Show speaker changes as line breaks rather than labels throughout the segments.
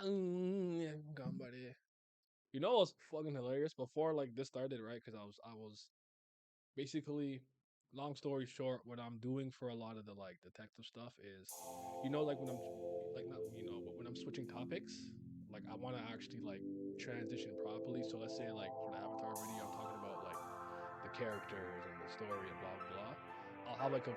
Yeah, gambare. You know what's fucking hilarious? Before like this started, right? Because I was basically, long story short, what I'm doing for a lot of the like detective stuff is, like when I'm like not but when I'm switching topics, like I want to actually like transition properly. So let's say like for the Avatar video, I'm talking about like the characters and the story and blah blah blah. I'll have like a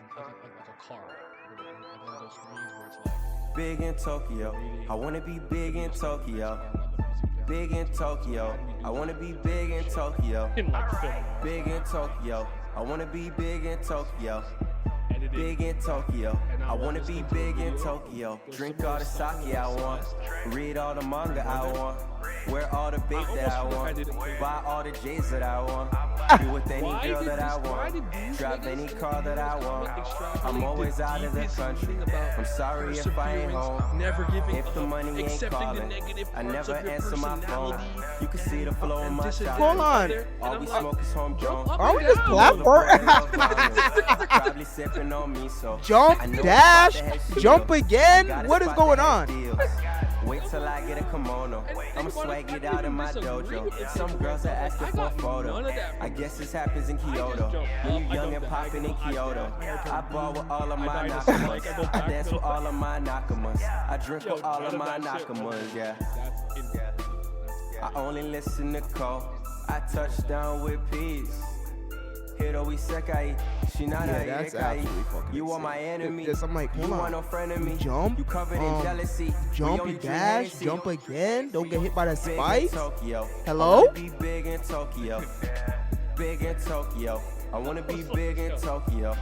card with like one of those screens where it's like
Big in Tokyo. I
reading
wanna be
the
big in
video summary, right? So
Tokyo.
I'll have the music playing
Big in
underneath. So I
Tokyo.
had me
I
do
wanna
that
be
type
big
of
in
shit
Tokyo.
in like film noir
Big in
style.
Tokyo. I wanna be big in Tokyo.
Editing
Big in
that.
Tokyo.
And
I
now while
wanna be
listening to the
big in
video,
Tokyo.
there's
Drink
someone
all the
was talking
sake I
about
want.
Celeste.
Read all the
My
manga I
brother,
want. Wear all the
I
bait that
almost
I
feel like I
want.
didn't kill
Buy
him.
all the J's that I want. Be with any girl that I
Why
want.
did these
Drive
niggas
any
in the
car that I
comments
want. I'm
extrapolate
always
the
out of the
deepest
country.
meaning about
I'm sorry if I ain't
perseverance,
home.
never giving
If the
up,
money ain't
accepting the
calling,
negative
I
parts
never
of your
answer my phone.
personality,
You can see the
and
flow in my
this and
shot.
this
Hold
and
on.
other. And
All
I'm
we
like,
smoke is homegrown.
jump up
Are
and
we just
down.
All the
platform?
boys love violence. Probably sipping on me, so
Jump,
I know
dash,
it's about to head
jump
shield.
again.
Got a
What is
spot
going
that has
on?
deals. Wait till I get a kimono.
And
I'ma swag it out in my dojo. Some girls are asking for a photo.
none of that.
I guess this happens in
I just
Kyoto.
jump
When
up,
you
I
young
go
and popping in
diagonal, I
Kyoto.
dash, my hair
I
turns
ball
blue,
with all of
I
my
die in a
nakamas.
spike, I go
I
back
dance
to
with
the
all of my nakamas. I drink
Yo,
with all
none
of
of
my
that shit, bro.
nakamas, yeah.
That's incorrect.
I only listen to Cole. I touch down with peace. Hiro Isekai, Shinada
Yeah, that's absolutely fucking
You are
insane.
my enemy.
Yes, I'm like,
You
hold
want
on.
no friend of me.
Jump,
You covered in jealousy. We
jump,
only
you
drink
dash,
Hennessy.
jump again. Don't get hit by the
Big in
spikes.
Tokyo.
Hello?
I wanna be big in Tokyo. Big in Tokyo. I wanna be big in Tokyo.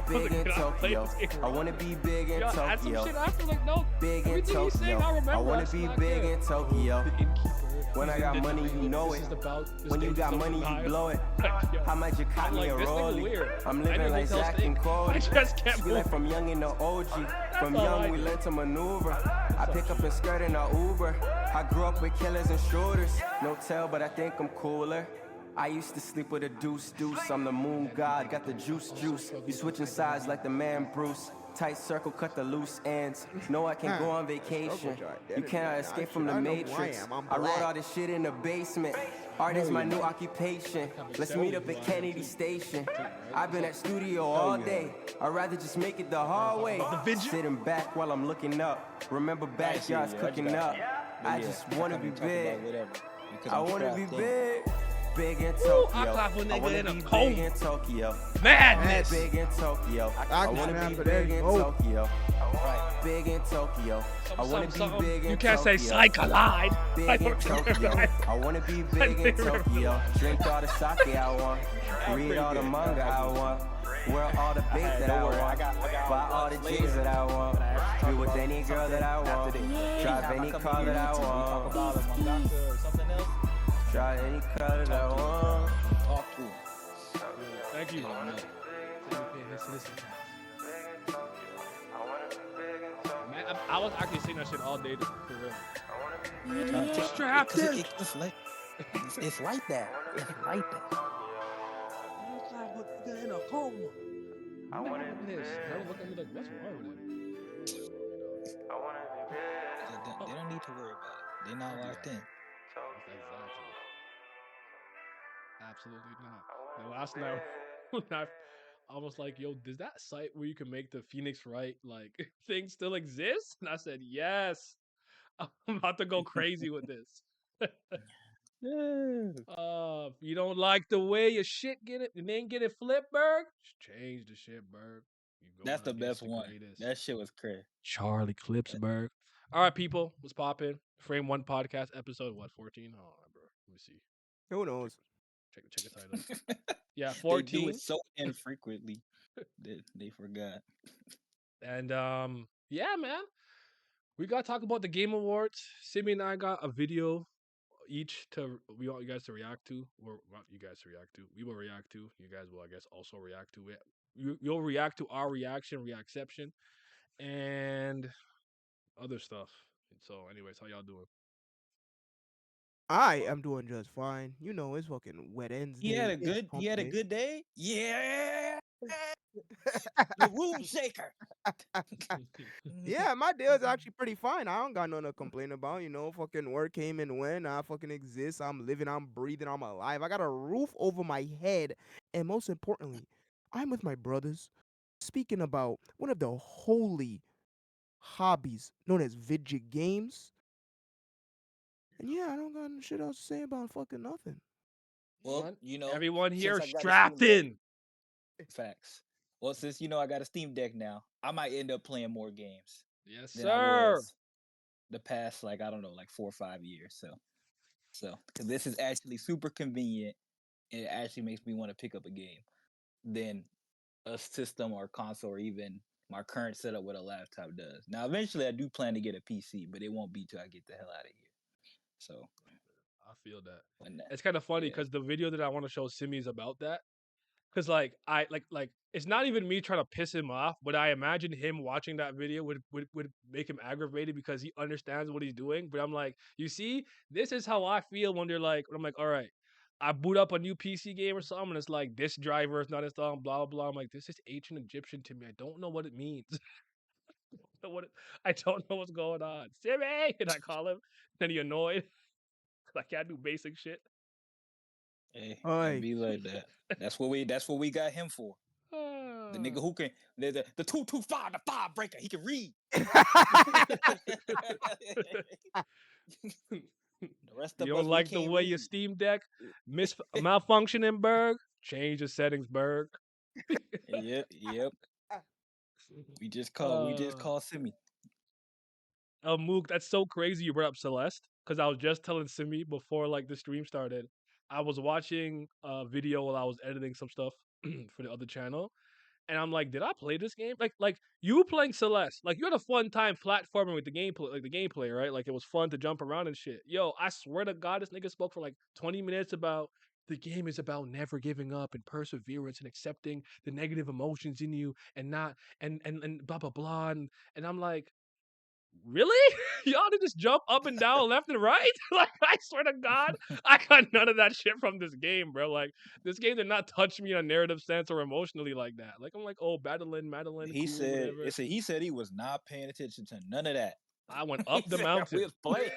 Big in Tokyo. I wanna be big in
Yo, add some
Tokyo.
shit after, like, no.
Big in
Everything he's saying,
Tokyo.
I remember.
I wanna
just
be
not
big
there.
in Tokyo.
The innkeeper.
When I
he's
got
in
money,
the
you know
this
it.
is about the
When you
stage
got
of
money, you
empire.
blow it.
Like, yo,
How much you caught
I'm
me
like,
a
this nigga
rollie?
weird.
I'm
I
living
didn't
like
tell
Zach
Sting.
and Cody.
I just can't
Be like
move.
from young in the OG. From
all I
young we
do.
learned to maneuver. I pick up and skirt in a Uber. I grew up with killers and shooters. No tell, but I think I'm cooler. I used to sleep with a deuce. I'm the moon god, got the juice. You switching sides like the man Bruce. Tight circle, cut the loose ends. Know I can go on vacation. You cannot escape from the matrix. I wrote all this shit in the basement. Art is my new occupation. Let's meet up at Kennedy Station. I've been at studio all day. I'd rather just make it the hard way. Sitting back while I'm looking up. Remember backyards cooking up. I just wanna be big. I wanna be big. Big in Tokyo.
I clap a
I
nigga
wanna
in a
be
coma.
big in Tokyo.
Madness.
Big in Tokyo. I wanna
snap
be
for
big
that.
in
Oh.
Tokyo. Big in Tokyo. I wanna be big in
You can't say
Tokyo.
psycholide.
Big in Tokyo. I wanna be big in Tokyo. Drink all the sake I want. Read all the manga I want. Wear all the bait that I want. Buy all the J's that I want. Be with any girl that I want. Drive any car that I want. Drive any car that I want.
Thank you. Man, I was actually saying that shit all day, for real. Strapped in.
It's like that. It's like that.
In a coma. I want this. Bro, look at me like, what's wrong with him?
They don't need to worry about it. They're not locked in.
Exactly. Absolutely not. The last night, when I was like, yo, does that site where you can make the Phoenix Wright like thing still exist? And I said, yes. I'm about to go crazy with this. You don't like the way your shit get it, your name get it flipped, Berg? Just change the shit, Berg. You
That's the
against
best one.
greatest.
That shit was crazy.
Charlie Clipsberg. All right, people, what's poppin'? Frame One podcast episode 14? Oh, bro, let me see.
Who knows?
Check the title. Yeah,
They
14.
do it so infrequently that they forgot.
And yeah, man, we gotta talk about the Game Awards. Simi and I got a video each we want you guys to react to, or not you guys to react to. We will react to. You guys will, I guess, also react to it. You'll react to our reaction, and other stuff. So, anyways, how y'all doing?
I am doing just fine. You know, it's fucking wet ends.
He had a good day. Yeah. The room shaker.
Yeah, my day is actually pretty fine. I don't got nothing to complain about. You know, fucking work came and went. I fucking exist. I'm living. I'm breathing. I'm alive. I got a roof over my head. And most importantly, I'm with my brothers speaking about one of the holy hobbies known as video games. And yeah, I don't got shit else to say about fucking nothing.
Well,
Man, everyone here
since I got a Steam
strapped
Deck,
in.
facts. Well, since I got a Steam Deck now, I might end up playing more games
Yes,
than I
sir.
was the past, like, I don't know, like 4 or 5 years. So because this is actually super convenient, and it actually makes me want to pick up a game than a system or console or even my current setup with a laptop does. Now, eventually, I do plan to get a PC, but it won't be till I get the hell out of here. So,
I feel that.
and that,
It's kind of funny
yeah,
because the video that I want to show Simi is about that. Cause like I like it's not even me trying to piss him off, but I imagine him watching that video would make him aggravated because he understands what he's doing. But I'm like, you see, this is how I feel when they're like, when I'm like, all right, I boot up a new PC game or something, and it's like this driver is not installed, blah blah blah. I'm like, this is ancient Egyptian to me. I don't know what it means. I don't know what's going on. Simi, and I call him, then he annoyed. 'Cause I can't do basic shit.
hey, it
Oi.
be like that. That's what we got him for. The nigga who can the 225, the five breaker. He can read. The rest
You
of
don't
us, we
like the
can't
way your
read.
Steam Deck malfunctioning, Berg? Change the settings, Berg.
Yep. We just
Uh,
call Simi.
Mook, that's so crazy you brought up Celeste because I was just telling Simi before like the stream started. I was watching a video while I was editing some stuff for the other channel, and I'm like, did I play this game? Like you playing Celeste, like you had a fun time platforming with the gameplay, like the gameplay, right? Like it was fun to jump around and shit. Yo, I swear to God, this nigga spoke for like 20 minutes about the game is about never giving up and perseverance and accepting the negative emotions in you and not and blah blah blah and I'm like, really? Y'all did just jump up and down, left and right? Like, I swear to God, I got none of that shit from this game, bro. Like, this game did not touch me in a narrative sense or emotionally like that. Like, I'm like, oh, Madeline, cool, whatever.
He was not paying attention to none of that.
I went
He
up the
said we
mountain.
was playing.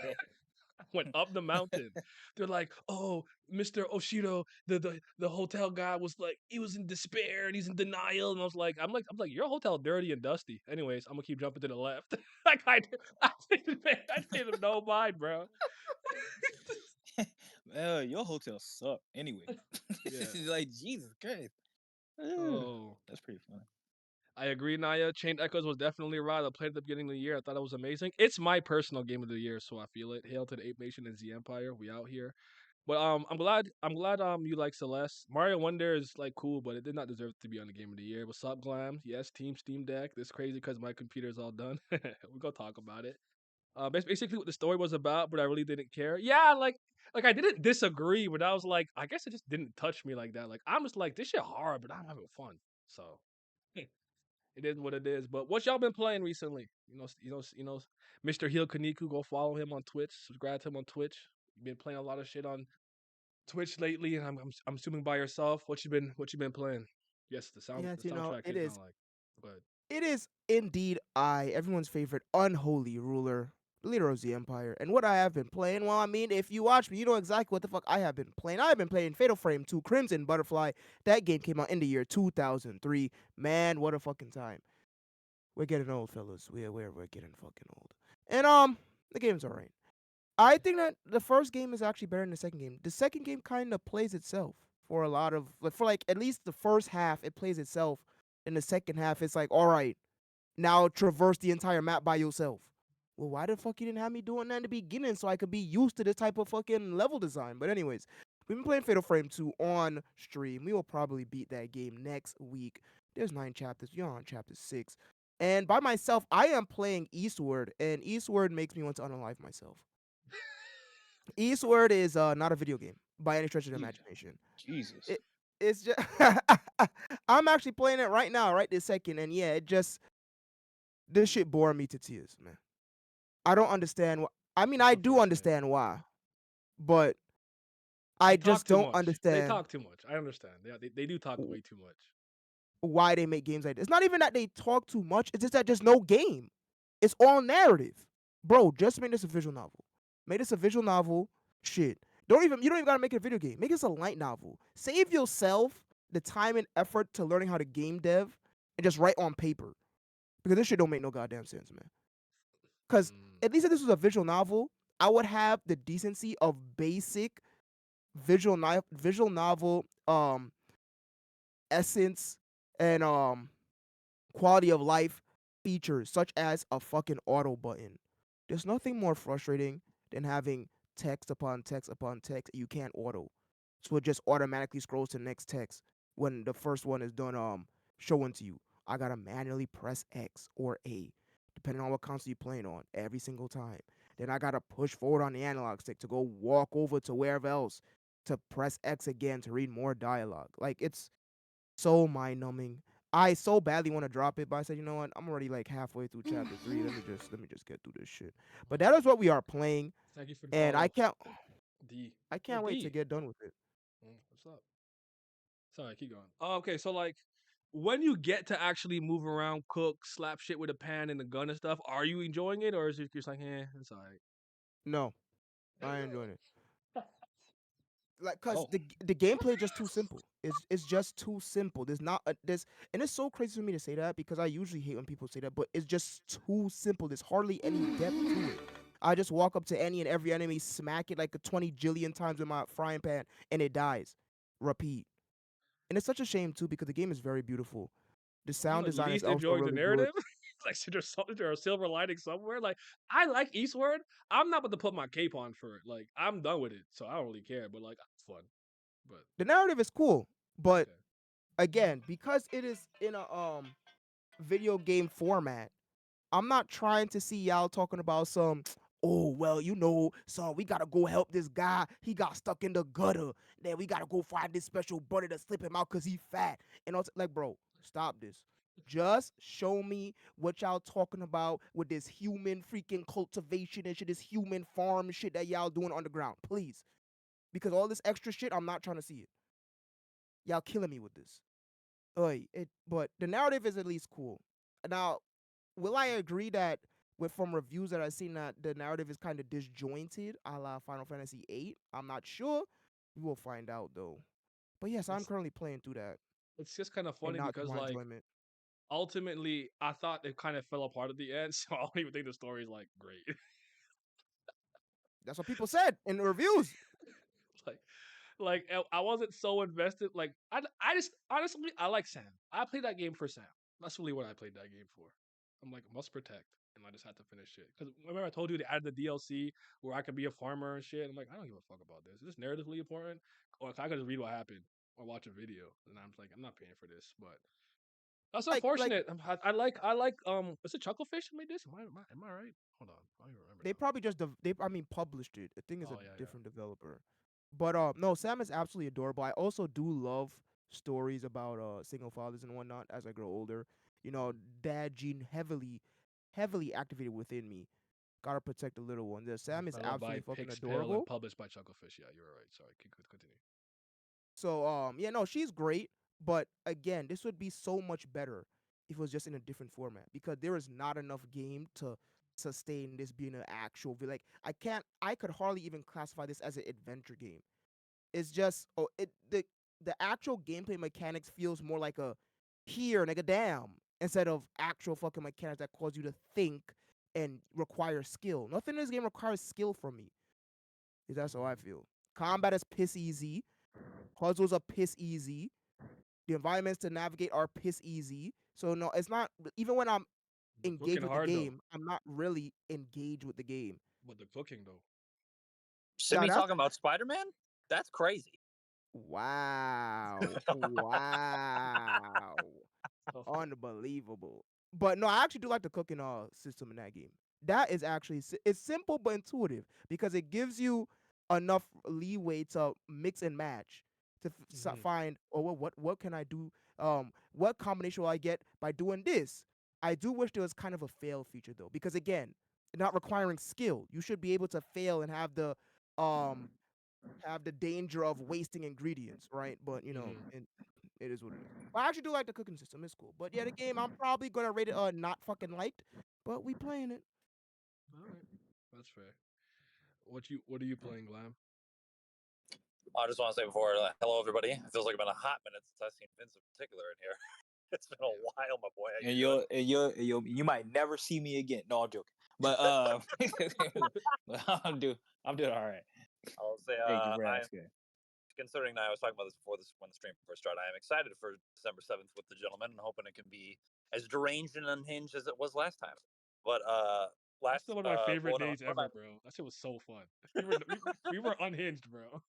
I went up the mountain. They're like, oh, Mr. Oshido, the hotel guy was like, he was in despair and he's in denial. And I'm like, your hotel dirty and dusty. Anyways, I'm gonna keep jumping to the left. Like I didn't know mine, bro.
Well, your hotel sucked. Anyway,
Yeah.
like Jesus Christ.
Oh.
That's pretty funny.
I agree, Naya. Chained Echoes was definitely right. I played at the beginning of the year. I thought it was amazing. It's my personal game of the year, so I feel it. Hail to the Ape Nation and Z Empire. We out here. But I'm glad you like Celeste. Mario Wonder is like cool, but it did not deserve to be on the game of the year. What's up, Glam? Yes, Team Steam Deck. This crazy because my computer's all done. We go talk about it. Basically what the story was about, but I really didn't care. Yeah, like I didn't disagree, but I was like, I guess it just didn't touch me like that. Like I'm just like this shit hard, but I'm having fun. So it is what it is. But what y'all been playing recently? Mr. Heel Kaniku, go follow him on Twitch. Subscribe to him on Twitch. You've been playing a lot of shit on Twitch lately, and I'm assuming by yourself. What you been playing? Yes, the
Yes,
soundtrack
it
is
is.
not like, but
It is indeed I, everyone's favorite unholy ruler, the leader of the Empire. And what I have been playing, well, I mean, if you watch me, you know exactly what the fuck I have been playing. I have been playing Fatal Frame 2 Crimson Butterfly. That game came out in the year 2003. Man, what a fucking time. We're getting old, fellas. We're getting fucking old. And the game's alright. I think that the first game is actually better than the second game. The second game kind of plays itself for a lot of like for like at least the first half it plays itself. In the second half it's like, all right, now traverse the entire map by yourself. Well, why the fuck you didn't have me doing that in the beginning so I could be used to this type of fucking level design? But anyways, we've been playing Fatal Frame 2 on stream. We will probably beat that game next week. There's 9 chapters. We're on chapter 6. And by myself, I am playing Eastward, and Eastward makes me want to unalive myself. Eastward is not a video game by any stretch of the imagination.
Jesus.
It's just I'm actually playing it right now, right this second, and yeah, this shit bore me to tears, man. I don't understand why. I mean,
it's
I do
unfortunate.
understand why, but
They
I
talk
just
too
don't
much. They
understand.
talk too much. I understand. They do talk way too much.
why they make games like this. It's not even that they talk too much. It's just that there's no game. It's all narrative, bro. Just make this a visual novel. Make this a visual novel. Shit. You don't even gotta make it a video game. Make this a light novel. Save yourself the time and effort to learning how to game dev and just write on paper. Because this shit don't make no goddamn sense, man. Because
Mm.
at least if this was a visual novel, I would have the decency of basic visual novel essence and quality of life features such as a fucking auto button. There's nothing more frustrating than having text upon text upon text you can't auto. So it just automatically scrolls to the next text when the first one is done showing to you. I gotta manually press X or A, depending on what console you're playing on, every single time. Then I gotta push forward on the analog stick to go walk over to wherever else to press X again to read more dialogue. Like it's so mind numbing. I so badly want to drop it, but I said, you know what? I'm already like halfway through chapter 3. Let me just get through this shit. But that is what we are playing,
Thank you for the
and I
follow.
can't
D.
I
Yo,
can't wait to
D.
get done with it.
What's up? Sorry, keep going. Oh, okay, so like when you get to actually move around, cook, slap shit with a pan and a gun and stuff, are you enjoying it or is it just like, it's alright?
No, I ain't enjoying it. Like, cause
Oh,
the gameplay is just too simple. It's just too simple. There's not there's and it's so crazy for me to say that because I usually hate when people say that, but it's just too simple. There's hardly any depth to it. I just walk up to any and every enemy, smack it like a 20 jillion times with my frying pan, and it dies. Repeat. And it's such a shame too because the game is very beautiful. The
Are you
sound
at
design is
least
also
enjoying the
really good.
narrative? Like, is there a silver lining somewhere? Like, I like Eastward. I'm not about to put my cape on for it. Like, I'm done with it, so I don't really care. But like, it's fun. But
The narrative is cool, but
okay.
again, because it is in a video game format, I'm not trying to see y'all talking about some, oh, well, son, we gotta go help this guy. He got stuck in the gutter. Then we gotta go find this special buddy to slip him out because he fat. And I was like, bro, stop this. Just show me what y'all talking about with this human freaking cultivation and shit, this human farm shit that y'all doing underground, please. Because all this extra shit, I'm not trying to see it. Y'all killing me with this. But the narrative is at least cool. Now, will I agree that with from reviews that I've seen that the narrative is kind of disjointed, a la Final Fantasy VIII? I'm not sure. We will find out though. But yes, I'm
It's
currently playing through that
it's just kind of
and
funny
not to
because
my
like
enjoyment.
ultimately I thought it kind of fell apart at the end, so I don't even think the story is like great.
That's what people said in the reviews.
like I wasn't so invested. Like I just honestly I like Sam. I played that game for Sam. That's really what I played that game for. I'm like must protect, and I just had to finish it because remember I told you they added the DLC where I could be a farmer and shit. I'm like I don't give a fuck about this. Is this narratively important, or I could just read what happened or watch a video? And I'm like I'm not paying for this, but. That's
Like
unfortunate. I like is it Chucklefish that made this? Am I right? Hold on. I don't even remember
they
now.
probably just they I mean published it. I think it's a
Oh yeah, yeah.
different developer. But no, Sam is absolutely adorable. I also do love stories about single fathers and whatnot as I grow older. You know, dad gene heavily activated within me. Gotta protect the little one. The Sam is
Developed by
absolutely fucking
Pixpil and
adorable.
published by Chucklefish. Yeah, you're right. Sorry, continue.
So yeah, no, she's great. But again, this would be so much better if it was just in a different format because there is not enough game to sustain this being an actual like I could hardly even classify this as an adventure game. It's just the actual gameplay mechanics feels more like a here nigga damn instead of actual fucking mechanics that cause you to think and require skill. Nothing in this game requires skill from me. That's how I
Mm.
feel. Combat is piss easy. Puzzles are piss easy. The environments to navigate are piss easy. So no, it's not even when I'm
The
engaged
cooking
with the
hard though.
game, I'm not really engaged with the game.
But the cooking though.
Now
Simi
that's
talking about Spider Man? That's crazy.
wow. Wow.
Oh,
Unbelievable. But no, I actually do like the cooking system in that game. That is actually it's simple but intuitive because it gives you enough leeway to mix and match to
mhm.
find oh well, what can I do what combination will I get by doing this. I do wish there was kind of a fail feature though because again, not requiring skill. You should be able to fail and um have the danger of wasting ingredients, right? But you know,
Mhm.
It is what it is. But I actually do like the cooking system. It's cool. But yeah, the game I'm probably gonna rate it not fucking liked. But we playing it.
All right, that's fair. What are you playing, Glam?
I just want to say before, hello everybody. It feels like it's been a hot minute since I've seen Vince in particular in here. It's been a while, my boy. How
And
you doing?
you might never see me again. No, I'm joking. But I'm doing all right.
I'll say
Thank you for
I'm
asking.
considering I was talking about this before this when the stream first started. I am excited for December 7th with the gentleman and hoping it can be as deranged and unhinged as it was last time. But
That's
last
still one of my favorite days
one of
ever, bro. That shit was so fun. We were unhinged, bro.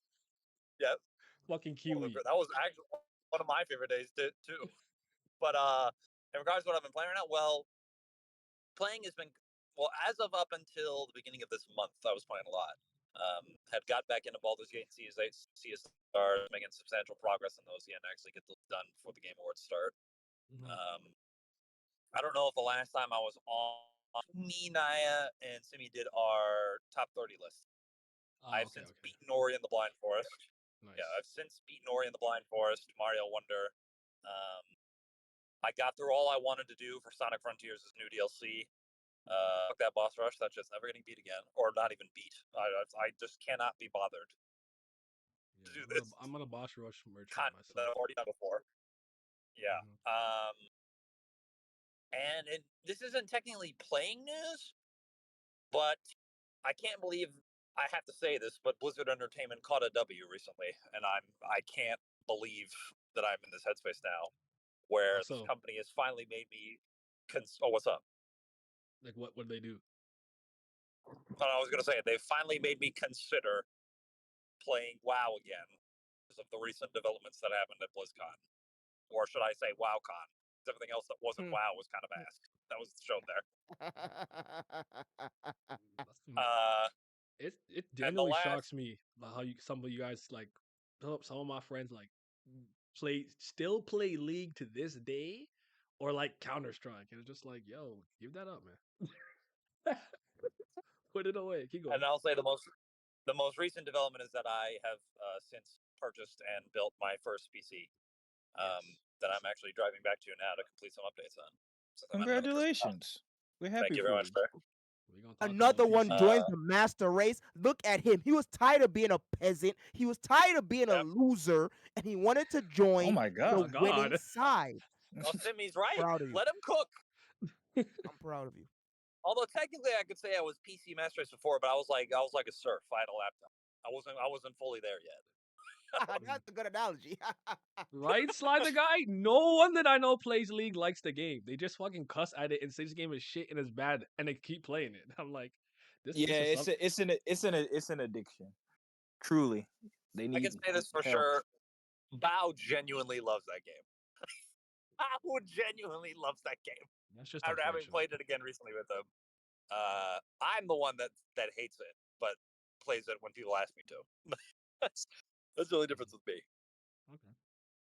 yeah,
Fucking Kiwi.
that was actually one of my favorite days too. But in regards to what I've been playing right now, well, playing has been as of up until the beginning of this month. I was playing a lot. Had got back into Baldur's Gate and CSR, making substantial progress in those yet, and actually get those done before the Game Awards start. I don't know if the last time I was on, me, Naya, and Simi did our top 30 list. I've since beaten Ori in the Blind Forest.
Nice.
Yeah, I've since beaten Ori in the Blind Forest, Mario Wonder. I got through all I wanted to do for Sonic Frontiers' new DLC. Fuck that boss rush. That's just never getting beat again, or not even beat. I just cannot be bothered to do this.
I'm on a boss rush merchant
Content
myself.
that I've already done before. Yeah. And this isn't technically playing news, but I can't believe I have to say this, but Blizzard Entertainment caught a W recently, and I can't believe that I'm in this headspace now, where this company has finally made me. Oh, what's up?
Like what would they do?
I was gonna say they finally made me consider playing WoW again because of the recent developments that happened at BlizzCon, or should I say WoWCon? Everything else that wasn't WoW was kind of ass. That was shown there.
It genuinely shocks me how some of you guys like some of my friends like still play League to this day, or like Counter-Strike, and it's just like, yo, give that up, man. Put it away. Keep going.
And I'll say the most recent development is that I have since purchased and built my first PC that I'm actually driving back to now to complete some updates on. So
Congratulations. We're happy.
Thank you very much, sir.
Another one joins the master race. Look at him. He was tired of being a peasant. He was tired of being a loser, and he wanted to join the winning side.
Well, Simi's right.
Proud of you.
Let him cook.
I'm proud of you.
Although technically, I could say I was PC master race before, but I was like a serf. I had a laptop. I wasn't fully there yet.
That's a good analogy.
Right, Slider Guy? No one that I know plays League likes the game. They just fucking cuss at it and say this game is shit and it's bad, and they keep playing it. I'm like,
it's an addiction. Truly,
I can say this for sure. Bao genuinely loves that game. Bao genuinely loves that game.
That's just
after having played it again recently with him. I'm the one that hates it, but plays it when people ask me to. That's the only difference with me.
Okay.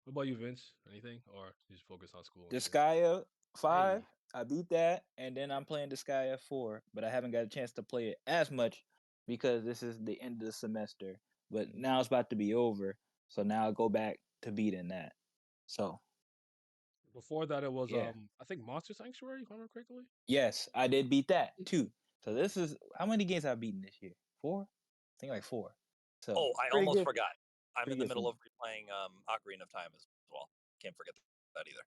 What about you, Vince? Anything, or you just focus on school?
Disgaea 5, I beat that, and then I'm playing Disgaea 4, but I haven't got a chance to play it as much because this is the end of the semester. But now it's about to be over, so now I go back to beating that. So
before that, it was I think Monster Sanctuary, if I remember correctly.
Yes, I did beat that too. So this is how many games I've beaten this year? 4? I think like 4. So
I almost forgot. I'm in the middle of replaying Ocarina of Time as well. Can't forget that either.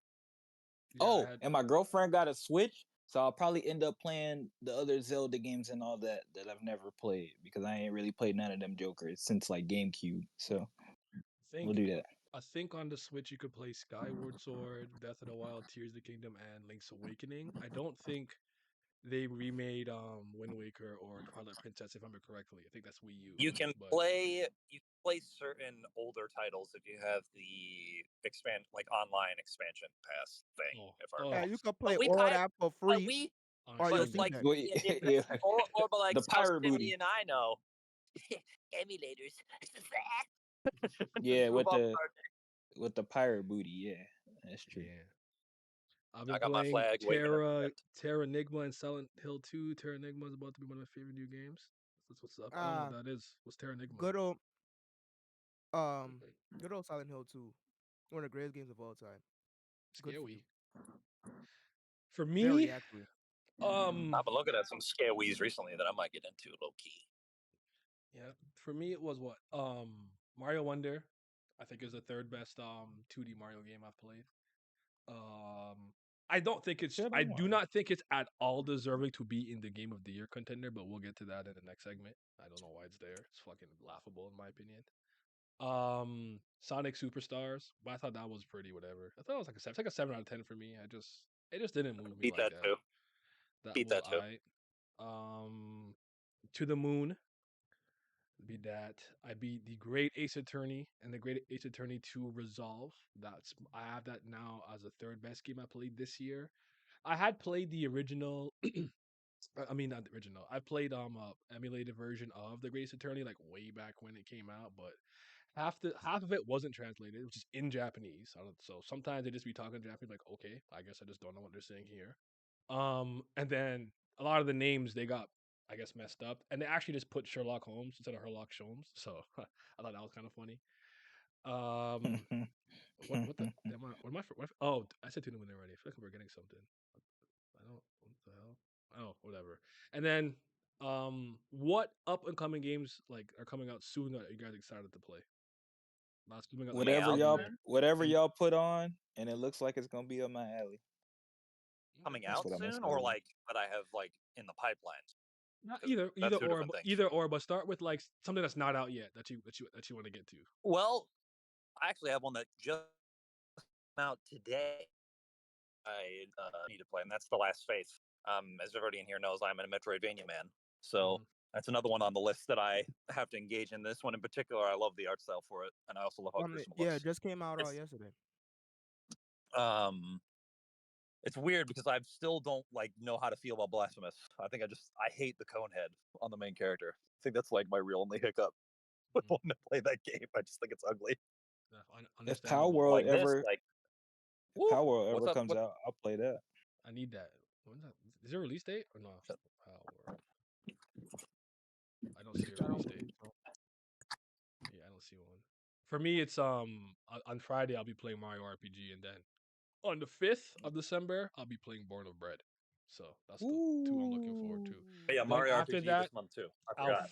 Yeah, and my girlfriend got a Switch, so I'll probably end up playing the other Zelda games and all that I've never played because I ain't really played none of them jokers since like GameCube. So we'll do that.
I think on the Switch you could play Skyward Sword, Breath of the Wild, Tears of the Kingdom, and Link's Awakening. I don't think they remade Wind Waker or Twilight Princess, if I remember correctly. I think that's Wii U.
You can play certain older titles if you have the online expansion pass thing.
You can play all that for free.
Or like
the pirate booty.
And I know emulators.
Yeah, with the pirate booty. Yeah, that's true.
Yeah. I've been playing Terranigma and Silent Hill 2. Terranigma is about to be one of my favorite new games. That's what's up. I don't know what that is. What's Terranigma?
Good old Silent Hill 2. One of the greatest games of all time. Good for
Scary.
you.
For
Very
me,
actually.
I've been looking at some scare wees recently that I might get into low key.
yeah, for me it was what? Mario Wonder, I think is the third best 2D Mario game I've played. Um I don't think it's
Shit
I
on
do
Mario.
not think it's at all deserving to be in the game of the year contender, but we'll get to that in the next segment. I don't know why it's there. It's fucking laughable in my opinion. Sonic Superstars, but I thought that was pretty whatever. I thought it was like a 7, it's like a 7 out of 10 for me. It just didn't move me
Beat
like
that
that.
too.
That
Beat
was
that too.
I. To the Moon, be that I beat the Great Ace Attorney and the Great Ace Attorney 2 Resolve. I have that now as the third best game I played this year. I had played the original. I mean, not the original. I played a emulated version of the Great Ace Attorney like way back when it came out, but half of it wasn't translated, which is in Japanese. So sometimes they just be talking Japanese, like okay, I guess I just don't know what they're saying here. And then a lot of the names they got, I guess, messed up, and they actually just put Sherlock Holmes instead of Herlock Sholmes. So I thought that was kind of funny. Um, what the oh, I said to them when they're ready. I feel like I'm forgetting something. I don't what the hell. Oh, whatever. And then what up and coming games like are coming out soon that you guys excited to play? That's coming out like
Coming
whatever
out
in
y'all
soon.
whatever
in
y'all put on, and it looks like it's gonna be up my alley.
Coming
That's
out
what I'm
soon,
excited
or
about.
like that I have like in the pipeline.
not
Because that's two different things.
either or, but start with like something that's not out yet that you want to get to.
Well, I actually have one that just came out today. I need to play, and that's The Last Faith. As everybody in here knows, I'm a Metroidvania man, so
Mhm.
that's another one on the list that I have to engage in. This one in particular, I love the art style for it, and I also love how gruesome it
Yeah, it
looks.
just came out
It's
yesterday.
um, it's weird because I still don't like know how to feel about Blasphemous. I hate the Conehead on the main character. I think that's like my real only hiccup with
Mhm.
wanting to play that game. I just think it's ugly.
Yeah,
If Power
understandable.
World
Like this,
ever
like,
if
woo,
Power World
what's
ever
up?
comes
What?
out, I'll play that.
I need that. When's that? Is there a release date or no? World. I don't see a
I
release
don't
date.
believe so.
Yeah, I don't see one. For me, it's on Friday I'll be playing Mario RPG, and then on the 5th of December I'll be playing Born of Bread. So that's the two I'm looking forward
Ooh.
to.
But yeah,
Then
Mario
after
RPG
that,
this month too. I forgot.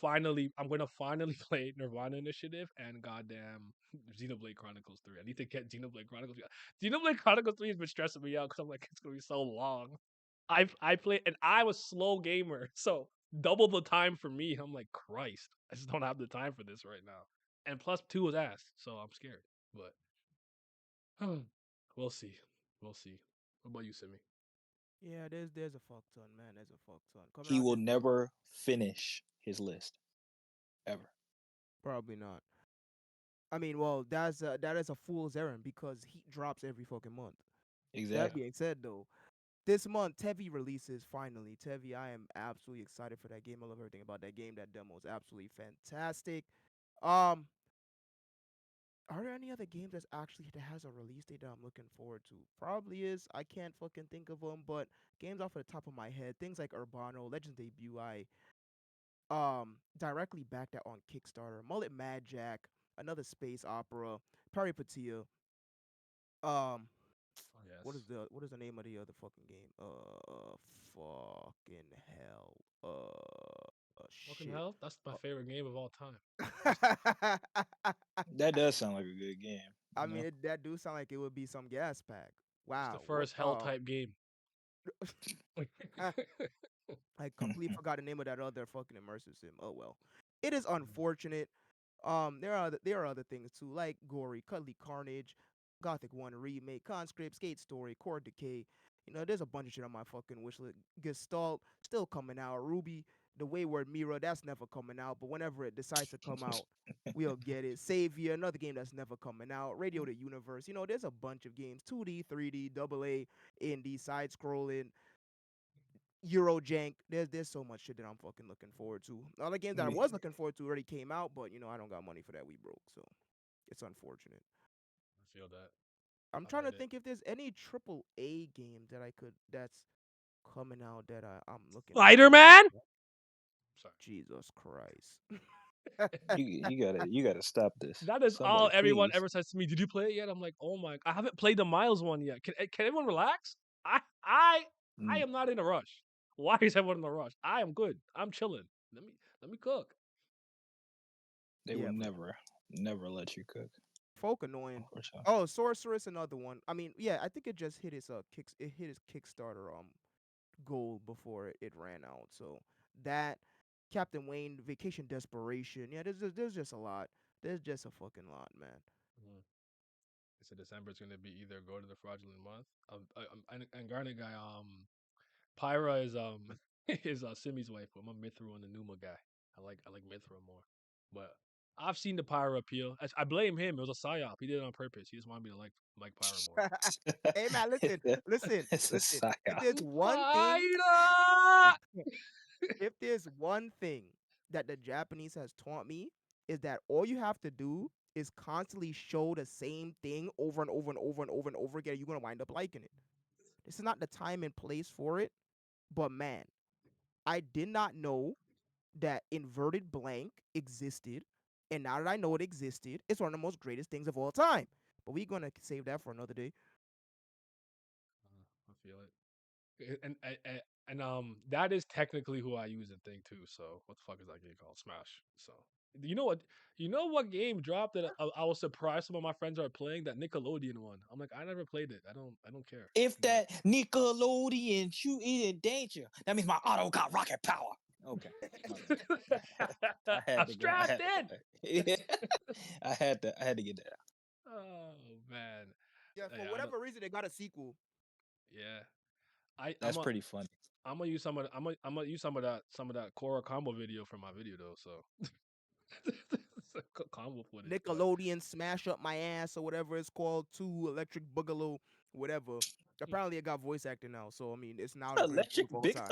I'm gonna finally play Nirvana Initiative and goddamn Xenoblade Chronicles 3. I need to get Xenoblade Chronicles. Xenoblade Chronicles 3 has been stressing me out because I'm like, it's gonna be so long. I play and I was slow gamer, so double the time for me. I'm like, Christ, I just don't have the time for this right now. And plus 2 was ass, so I'm scared. But we'll see. We'll see. What about you, Simi?
Yeah, there's a fuck ton, man. There's a fuck ton coming
He
out
will
this month.
never finish his list. Ever.
Probably not. I mean, well, that is a fool's errand because Heat drops every fucking month. That
Exactly.
being said, though, this month Tevi releases finally. Tevi, I am absolutely excited for that game. I love everything about that game. That demo is absolutely fantastic. Um, are there any other games that has a release date that I'm looking forward to? Probably is. I can't fucking think of them, but games off of the top of my head, things like Urbano, Legends Debut, I directly backed that on Kickstarter. Mullet Mad Jack, another space opera, Peripatia. Um,
Oh yes.
what is the name of the other fucking game? Fucking hell.
Fucking
Shit.
hell, that's my favorite game of all time.
That does sound like a good game,
I
you
mean,
know?
that do sound like it would be some gas pack.
It's the
Wow. What?
first hell type game.
I completely forgot the name of that other fucking immersive sim. Oh well. It is
Mhm.
unfortunate. There are other things too, like Gory, Cuddly Carnage, Gothic 1 remake, Conscript, Skate Story, Core Decay. You know, there's a bunch of shit on my fucking wish list. Gestalt still coming out. Ruby, the Wayward Mirror, that's never coming out. But whenever it decides to come out, we'll get it. Savior, another game that's never coming out. Radio the Universe. You know, there's a bunch of games. 2D, 3D, AA, indie, side scrolling. Eurojank. There's so much shit that I'm fucking looking forward to. All the games that I
Me,
was looking forward to already came out, but you know I don't got money for that. We broke, so it's unfortunate.
I feel that.
I'm
I
trying to
get it.
think if there's any triple A game that's coming out that I'm looking forward
Spider-Man?
to.
Sorry.
Jesus Christ.
You gotta stop this.
That is all
Somebody,
everyone
please.
ever says to me. Did you play it yet? I'm like, oh my, I haven't played the Miles one yet. Can everyone relax? I
Mm,
am not in a rush. Why is everyone in a rush? I am good. I'm chilling. Let me cook.
They will
Yeah, but
never let you cook.
folk annoying.
Unfortunately.
Oh, Sorceress, another one. I mean, yeah, I think it just hit its it hit its Kickstarter goal before it ran out. So that Captain Wayne Vacation Desperation. Yeah, there's just a lot. There's just a fucking lot, man.
Mhm. So December is gonna be either go to the fraudulent month. And Garnet guy, Pyra is is Simi's wife. I'm a Mithra and the Numa guy. I like Mithra more, but I've seen the Pyra appeal. I blame him. It was a psyop. He did it on purpose. He just wanted me to like Pyra more.
Hey man,
It's a
listen. If
psyop.
there's one thing,
Pyra.
if there's one thing that the Japanese has taught me is that all you have to do is constantly show the same thing over and over and over and over and over again. You're gonna wind up liking it. This is not the time and place for it, but man, I did not know that inverted blank existed, and now that I know it existed, it's one of the most greatest things of all time. But we're gonna save that for another day.
I feel it. And that is technically who I use and think too. So what the fuck is that game called? Smash. So you know what? You know what game dropped that I was surprised some of my friends are playing? That Nickelodeon one. I'm like, I never played it. I don't care.
If
But
that Nickelodeon shoot is in danger, that means my auto got rocket power. Okay. My bad. I had to go.
abstracted.
I had to get that out.
Oh man.
Yeah, for
Yeah, I don't.
whatever reason, they got a sequel.
Yeah. I
That's pretty funny.
I'm gonna use I'm gonna use some of that Cora combo video for my video though. So combo footage. But
Nickelodeon Smash Up My Ass or whatever it's called, 2 Electric Boogaloo, whatever. Apparently, it got voice acting now, so I mean, it's now the greatest movie
Electric
of all
Big
time.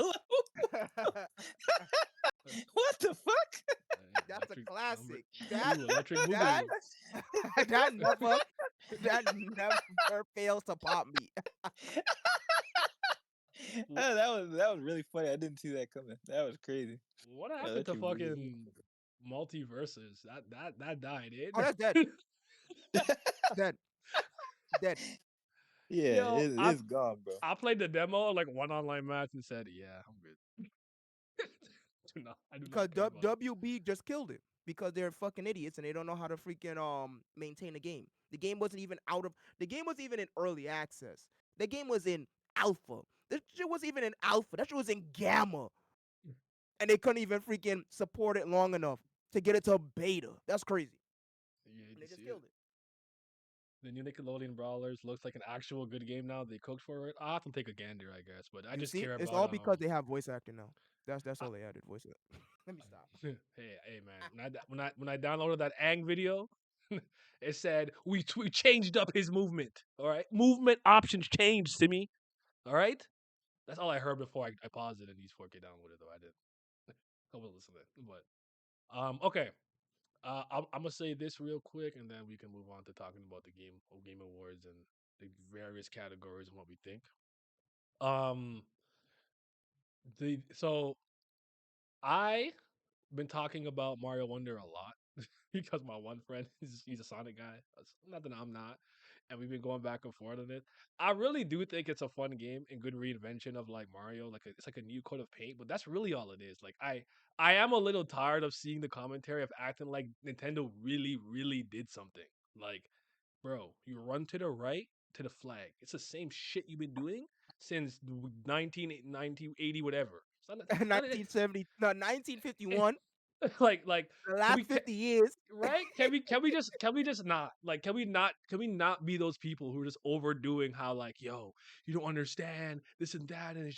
What the fuck?
That's a
Electric number
classic. That
2, Electric
that
Boogaloo.
that never fails to pop me.
That was really funny. I didn't see that coming. That was crazy.
What happened to
Electric Boogaloo.
fucking multiverses? That died,
Oh, that's dead. Dead. Dead.
Yeah,
Yo,
it's gone, bro.
I played the demo like one online match and said, yeah, I'm good. I do
Because
not care about it.
WB just killed it because they're fucking idiots and they don't know how to freaking maintain the game. The game wasn't even in early access. The game was in alpha. This shit wasn't even in alpha. That shit was in gamma. And they couldn't even freaking support it long enough to get it to beta. That's crazy.
You hate
And they
to
just
see it.
killed it.
The new Nickelodeon Brawlers looks like an actual good game now. They cooked for it. I'll have to take a gander, I guess. But I
You
just
see,
care
it's
about
all because they have voice acting now. That's all they added voice acting. Let me stop.
hey man, when I downloaded that Ang video, it said we changed up his movement. All right, movement options changed, Simi. All right, that's all I heard before I paused it and these 4K downloaded though. I did. I was listening, but okay. I'm gonna say this real quick, and then we can move on to talking about the game awards and the various categories and what we think. Um, so I been talking about Mario Wonder a lot because my one friend he's a Sonic guy. Not that I'm not, and we've been going back and forth on it. I really do think it's a fun game and good reinvention of like Mario. It's like a new coat of paint, but that's really all it is. Like I am a little tired of seeing the commentary of acting like Nintendo really did something. Like, bro, you run to the right to the flag. It's the same shit you've been doing since 1980 whatever. It's not
1970, no, 1951.
like
The
can
last
we
50 years.
right? Can we just not like can we not be those people who are just overdoing how like yo you don't understand this and that and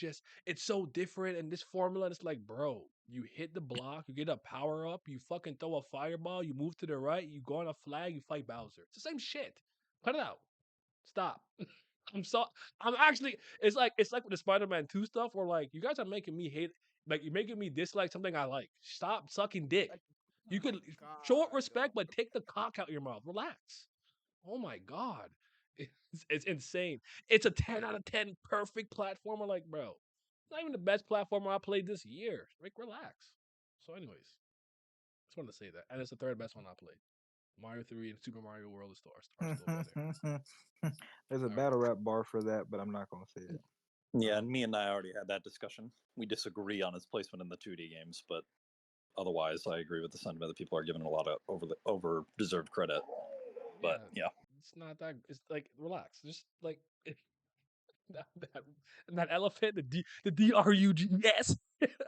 it's so different and this formula and it's like bro you hit the block you get a power up you fucking throw a fireball you move to the right you go on a flag you fight Bowser it's the same shit cut it out stop I'm so I'm actually it's like with the Spider-Man 2 stuff where like you guys are making me hate like you're making me dislike something I like stop sucking dick
Like,
you
oh my
could show it
god,
respect, but take the cock out your mouth. Relax. Oh my god, it's insane. It's a 10 out of 10 perfect platformer. Like, bro, it's not even the best platformer I played this year. Like, relax. So, anyways, just wanted to say that. And it's the third best one I played. Mario 3 and Super Mario World are still better.
There's a
Alright.
battle rap bar for that, but I'm not gonna say it.
Yeah, and me and I already had that discussion. We disagree on its placement in the 2D games, but otherwise, I agree with the sentiment that people are giving a lot of over deserved credit. But yeah,
it's not that. It's like relax. Just like that elephant, the DRUGS.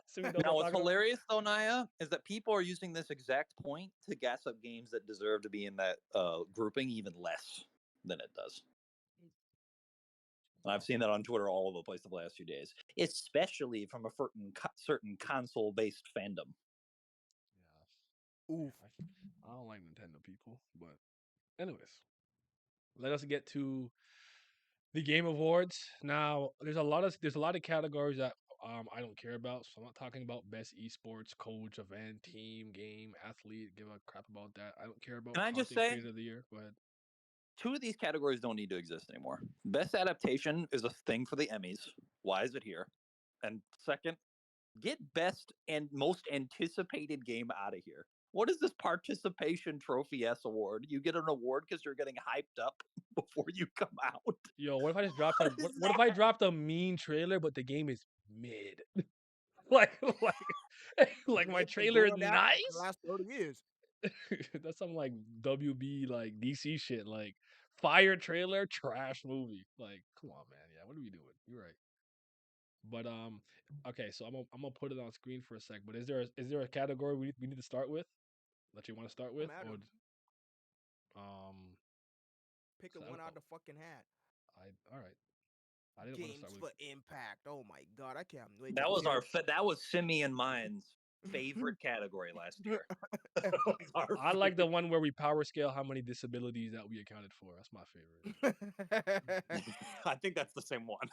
So we know
now
what
what's
I'm talking
hilarious though, Naya, is that people are using this exact point to gas up games that deserve to be in that grouping even less than it does. And I've seen that on Twitter all over the place the last few days, especially from a certain console-based fandom.
Yeah. Oof. I don't like Nintendo people, but anyways, let us get to the Game Awards. Now, there's a lot of categories that I don't care about. So I'm not talking about best esports, coach, event, team, game, athlete. Give a crap about that. I don't care about.
Can I just
content
say-
creator of the year? Go ahead.
2 of these categories don't need to exist anymore. Best adaptation is a thing for the Emmys. Why is it here? And second, get best and most anticipated game out of here. What is this participation trophy S award? You get an award because you're getting hyped up before you come out.
Yo, what if I just dropped a
What is
what if I dropped a mean trailer, but the game is mid? like my
It's been
trailer is
doing that for
nice.
the last 30 years.
That's some like WB like DC shit. Like fire trailer, trash movie. Like, come on, man. Yeah, what are we doing? You're right. But okay, so I'm gonna put it on screen for a sec. But is there a category we need to start with that you want to start with?
matter.
Or
Pick
So
a
I
one
don't
out the fucking hat.
all right. I didn't want to
Games
start
for
with
Impact. Oh my god, I can't wait.
That
to
was
hear
that was Simeon Mine's favorite category last year.
I like the one where we power scale how many disabilities that we accounted for. That's my favorite.
I think that's the same one.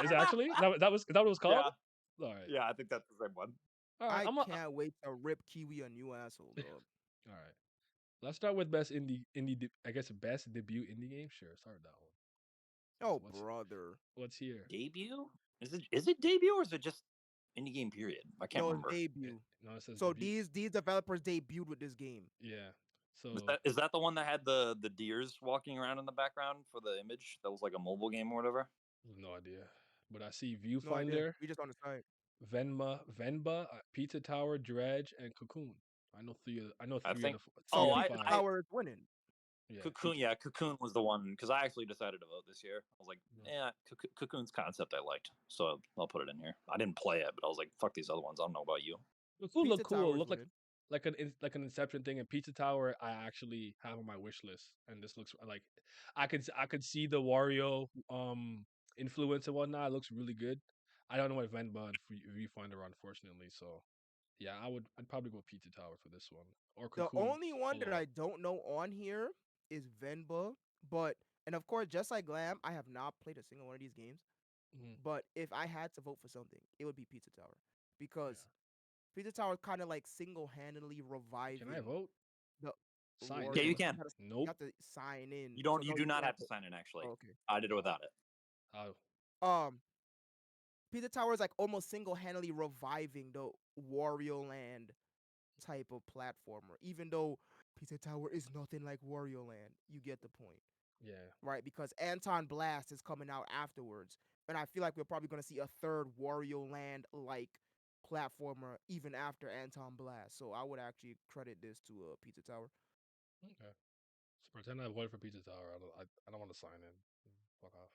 Is it actually that was what it was called?
Yeah.
All right.
Yeah, I think that's the same one.
All right.
I can't wait to rip Kiwi a new asshole, dog.
All right. Let's start with best I guess best debut indie game. Sure, start with that one.
Oh,
What's-
brother.
What's here?
Debut? Is it debut or is it just indie game period? I can't
No,
remember.
it's debut.
No, it says
So
debut.
these developers debuted with this game.
Yeah. So
Is that the one that had the deers walking around in the background for the image? That was like a mobile game or whatever.
no idea. But I see
No idea.
Viewfinder,
We just on the side.
Venba, Pizza Tower, Dredge, and Cocoon. I know three.
I
Of
think-
the
So
three
Oh,
of the
Pizza
five.
Tower is winning.
Yeah,
Cocoon,
Pizza-
yeah, Cocoon was the one because I actually decided to vote this year. I was like,
Yeah.
Cocoon's concept I liked, so I'll put it in here. I didn't play it, but I was like, fuck these other ones. I don't know about you.
Cocoon
Pizza
looked cool.
Tower
It
is
looked
winning.
like an Inception thing. And Pizza Tower, I actually have on my wish list, and this looks like I could see the Wario influence and whatnot. It looks really good. I don't know what Venba and Viewfinder are, unfortunately. So yeah, I'd probably go Pizza Tower for this one or
The
Cocoon.
only one that
alone.
I don't know on here is Venba, and of course, just like Glam, I have not played a single one of these games.
Mhm.
But if I had to vote for something, it would be Pizza Tower because Pizza Tower is kind of like single-handedly reviving.
Can I vote?
The
Sign.
Wario.
Yeah, you
You
can.
gotta-
Nope.
You have to sign in.
You don't.
So
You
no,
do not
can't
have to
vote.
sign in. Actually,
Oh, okay.
I did it without it.
Oh,
Pizza Tower is like almost single-handedly reviving the Wario Land type of platformer. Even though Pizza Tower is nothing like Wario Land, you get the point,
yeah.
right? Because Anton Blast is coming out afterwards, and I feel like we're probably gonna see a third Wario Land like platformer even after Anton Blast. So I would actually credit this to Pizza Tower.
Okay. So pretend I voted for Pizza Tower. I don't want to sign in. Fuck off.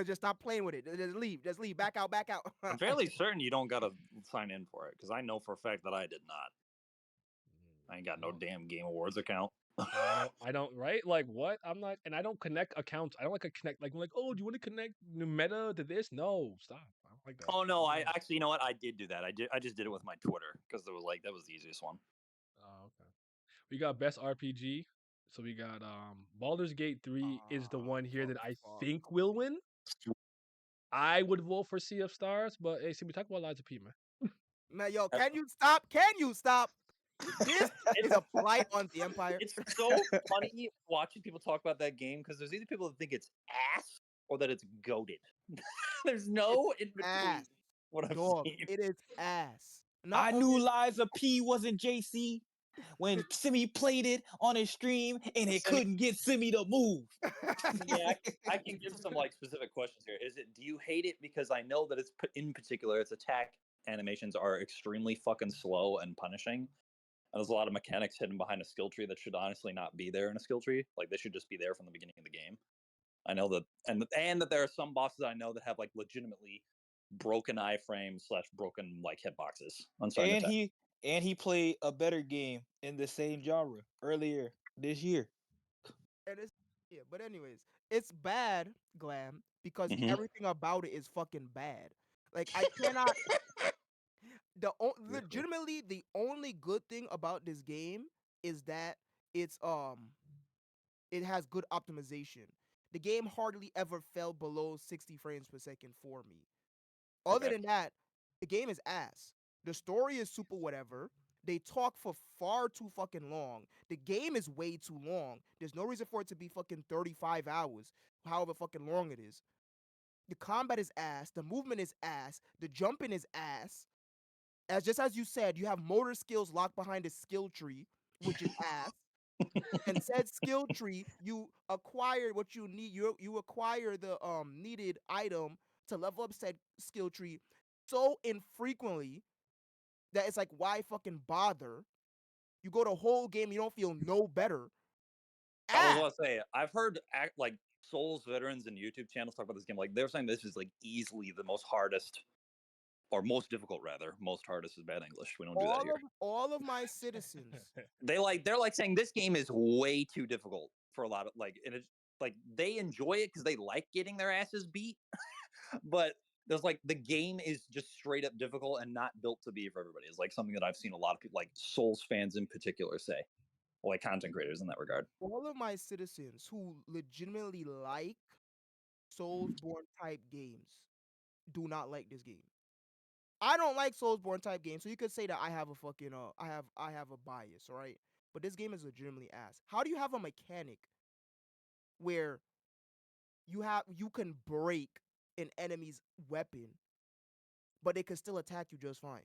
Just stop playing with it. Just leave. Just leave. Back out. Back out.
I'm fairly certain you don't gotta sign in for it because I know for a fact that I did not. I ain't got no
No.
damn Game Awards account.
I don't, right? Like what? I'm not, and I don't connect accounts. I don't like to connect. Like, I'm like, oh, do you want to connect the Meta to this? No, stop. I don't like that.
Oh no, I actually, you know what? I did do that. I just did it with my Twitter because it was like that was the easiest one.
Oh, okay. We got best RPG. So we got Baldur's Gate 3 is the one here that I think will win. I would vote for Sea of Stars, but hey, see, we talk about Lies of P, man.
Man, yo, can you stop? Can you stop? This is a blight on the Empire.
It's so funny watching people talk about that game because there's either people that think it's ass or that it's goated. There's no in between.
ass.
What I've
Dog,
seen.
it is ass.
I knew Liza P wasn't JC.
when Simi played it on his stream and it
Simi-
couldn't get Simi to move.
Yeah, I can give some like specific questions here. Is it? Do you hate it because I know that in particular its attack animations are extremely fucking slow and punishing. And there's a lot of mechanics hidden behind a skill tree that should honestly not be there in a skill tree. Like they should just be there from the beginning of the game. I know that, and that there are some bosses I know that have like legitimately broken iframes / broken like hitboxes. I'm sorry.
And he played a better game in the same genre earlier this year.
And it's yeah, but anyways, it's bad, Glam, because
Mhm.
everything about it is fucking bad. Like I cannot legitimately the only good thing about this game is that it's it has good optimization. The game hardly ever fell below 60 frames per second for me. Other
Okay.
than that, the game is ass. The story is super whatever. They talk for far too fucking long. The game is way too long. There's no reason for it to be fucking 35 hours, however fucking long it is. The combat is ass. The movement is ass. The jumping is ass. As just as you said, you have motor skills locked behind a skill tree, which is ass. And said skill tree, you acquire what you need. You acquire the needed item to level up said skill tree so infrequently that it's like, why fucking bother? You go the whole game, you don't feel no better.
I was
Ass.
gonna say I've heard like Souls veterans and YouTube channels talk about this game. Like they're saying this is like easily the most hardest or most difficult rather. Most hardest is bad English. We don't do that here.
All of my citizens.
They're like saying this game is way too difficult for a lot of like, and it's like they enjoy it because they like getting their asses beat, but there's like the game is just straight up difficult and not built to be for everybody. It's like something that I've seen a lot of people, like Souls fans in particular, say, or like content creators in that regard.
All of my citizens who legitimately like Soulsborne type games do not like this game. I don't like Soulsborne type games, so you could say that I have a fucking I have a bias, all right? But this game is legitimately ass. How do you have a mechanic where you can break an enemy's weapon, but they can still attack you just fine,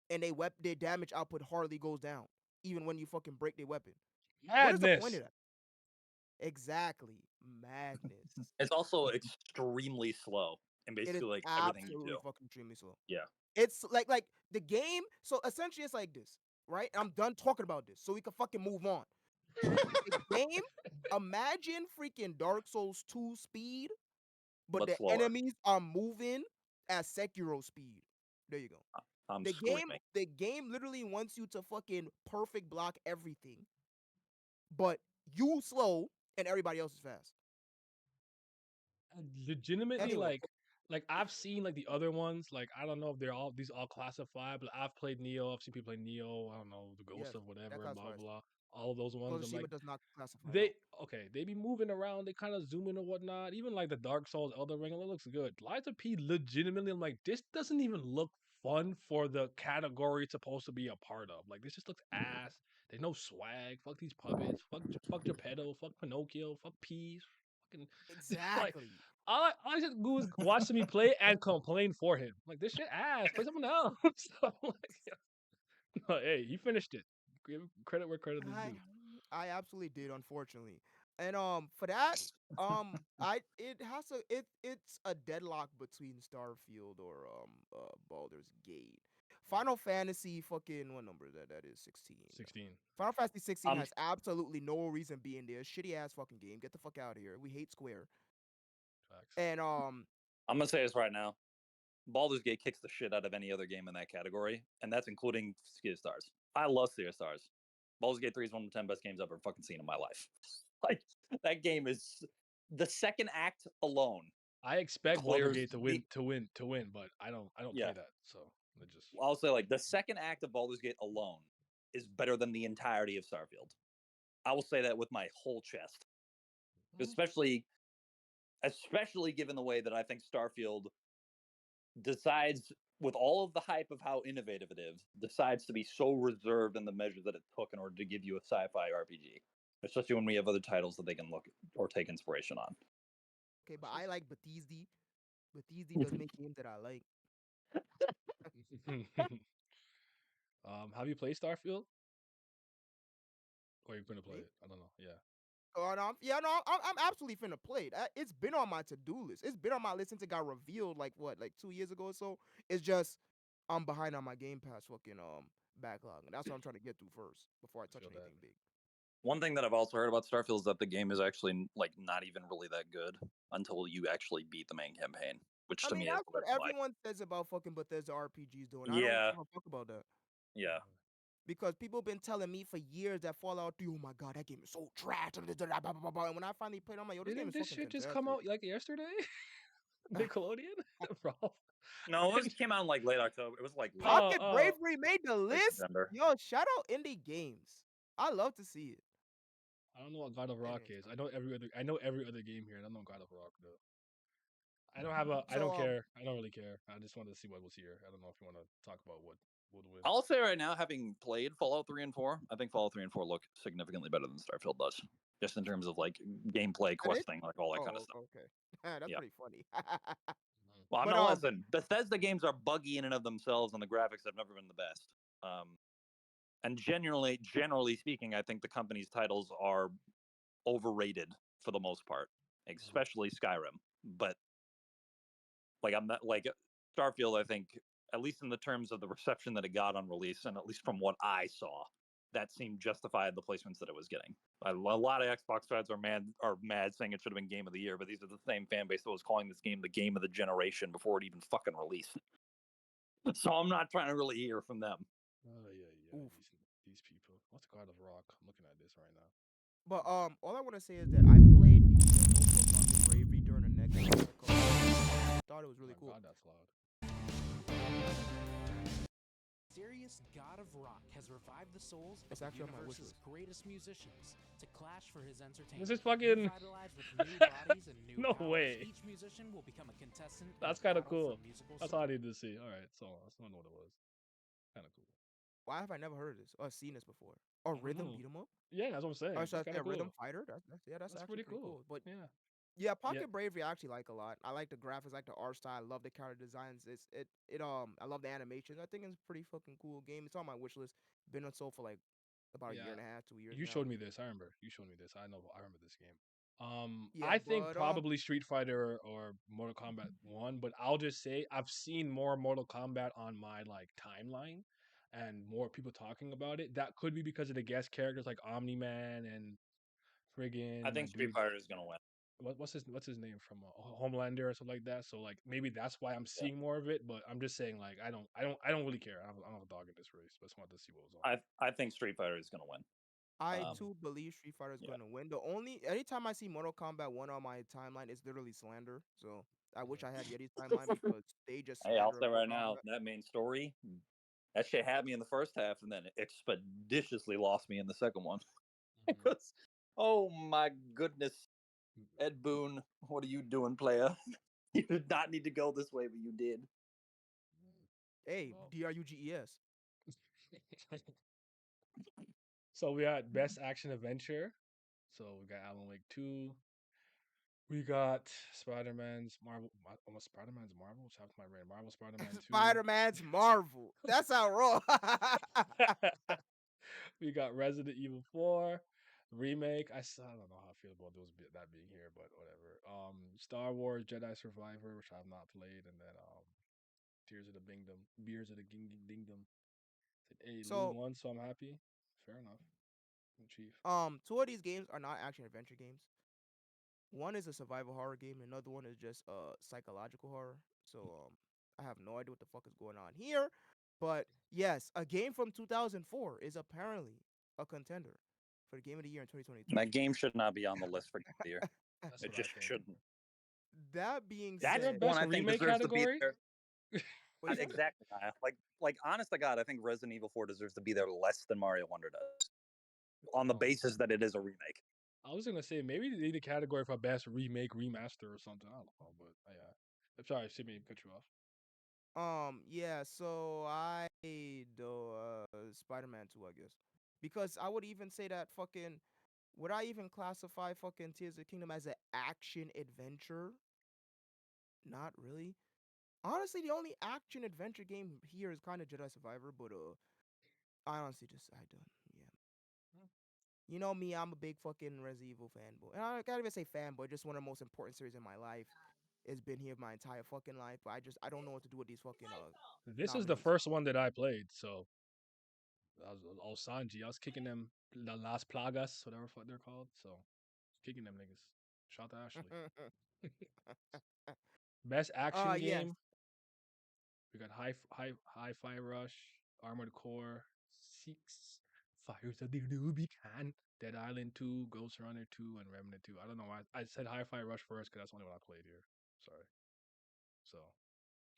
and their damage output hardly goes down, even when you fucking break their weapon? What is the point
Madness.
of that? Exactly, madness.
It's also extremely slow and
It is
basically like everything you
absolutely
do.
fucking extremely slow.
Yeah.
It's like the game. So essentially, it's like this, right? I'm done talking about this, so we can fucking move on. The game. Imagine freaking Dark Souls 2 speed, but
But
the
slower.
enemies are moving at Sekiro speed. There you go.
I'm
The game,
screaming.
the game literally wants you to fucking perfect block everything, but you slow and everybody else is fast.
Legitimately,
Anyway,
like I've seen like the other ones. Like I don't know if they're all these all classified, but I've played Neo. I've seen people play Neo. I don't know the
yes,
Ghost of
that
whatever and blah
classifies.
blah. All of those ones.
Ghost of
I'm like
Tsushima does not classify. No.
they okay. They be moving around. They kind of zoom in and whatnot. Even like the Dark Souls, Elden Ring, it looks good. Lies of P, legitimately, I'm like this doesn't even look fun for the category it's supposed to be a part of. Like this just looks ass. There's no swag. Fuck these puppets. Fuck Geppetto. Fuck Pinocchio. Fuck Peas. Fucking like
Exactly.
all I just do is watch me play and complain for him. Like this shit ass. Play someone else. So I'm like, no, hey, he finished it. Give credit where credit is
I
due.
I absolutely did, unfortunately. And for that, I it has a it's a deadlock between Starfield or Baldur's Gate. Final Fantasy fucking what number is that? That is 16.
16.
Final Fantasy 16
I'm
has absolutely no reason being there. Shitty ass fucking game. Get the fuck out of here. We hate Square.
Facts.
And
I'm gonna say this right now. Baldur's Gate kicks the shit out of any other game in that category, and that's including Sea of Stars. I love Sea of Stars. Baldur's Gate 3 is one of the 10 best games I've ever fucking seen in my life. Like that game is the second act alone
I expect Baldur's
clears
Gate to win, but I don't
yeah.
play that. So it just
I'll say like the second act of Baldur's Gate alone is better than the entirety of Starfield. I will say that with my whole chest, especially given the way that I think Starfield decides, with all of the hype of how innovative it is, decides to be so reserved in the measure that it took in order to give you a sci-fi RPG. Especially when we have other titles that they can look or take inspiration on.
okay, but I like Bethesda. Bethesda does make games that I like.
have you played Starfield? Or you're gonna play
Me?
it? I don't know. Yeah.
No, I'm absolutely finna play it. It's been on my to-do list. It's been on my list since it got revealed, like 2 years ago or so. It's just I'm behind on my Game Pass fucking backlog, and that's what I'm trying to get through first before I touch
Feel that.
anything big.
One thing that I've also heard about Starfield is that the game is actually like not even really that good until you actually beat the main campaign, which
I
to
mean,
me is
that's
the
what
red flag.
everyone says about fucking Bethesda RPGs doing. I don't
Yeah,
give a fuck about that.
yeah.
Because people been telling me for years that Fallout 3, oh my god, that game is so trash. And when I finally played, I'm like, yo, this game
Didn't
is
this
fucking
shit just
fantastic.
come out like yesterday? Nickelodeon, bro.
No, it came out in like late October. It was like late
Pocket
Oh,
Bravery made the
late
list.
September.
Yo, shout out indie games. I love to see it.
I don't know what God of Rock is. I know every other game here. I don't know God of Rock though. I don't have a. I
So
don't care. I don't really care. I just wanted to see what was here. I don't know if you want to talk about what would win.
I'll say right now, having played Fallout 3 and 4, I think Fallout 3 and 4 look significantly better than Starfield does. Just in terms of like gameplay,
are they?
questing, like all that kind of
Oh,
stuff.
okay. That's
Yeah.
pretty funny.
Well, I'm
But
not listen. Bethesda games are buggy in and of themselves, and the graphics have never been the best. And generally speaking, I think the company's titles are overrated for the most part, especially Skyrim. But like I'm not like Starfield. I think at least in the terms of the reception that it got on release, and at least from what I saw, that seemed justified the placements that it was getting. A lot of Xbox fans are mad saying it should have been Game of the Year, but these are the same fan base that was calling this game the game of the generation before it even fucking released. So I'm not trying to really hear from them.
Oh yeah.
Oof.
These people. What's God of Rock? I'm looking at this right now.
But all I want to say is that I played the demo for Pocket Bravery during the next thought it was really
My
cool.
God, that's loud.
Serious God of Rock has revived the souls
It's
of the
actually on my wish
universe's
list.
greatest musicians to clash for his entertainment.
This is fucking.
Revitalized with new bodies and new
No
powers,
way.
each musician will become a contestant. in
That's
a
kind of
battle for
cool.
musical
That's all I
support.
needed to see. All right, so I don't know what it was. Kind of cool.
Why have I never heard of this or seen this before? Or
I don't
Rhythm
know.
beat 'em up?
Yeah, that's what I'm saying.
Or
It's
should I
kind
say
of
Rhythm
cool.
Fighter? That's
That's
actually
pretty cool.
But
Yeah.
yeah, Pocket Bravery I actually like a lot. I like the graphics, I like the art style, I love the character designs. I love the animations. I think it's a pretty fucking cool game. It's on my wish list. Been on sold for like about a year
Yeah.
and a half, 2 years
You
now.
showed me this. I remember. You showed me this. I remember this game.
Yeah,
I think
but
probably Street Fighter or Mortal Kombat 1, but I'll just say I've seen more Mortal Kombat on my like timeline and more people talking about it. That could be because of the guest characters like Omni Man and friggin'
I
my
think Street
dude.
Fighter is gonna win.
What's his name from Homelander or something like that. So like maybe that's why I'm
Yeah.
seeing more of it. But I'm just saying like I don't really care. I don't have a dog in this race. But I just wanted to see what was on.
I think Street Fighter is gonna win.
I too believe Street Fighter is
yeah.
going to win. The only anytime I see Mortal Kombat 1 on my timeline, it's literally slander. So I wish I had Yeti's timeline because they just
Hey, I'll
slander
say
Mortal
right now,
Kombat.
that main story, that shit had me in the first half, and then expeditiously lost me in the second one. Because, oh my goodness, Ed Boon, what are you doing, player? You did not need to go this way, but you did.
Hey,
Well,
DRUGES.
So we got Best Action Adventure. So we got Alan Wake 2. We got Spider-Man's Marvel. Almost Spider-Man's Marvel. Which happened to my brain. Marvel Spider-Man 2.
Spider-Man's Marvel. That's how raw.
We got Resident Evil 4 remake. I don't know how I feel about that being here, but whatever. Star Wars Jedi Survivor, which I have not played, and then Tears of the Kingdom, Beers of the Kingdom. A Lou
So,
won, so I'm happy. Fair enough. Chief.
two of these games are not action adventure games. One is a survival horror game, another one is just psychological horror. So I have no idea what the fuck is going on here. But yes, a game from 2004 is apparently a contender for the game of the year in 2022.
That game should not be on the list for Game of the Year.
That's
It
what
just
I think.
shouldn't.
That being
That
Your
said,
best
one I think
remake
deserves to
category?
be there.
what is that?
Exactly. Like, honest to God, I think Resident Evil 4 deserves to be there less than Mario Wonder does, on the
Oh.
basis that it is a remake.
I was gonna say maybe they need a category for best remake, remaster, or something. I don't know, but yeah. I'm sorry, Sydney, cut you off.
Yeah, so I do Spider-Man 2, I guess. Because I would even say that fucking would I even classify fucking Tears of the Kingdom as an action adventure? Not really. Honestly, the only action adventure game here is kind of Jedi Survivor, but I honestly just I don't. Yeah. You know me, I'm a big fucking Resident Evil fanboy. And I can't even say fanboy, just one of the most important series in my life. It's been here my entire fucking life, but I don't know what to do with these fucking
This is the
nominees.
first one that I played, so I was all Sanji. I was kicking them the Las Plagas, whatever fuck they're called. So kicking them niggas. Shout out to Ashley. Best action
Yes.
game. We got Hi-Fi Rush, Armored Core, Six, Fires of the Rubicon, Dead Island 2, Ghost Runner 2, and Remnant 2. I don't know why I said Hi-Fi Rush first because that's the only one I played here. Sorry. So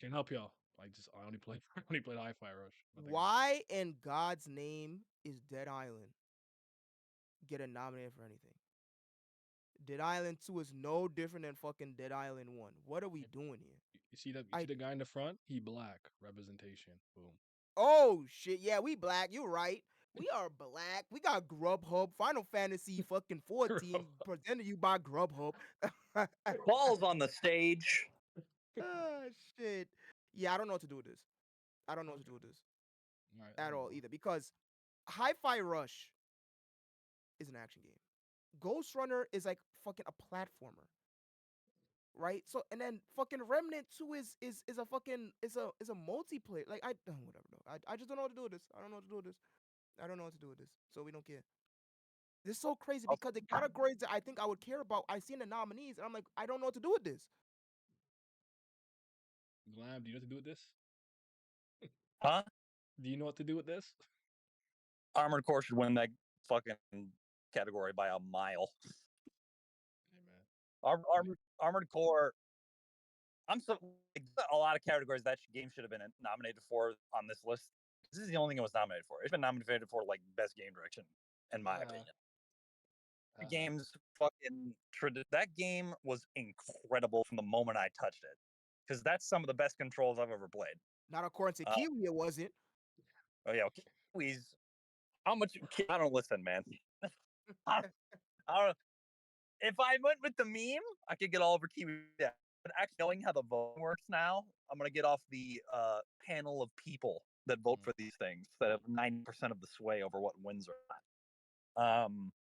can't help y'all. I only played I only played Hi-Fi Rush. Nothing else.
Why in God's name is Dead Island getting nominated for anything? Dead Island 2 is no different than fucking Dead Island 1. What are we doing here?
You see that? You
I-
see the guy in the front? He black representation. Boom.
Oh shit, yeah, we black. You're right. We are black. We got Grubhub. Final Fantasy fucking 14 presented you by Grubhub.
Balls on the stage.
Ah, shit. Yeah, I don't know what to do with this. I don't know what to do with this
All right,
at
I'll
all
go.
either because Hi-Fi Rush is an action game. Ghost Runner is like fucking a platformer. Right? So and then fucking Remnant 2 is a fucking is a multiplayer. Like whatever though. I just don't know what to do with this. I don't know what to do with this. I don't know what to do with this. So we don't care. This is so crazy because the categories that I think I would care about, I seen the nominees, and I'm like, I don't know what to do with this.
Glam, do you know what to do with this?
Huh?
Do you know what to do with this?
Armored Core should win that fucking category by a mile.
Hey man.
Armored Core. I'm so a lot of categories that game should have been nominated for on this list. This is the only thing it was nominated for. It's been nominated for like best game direction, in my opinion. The game's fucking that game was incredible from the moment I touched it, because that's some of the best controls I've ever played.
Not according to Kiwi, it wasn't.
Oh yeah, Kiwis. How much? I don't listen, man. I don't. If I went with the meme, I could get all over Kiwi. Yeah. But actually knowing how the voting works now, I'm gonna get off the panel of people that vote for these things that have 90% of the sway over what wins or not.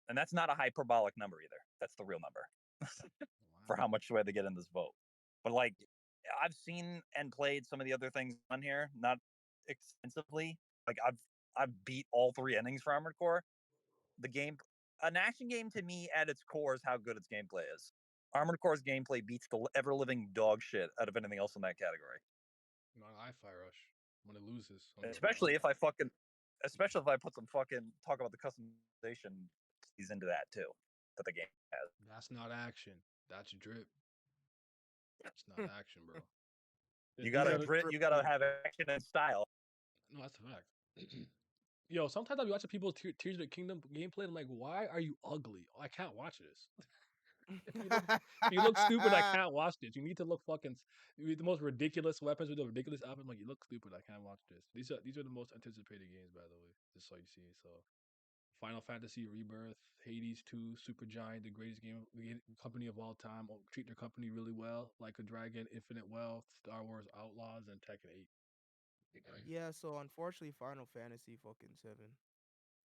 And that's not a hyperbolic number either. That's the real number for how much sway they get in this vote. But like, I've seen and played some of the other things on here, not extensively. Like I've beat all 3 endings for Armored Core. The game, an action game to me at its core is how good its gameplay is. Armored Core's gameplay beats the ever living dog shit out of anything else in that category.
Not Hi-Fi Rush when it loses.
Especially if I put some fucking talk about the customization keys into that too, that the game has.
That's not action. That's drip. That's not action, bro.
You gotta have action and style.
No, that's a fact. Yo, sometimes I'm watching people's Tears of the Kingdom gameplay. I'm like, why are you ugly? Oh, I can't watch this. You look stupid. I can't watch this. You need to look fucking. You the most ridiculous weapons with the ridiculous outfits. Like, you look stupid. I can't watch this. These are the most anticipated games, by the way. Just so you see. So, Final Fantasy Rebirth, Hades 2, Supergiant, the greatest game company of all time. Treat their company really well, like a Dragon, Infinite Wealth, Star Wars Outlaws, and Tekken 8.
Yeah, so unfortunately, Final Fantasy fucking 7,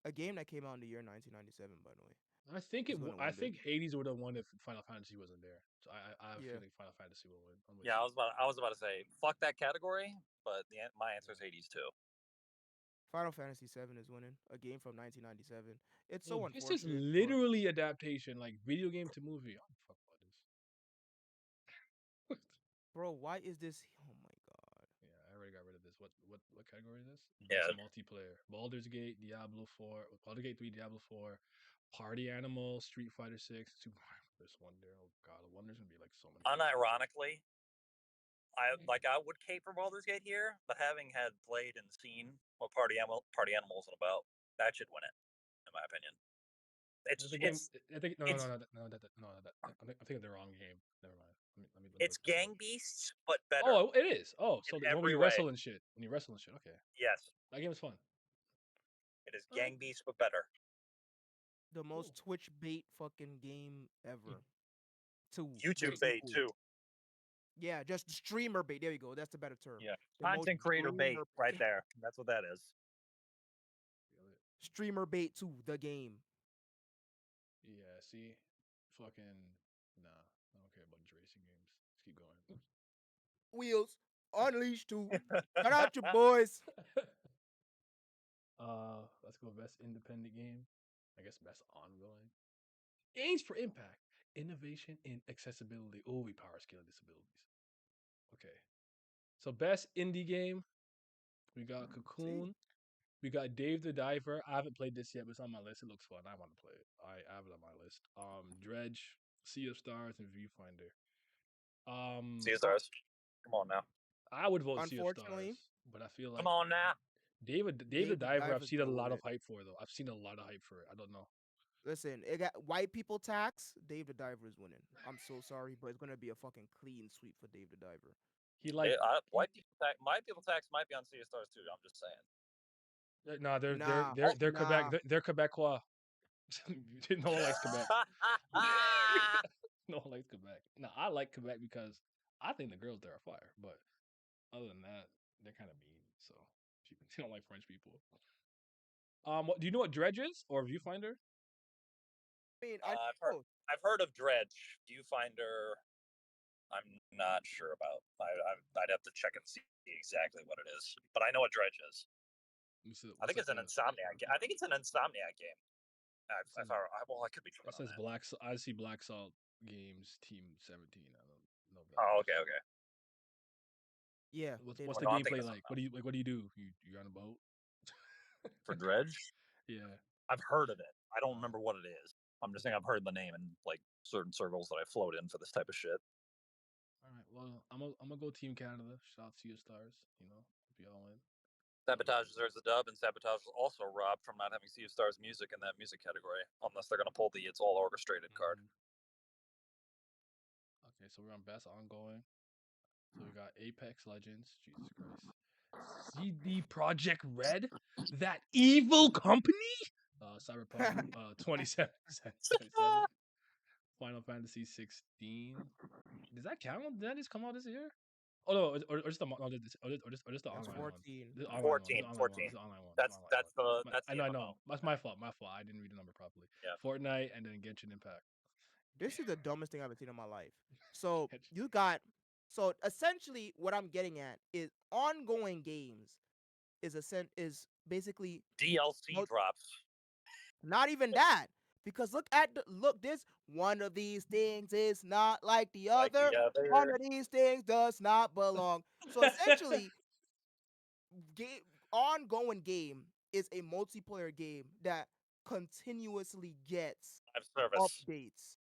a game that came out in the year 1997, by the way.
I think
is gonna
I
win
think Hades would have won if Final Fantasy wasn't there. So I have a
Yeah.
feeling Final Fantasy will win.
Yeah, I was about to say fuck that category, but my answer is Hades too.
Final Fantasy 7 is winning, a game from 1997. It's so
Yo,
unfortunate.
this is
for-
literally adaptation, like video game to movie. I don't fuck about this.
Bro, why is this? Oh my god.
Yeah, I already got rid of this. What category is this?
Yeah.
Best multiplayer. Baldur's Gate, Diablo 4, Baldur's Gate 3, Diablo 4, Party Animal, Street Fighter 6, Super Mario Bros. Wonder. Oh god, Wonder's gonna be like so many.
Unironically, I would cape for Baldur's Gate here, but having had played and seen what Party Animals are about, that should win it, in my opinion.
I think no. I'm thinking the wrong game. Never mind. Let me
It's
look this
Gang
up.
Beasts, but better.
Oh, it is. Oh, so
in
the one where
every
you
way.
wrestle and shit. When you wrestle and shit. Okay,
Yes,
that game is fun.
it is Gang Beasts, but better.
The most Twitch bait fucking game ever.
YouTube bait too.
Yeah, just streamer bait. There you go. That's the better term.
Yeah,
The most
content creator bait
streamer
right there. That's what that is.
Streamer bait 2, the game.
Yeah, see, fucking nah. I don't care about these racing games. Let's keep going.
Wheels, Unleashed 2. Shout out your boys.
Let's go best independent game. I guess best ongoing. Games for impact, innovation, and accessibility. Oh, we power scale disabilities. Okay, so best indie game. We got Cocoon. We got Dave the Diver. I haven't played this yet, but it's on my list. It looks fun. I want to play it. I have it on my list. Dredge, Sea of Stars, and Viewfinder.
See you, stars. Come on now.
I would vote Sea of
Unfortunately,
Stars, but I feel like
Come on now.
Dave the
Dave the
Diver. I've
Diver's
seen a
gonna
lot
win
of
it.
hype for though. I've seen a lot of hype for it. I don't know.
Listen, it got white people tax. Dave the Diver is winning. I'm so sorry, but it's gonna be a fucking clean sweep for Dave the Diver.
He like
White people tax might be on Sea of Stars too. I'm just saying.
no, they're
Nah,
Quebec.
nah.
They're Quebecois. No one likes Quebec. No one likes Quebec. No, I like Quebec because I think the girls there are fire. But other than that, they're kind of mean. So they don't like French people. Do you know what Dredge is or Viewfinder?
I mean,
I've heard of Dredge. Viewfinder, I'm not sure about. I'd have to check and see exactly what it is. But I know what Dredge is. I think it's an Insomniac. I think it's an Insomniac game. Well, I could be wrong.
It says Black. I see Black Salt Games Team 17. I don't know. If that
Oh,
is.
okay.
Yeah.
What's
they
the
don't-
gameplay like? What do you do? You're on a boat.
For Dredge?
Yeah.
I've heard of it. I don't remember what it is. I'm just saying I've heard the name in like certain circles that I float in for this type of shit.
All right. Well, I'm gonna go Team Canada. Shout out to you, Stars. You know, be all in.
Sabotage deserves a dub, and Sabotage was also robbed from not having Sea of Stars music in that music category, unless they're going to pull the It's All Orchestrated card.
Okay, so we're on best ongoing. So we got Apex Legends. Jesus Christ. CD Project Red, that evil company. Cyberpunk 27. Final Fantasy 16. Does that count? Did that just come out this year? Oh no, or just the or just the
That's
online
14.
one. The online
14,
one.
14.
The online one.
That's
I
the
know.
MMO.
That's my fault. I didn't read the number properly.
Yeah.
Fortnite and then Genshin Impact.
This is the dumbest thing I've ever seen in my life. So you got, so essentially what I'm getting at is ongoing games is basically
DLC drops.
not even that. Because look this, one of these things is not like the other. One of these things does not belong. So essentially, ongoing game is a multiplayer game that continuously gets updates,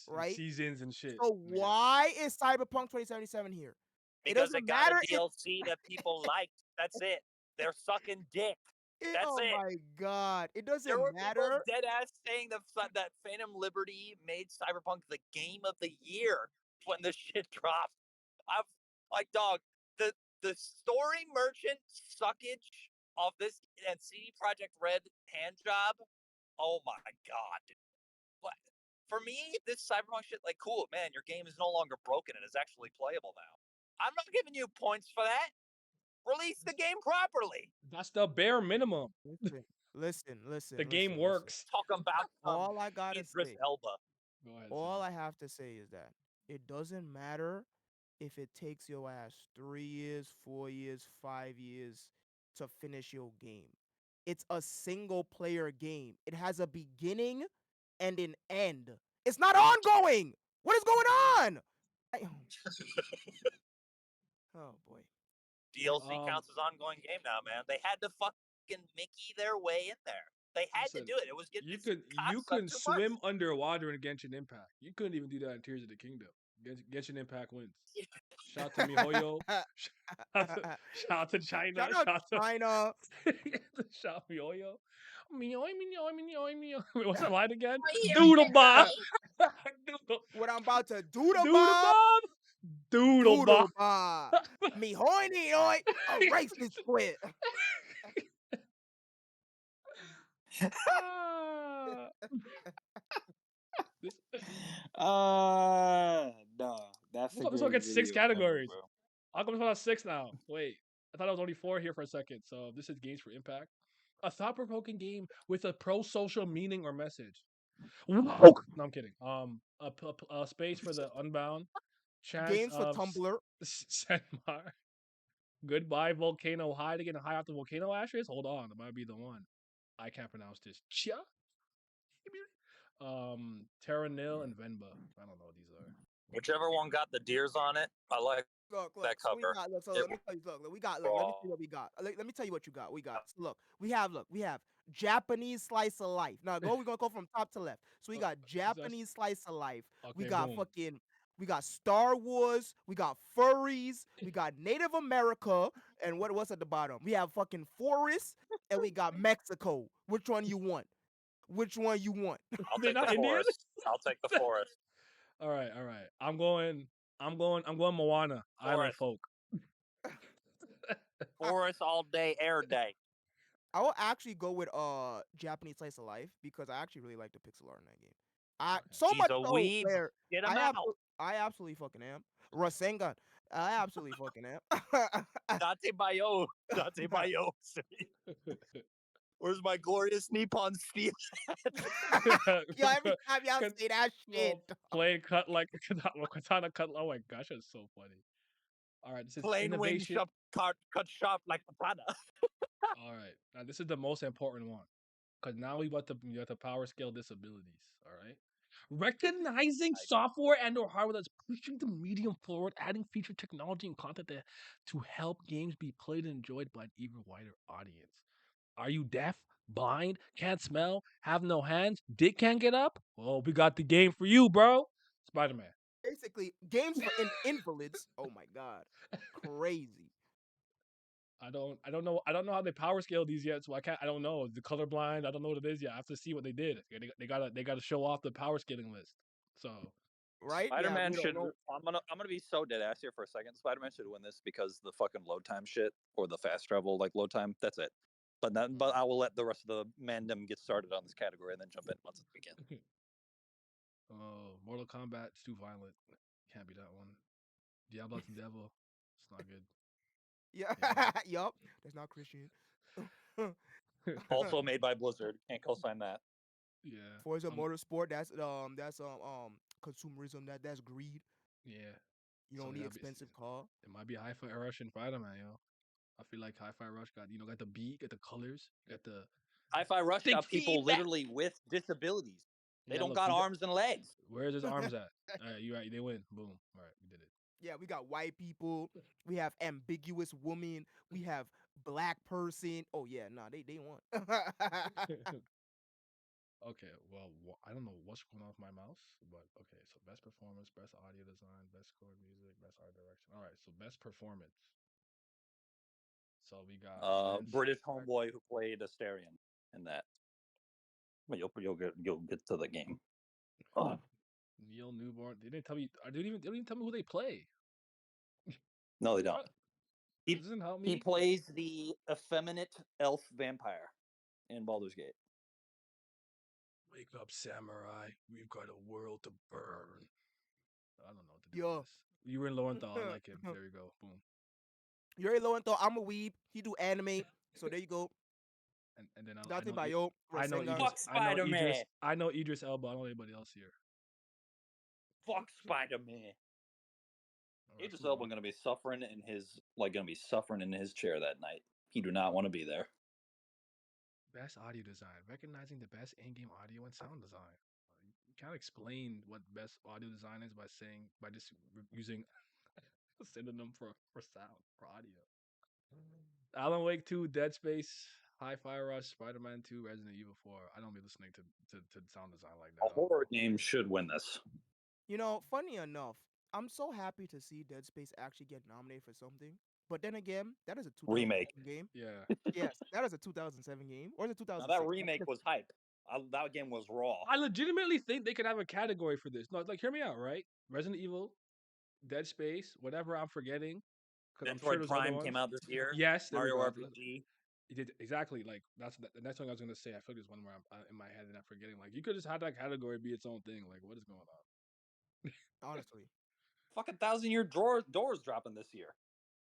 right?
Seasons and shit.
So why is Cyberpunk 2077 here?
Because it got a DLC that people liked. That's it. They're sucking dick. That's
oh
it.
My god, it doesn't
there were
matter.
People dead ass saying that Phantom Liberty made Cyberpunk the game of the year when the shit dropped. I'm like, dog, the story merchant suckage of this and CD Projekt Red hand job. Oh my god, dude. What? For me, this Cyberpunk shit, like, cool, man, your game is no longer broken and is actually playable now. I'm not giving you points for that. Release the game properly.
That's the bare minimum.
Listen.
The game works.
Talking about
all I gotta
Idris
say.
Elba.
Go ahead.
All I have to say is that it doesn't matter if it takes your ass 3 years, 4 years, 5 years to finish your game. It's a single player game. It has a beginning and an end. It's not ongoing. What is going on? Oh boy.
DLC counts as ongoing game now, man. They had to fucking Mickey their way in there. They had to do it. It was getting
you could swim underwater in Genshin Impact. You couldn't even do that in Tears of the Kingdom. Genshin Impact wins. Shout to MiHoYo. Shout to China.
Shout out China.
Shout MiHoYo. Wait, what's that line again? Doodle Bob.
What I'm about to do to
Doodle
Bob?
Doodle
Bob. Me hoiny oi. A racist quit.
No, that's
This one gets 6 categories. I'll go on 6 now. Wait, I thought it was only 4 here for a second. So this is games for impact. A thought-provoking game with a pro-social meaning or message. Whoa. No, I'm kidding. A space for the Unbound. Chance
Games for
of
Tumblr.
Senmar. Goodbye, Volcano High to get high off the volcano ashes. Hold on, it might be the one. I can't pronounce this. Chia. Terra Nil and Venba. I don't know what these are.
Whichever one got the deers on it, I like
Look,
that
so we
cover.
got, look, so
It
let me tell you, look, we got, look, let me tell you what we got. Let me tell you what you got. We got, so look, we have Japanese slice of life. Now, we're gonna go from top to left. So we got Japanese slice of life. We
Okay,
got
boom.
fucking, we got Star Wars. We got furries. We got Native America. And what's at the bottom? We have fucking forests, and we got Mexico. Which one you want? Which one you want?
I'll
They're
take
not
the
Indian?
forest. I'll take the forest.
All right. I'm going Moana. Island
Forest.
folk.
Forest all day, air day.
I will actually go with Japanese slice of life because I actually really like the pixel art in that game. So
He's
much
a
so
weeb.
where
Get him out.
I absolutely fucking am. Rasengan. I absolutely fucking am.
Date Bayo. Date Bayo. Where's my glorious Nippon steel?
Yo, every time y'all
Kat-
say that shit,
Play cut like katana cut. Oh my gosh, that's so funny. All right, this is
Plain wing
innovation.
shop, cut shop like katana.
All right, now this is the most important one because now we got the power scale disabilities. All right, recognizing software and/or hardware that's pushing the medium forward, adding feature technology and content to help games be played and enjoyed by an even wider audience. Are you deaf, blind, can't smell, have no hands, dick can't get up? Well, we got the game for you, bro. Spider-Man.
basically games for invalids. Oh my god, crazy.
I don't know how they power scale these yet, so I don't know. The colorblind, I don't know what it is yet. I have to see what they did. They gotta show off the power scaling list. So
Right?
Spider-Man
we don't
should.
know.
I'm gonna be so dead ass here for a second. Spider-Man should win this because the fucking load time shit or the fast travel like load time. That's it. But I will let the rest of the mandem get started on this category and then jump in once it begins.
Mortal Kombat, it's too violent. Can't be that one. Diablo the Devil, it's not good.
Yeah,
Yeah.
yup. That's not Christian.
Also made by Blizzard. Can't co-sign that.
Yeah.
Forza Motorsport. That's consumerism. That's greed.
Yeah.
You
So
don't need
that'd be-
expensive car.
It might be Hi-Fi Rush and Spider-Man, yo. I feel like Hi-Fi Rush got the beat, got the colors, got the
Hi-Fi Rush
Big
got people
feedback.
literally with disabilities. They
Yeah,
don't
look,
got
we got-
arms and legs.
Where's his arms at? All right, you right. They win. Boom. All right, we did it.
Yeah, we got white people. We have ambiguous woman. We have black person. Oh yeah, nah, they won.
Okay, well, I don't know what's going on with my mouse, but okay. So best performance, best audio design, best score music, best art direction. All right, so best performance. So we got
British homeboy who played Asterion in that. But you'll get to the game. Oh,
Neil Newborn. They didn't tell me. They didn't even tell me who they play.
no, they don't.
What?
He,
This doesn't help
he
me.
plays the effeminate elf vampire in Baldur's Gate.
Wake up, samurai. We've got a world to burn. I don't know what to do.
Yo.
With this. You were in Lowenthal. I like him. There you go. Boom.
Yuri Lowenthal. I'm a weeb. He do anime. So there you go.
And then
Date
I know
Bayo.
I know
Rasengan.
Idris.
Fuck
I know Idris.
Spider-Man.
I know Idris Elba. I don't know anybody else here.
Fuck Spider-Man.
All right,
Idris
cool.
Elba gonna be suffering in his chair that night. He do not want to be there.
Best audio design. Recognizing the best in-game audio and sound design. You can't explain what best audio design is by just using a synonym for sound for audio. Alan Wake 2, Dead Space, Hi-Fi Rush, Spider-Man 2, Resident Evil 4. I don't be listening to sound design like that.
A horror game should win this.
You know, funny enough, I'm so happy to see Dead Space actually get nominated for something. But then again, that is a 2007
Remake.
game.
Yeah.
Yes, that is a 2007 game or is it
Now
2006?
that remake was hype. That game was raw.
I legitimately think they could have a category for this. No, like hear me out, right? Resident Evil, Dead Space, whatever I'm forgetting. Because I'm sure
Metroid
there's other
Prime
ones.
came out this year.
Yes, there we
Mario
go.
RPG.
It did exactly like that's the next thing I was gonna say. I feel like there's one where I'm in my head and I'm forgetting. Like you could just have that category be its own thing. Like what is going on?
Honestly.
Fucking 1,000-Year Doors dropping this year.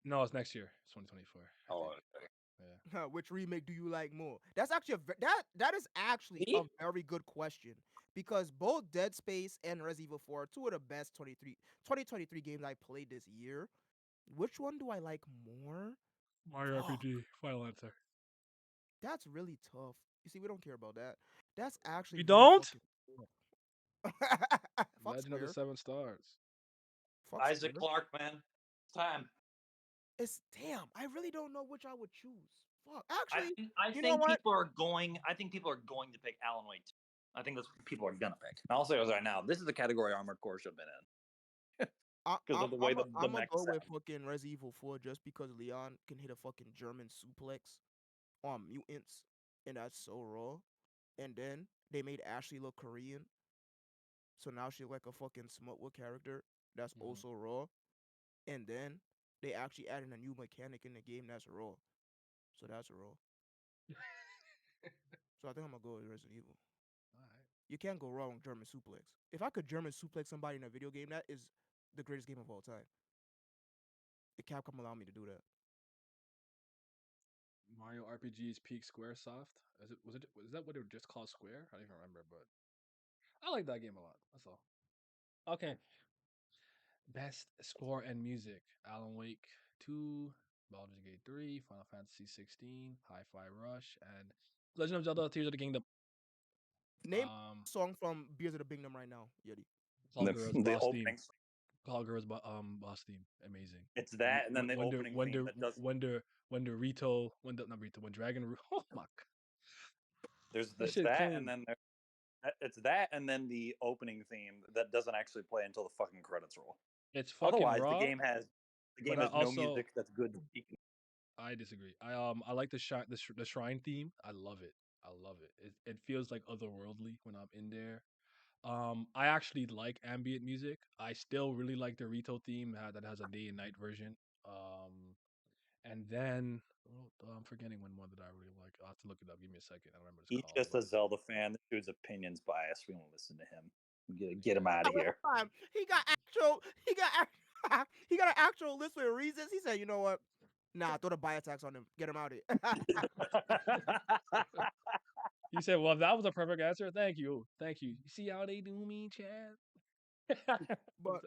No, it's next year. It's 2024.
Oh,
Yeah.
Which remake do you like more? That's actually that is actually
Me?
a very good question because both Dead Space and Resident Evil 4 are two of the best 2023 games I played this year. Which one do I like more?
Mario
Fuck.
RPG, final answer.
That's really tough. You see, we don't care about that. That's actually
We
really
don't?
fucking tough. Fuck
Legend of the
Square.
Seven Stars.
Fuck
Isaac
Square.
Clarke, man. It's time.
It's damn. I really don't know which I would choose. Fuck.
I
Actually,
think, I
you know
think
what?
people are going. I think people are going to pick Alan Wake 2. I think that's what people are gonna pick. And I'll say this right now. This is the category Armored Core should have been in because of the way the
I'm gonna
mechs
go with
sound.
fucking Resident Evil 4 just because Leon can hit a fucking German suplex on mutants, and that's so raw. And then they made Ashley look Korean, so now she's like a fucking Smutwood character. That's
Mhm.
also raw. And then they actually added a new mechanic in the game that's raw. So that's raw. So I think I'm gonna go with Resident Evil.
Alright.
You can't go wrong with German suplex. If I could German suplex somebody in a video game, that is the greatest game of all time. The Capcom allowed me to do that.
Mario RPG's Peak Square Soft. Was that what it was just called Square? I don't even remember, but I like that game a lot. That's all. Okay. Best score and music: Alan Wake 2, Baldur's Gate 3, Final Fantasy 16, Hi-Fi Rush, and Legend of Zelda: Tears of the Kingdom.
Name
Um,
a song from Beers of the Kingdom right now, Yeti.
Call
The,
Girls
the
Boss Theme.
opening.
Call Girls Boss Theme. Amazing.
It's that, and then the
Wonder
opening
Wonder
theme that does.
Wonder Rito not Rito when Dragon oh my god.
There's
That
this
shit
that,
clean.
and then it's that, and then the opening theme that doesn't actually play until the fucking credits roll.
It's fucking
Otherwise,
raw.
the game has
I
no
also
music that's good.
I disagree. I like the shrine theme. I love it. I love it. It feels like otherworldly when I'm in there. I actually like ambient music. I still really like the Rito theme that has a day and night version. And then I'm forgetting one more that I really like. I'll have to look it up. Give me a second. I don't remember what it's
He's
called.
just
But
a Zelda fan. This dude's opinions biased. We don't listen to him. Get him out of
Wait,
here.
hold on. He got he got an actual list with reasons. He said, you know what? Nah, throw the buy tax on him. Get him out of here.
you said, "Well, that was a perfect answer. Thank you, thank you." You see how they do me, Chad?
But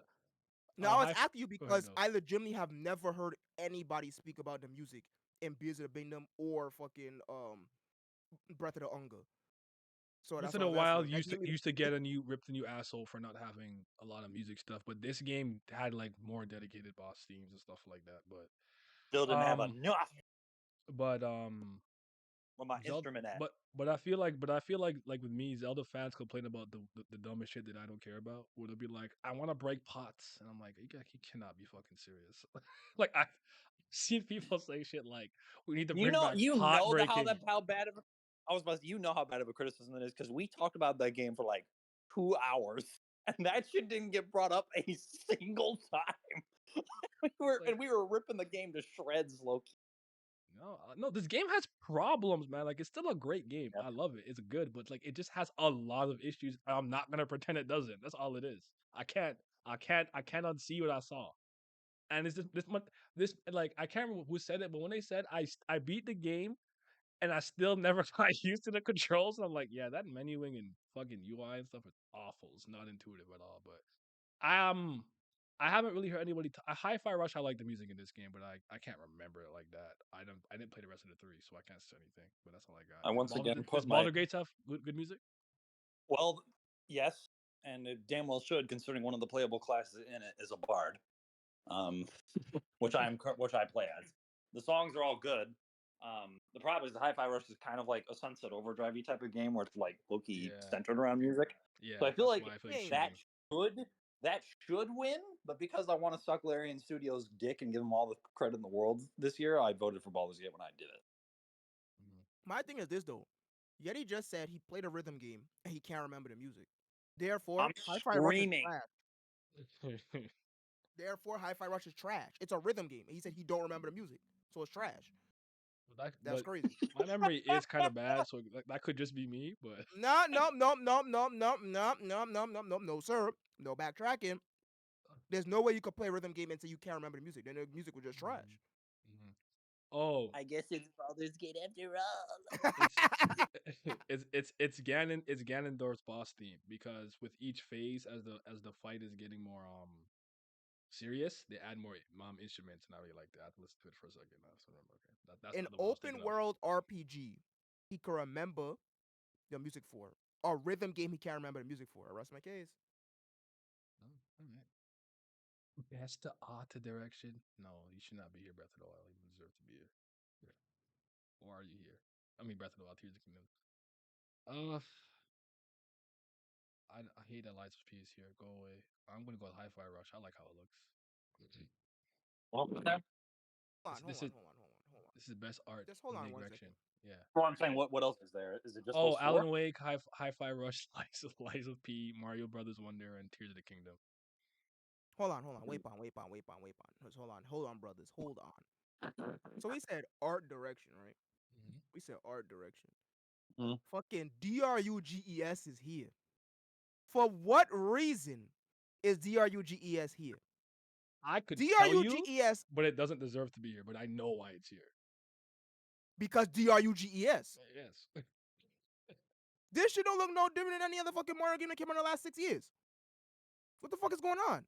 no, I was asking you
Go ahead,
because
though.
I legitimately have never heard anybody speak about the music in Beers of the Kingdom or fucking Breath of the Unga. So
Once
that's
in
why
a
I was
while,
asking. That game
used to get ripped a new asshole for not having a lot of music stuff, but this game had like more dedicated boss themes and stuff like that.
Still didn't have
Um,
enough.
but
Where my
Zelda,
instrument at?
but I feel like with me, Zelda fans complain about the dumbest shit that I don't care about. Where they'll be like, "I want to break pots," and I'm like, "You cannot be fucking serious." Like I've seen people say shit like, "We need to bring back pot breaking."
How bad of I was about to, you know how bad of a criticism that is because we talked about that game for like 2 hours and that shit didn't get brought up a single time. we were ripping the game to shreds, Loki.
No, this game has problems, man. Like it's still a great game.
Yep.
I love it. It's good, but like it just has a lot of issues. I'm not gonna pretend it doesn't. That's all it is. I can't unsee what I saw. And it's just this like I can't remember who said it, but when they said I beat the game and I still never got used to the controls, and I'm like, yeah, that menuing and fucking UI and stuff is awful. It's not intuitive at all. But I haven't really heard anybody. Hi-Fi Rush. I like the music in this game, but I can't remember it like that. I didn't play the rest of the three, so I can't say anything. But that's all I got.
I once again
Does
put my
Baldur's Gate have good music?
well, yes, and it damn well should, considering one of the playable classes in it is a bard, um, which I play as. The songs are all good. The problem is the Hi-Fi Rush is kind of like a Sunset Overdrive type of game where it's like low-key
Yeah.
centered around music.
Yeah.
So I feel
that's
like
why I feel like
that should win, but because I want to suck Larian Studios' dick and give them all the credit in the world this year, I voted for Baldur's Gate when I did it.
My thing is this though. Yeti just said he played a rhythm game and he can't remember the music. Therefore,
I'm
Hi-Fi Rush is
screaming.
trash. Therefore, Hi-Fi Rush is trash. It's a rhythm game. And he said he don't remember the music, so it's trash. That's crazy.
My memory is kind of bad, so that could just be me. But
No, sir. No backtracking. There's no way you could play a rhythm game until you can't remember the music. Then the music was just trash.
Oh,
I guess it's Baldur's Gate after all.
it's Ganondorf's boss theme because with each phase, as the fight is getting more serious, they add more instruments, and I really like that. I have to listen to it for a second now. So okay, that's
An
the other one I was
open
thinking of.
world RPG he can remember the music for. A rhythm game he can't remember the music for. I rest my case.
Oh, all right. Best art direction? No, you should not be here, Breath of the Wild. You deserve to be here. Or are you here? I mean, Breath of the Wild, Tears of the Kingdom. I hate that Lights of P is here. Go away. I'm gonna go with Hi-Fi Rush. I like how it looks.
Well,
This is this is best art
Just hold on 1
direction.
second.
Yeah.
well, I'm saying, what else is there? Is it just
Oh,
those four?
Alan Wake, Hi-Fi Rush, Lies of P, Mario Brothers Wonder, and Tears of the Kingdom.
Hold on. Wait on. Just hold on, brothers. Hold on. So we said art direction, right?
Mhm.
We said art direction.
Mhm.
Fucking DRUGES is here. For what reason is DRUGES here?
I could tell you,
DRUGES
but it doesn't deserve to be here. But I know why it's here.
because DRUGES.
Yes.
This shit don't look no different than any other fucking Mario game that came out in the last 6 years. What the fuck is going on?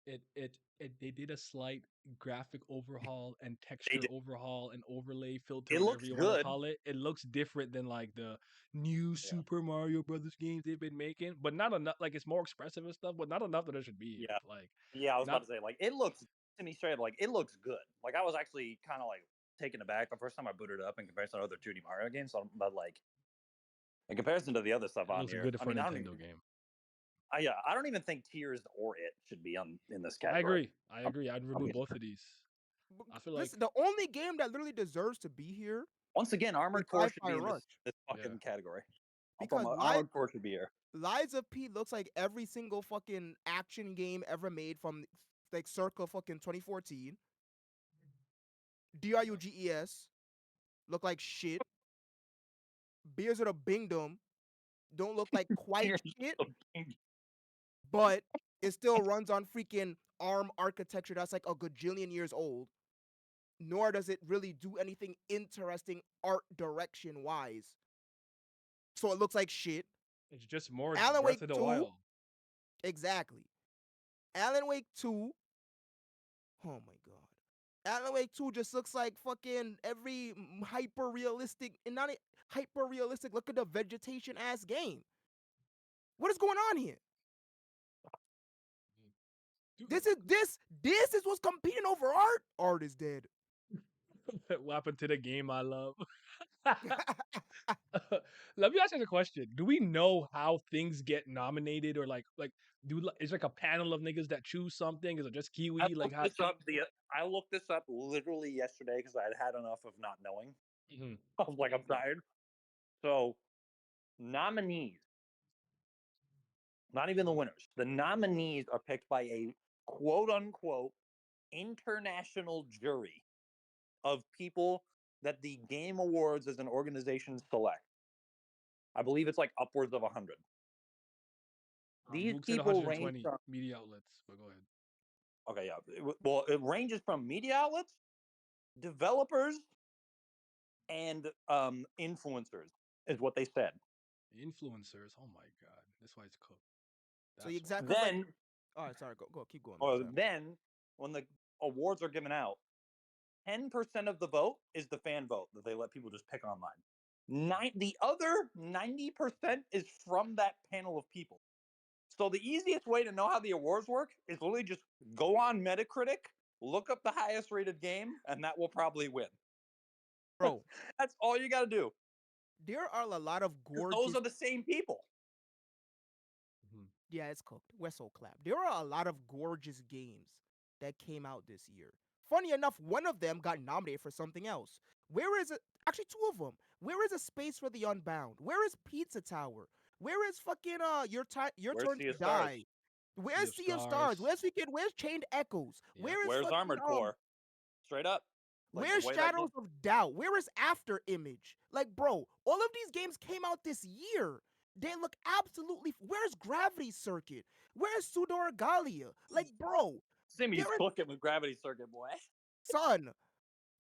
They did a slight graphic overhaul and texture
did.
overhaul and overlay filter,
It
whatever
looks
you want to
good.
call it. It looks different than like the new Super Mario Brothers games they've been making, but not enough. Like it's more expressive and stuff, but not enough that it should be here.
Yeah.
Like
Yeah, I was
not-
about to say, like, it looks to me straight up, like, it looks good. Like, I was actually kind of like taken aback the first time I booted it up in comparison to other 2D Mario games. So, but like, in comparison to the other stuff
it
on
looks
here,
good
I
for a
mean, I don't
Nintendo
even,
game.
I don't even think Tears or It should be on in this
I
category.
agree. I'd remove both of these. I feel like
Listen, the only game that literally deserves to be here
Once again, Armored
is
Core should
Hi-Fi
be in
Rush.
this fucking
Yeah.
category.
Because
Armored Core should be here.
Lies of P looks like every single fucking action game ever made from like circa fucking 2014. DRUGES look like shit. Beers of the Bingdom don't look like quite shit, but it still runs on freaking ARM architecture that's like a gajillion years old. Nor does it really do anything interesting art direction wise. So it looks like shit.
It's just more
Alan Wake
Breath of the
2?
Wild.
Exactly. Alan Wake 2. Oh my god. Alan Wake 2 just looks like fucking every hyper realistic and not hyper realistic look at the vegetation ass game. What is going on here?
Dude,
This is what's competing over art. Art is dead.
what happened to the game I love? Let me ask you a question. Do we know how things get nominated, or like is like a panel of niggas that choose something? Is it just Kiwi? Like how?
I looked this up literally yesterday because I had enough of not knowing.
Mhm.
I was like, I'm tired. So, nominees, not even the winners. The nominees are picked by a quote unquote international jury of people that the Game Awards as an organization select. I believe it's like upwards of 100. These
Mook said
people
120
range from,
media outlets, but go ahead.
okay, yeah. Well, it ranges from media outlets, developers, and influencers, is what they said.
Influencers. Oh my god, that's why it's cooked.
So
That's
exactly.
Then,
Like, all right, sorry, go, keep going.
or
Sorry.
then, when the awards are given out, 10% of the vote is the fan vote that they let people just pick online. The other 90% is from that panel of people. So the easiest way to know how the awards work is literally just go on Metacritic, look up the highest rated game, and that will probably win.
Bro,
That's all you got to do.
there are a lot of
'Cause
gorgeous.
those are the same people.
Mhm.
Yeah, it's cooked. We're so clap. There are a lot of gorgeous games that came out this year. Funny enough, one of them got nominated for something else. Where is it? Actually, two of them. Where is A Space for the Unbound? Where is Pizza Tower? Where is fucking Your
Where's
Turn
Sea
to
of Stars?
Die? Where's Sea of Stars? Where's Chained Echoes?
Yeah.
Where is
Where's
fucking,
Armored Core? Straight up. Like, the
where's
way that
Shadows of Doubt? Where is After Image? Like, bro, all of these games came out this year. They look absolutely. Where's Gravity Circuit? Where's Sudor Galia? Like, bro,
Simmy's
there is-
cooking with Gravity Circuit, boy.
son,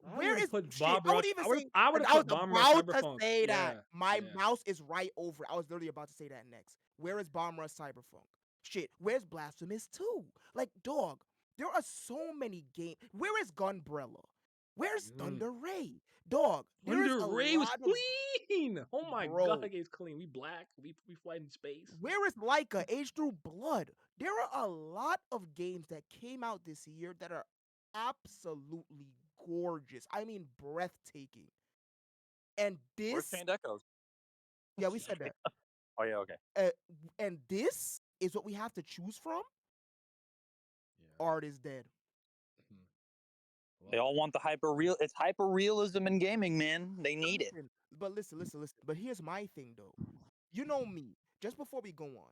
Where is
put
shit?
Bob
I would
Rush?
even
I would
say
I would
like,
have
I was
put Bomb Rush
about to
Cyberpunk.
say that.
Yeah,
My
yeah.
mouse is right over it. I was literally about to say that next. Where is Bomb Rush Cyberpunk? Shit, where's Blasphemous 2? Like, dog, there are so many games. Where is Gunbrella? Where's
Mm.
Thunder Ray? Dog, there is
Thunder
a
Ray was
lot of
clean. Oh my god,
bro.
that game's clean. We black. We fly in space.
Where is Leica? Age Through Blood. There are a lot of games that came out this year that are absolutely gorgeous. I mean, breathtaking. And
Where's
this,
Chained Echoes?
yeah, we said that.
Oh yeah, okay.
And this is what we have to choose from.
Yeah.
Art is dead.
They all want the hyper real. It's hyper realism in gaming, man. They need it.
Listen. But here's my thing, though. You know me. Just before we go on,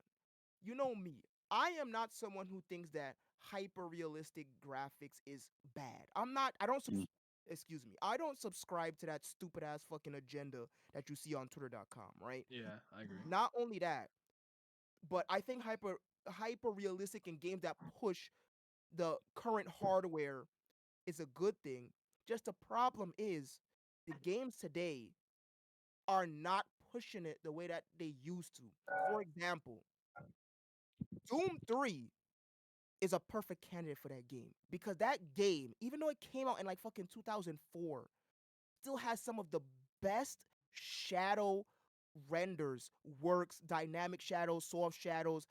you know me. I am not someone who thinks that hyper realistic graphics is bad. I'm not. I don't.
Mm.
Excuse me. I don't subscribe to that stupid ass fucking agenda that you see on Twitter.com. Right.
Yeah, I agree.
Not only that, but I think hyper realistic in games that push the current hardware is a good thing. Just the problem is the games today are not pushing it the way that they used to. For example, Doom 3 is a perfect candidate for that game because that game, even though it came out in like fucking 2004, still has some of the best shadow renders, works, dynamic shadows, soft shadows,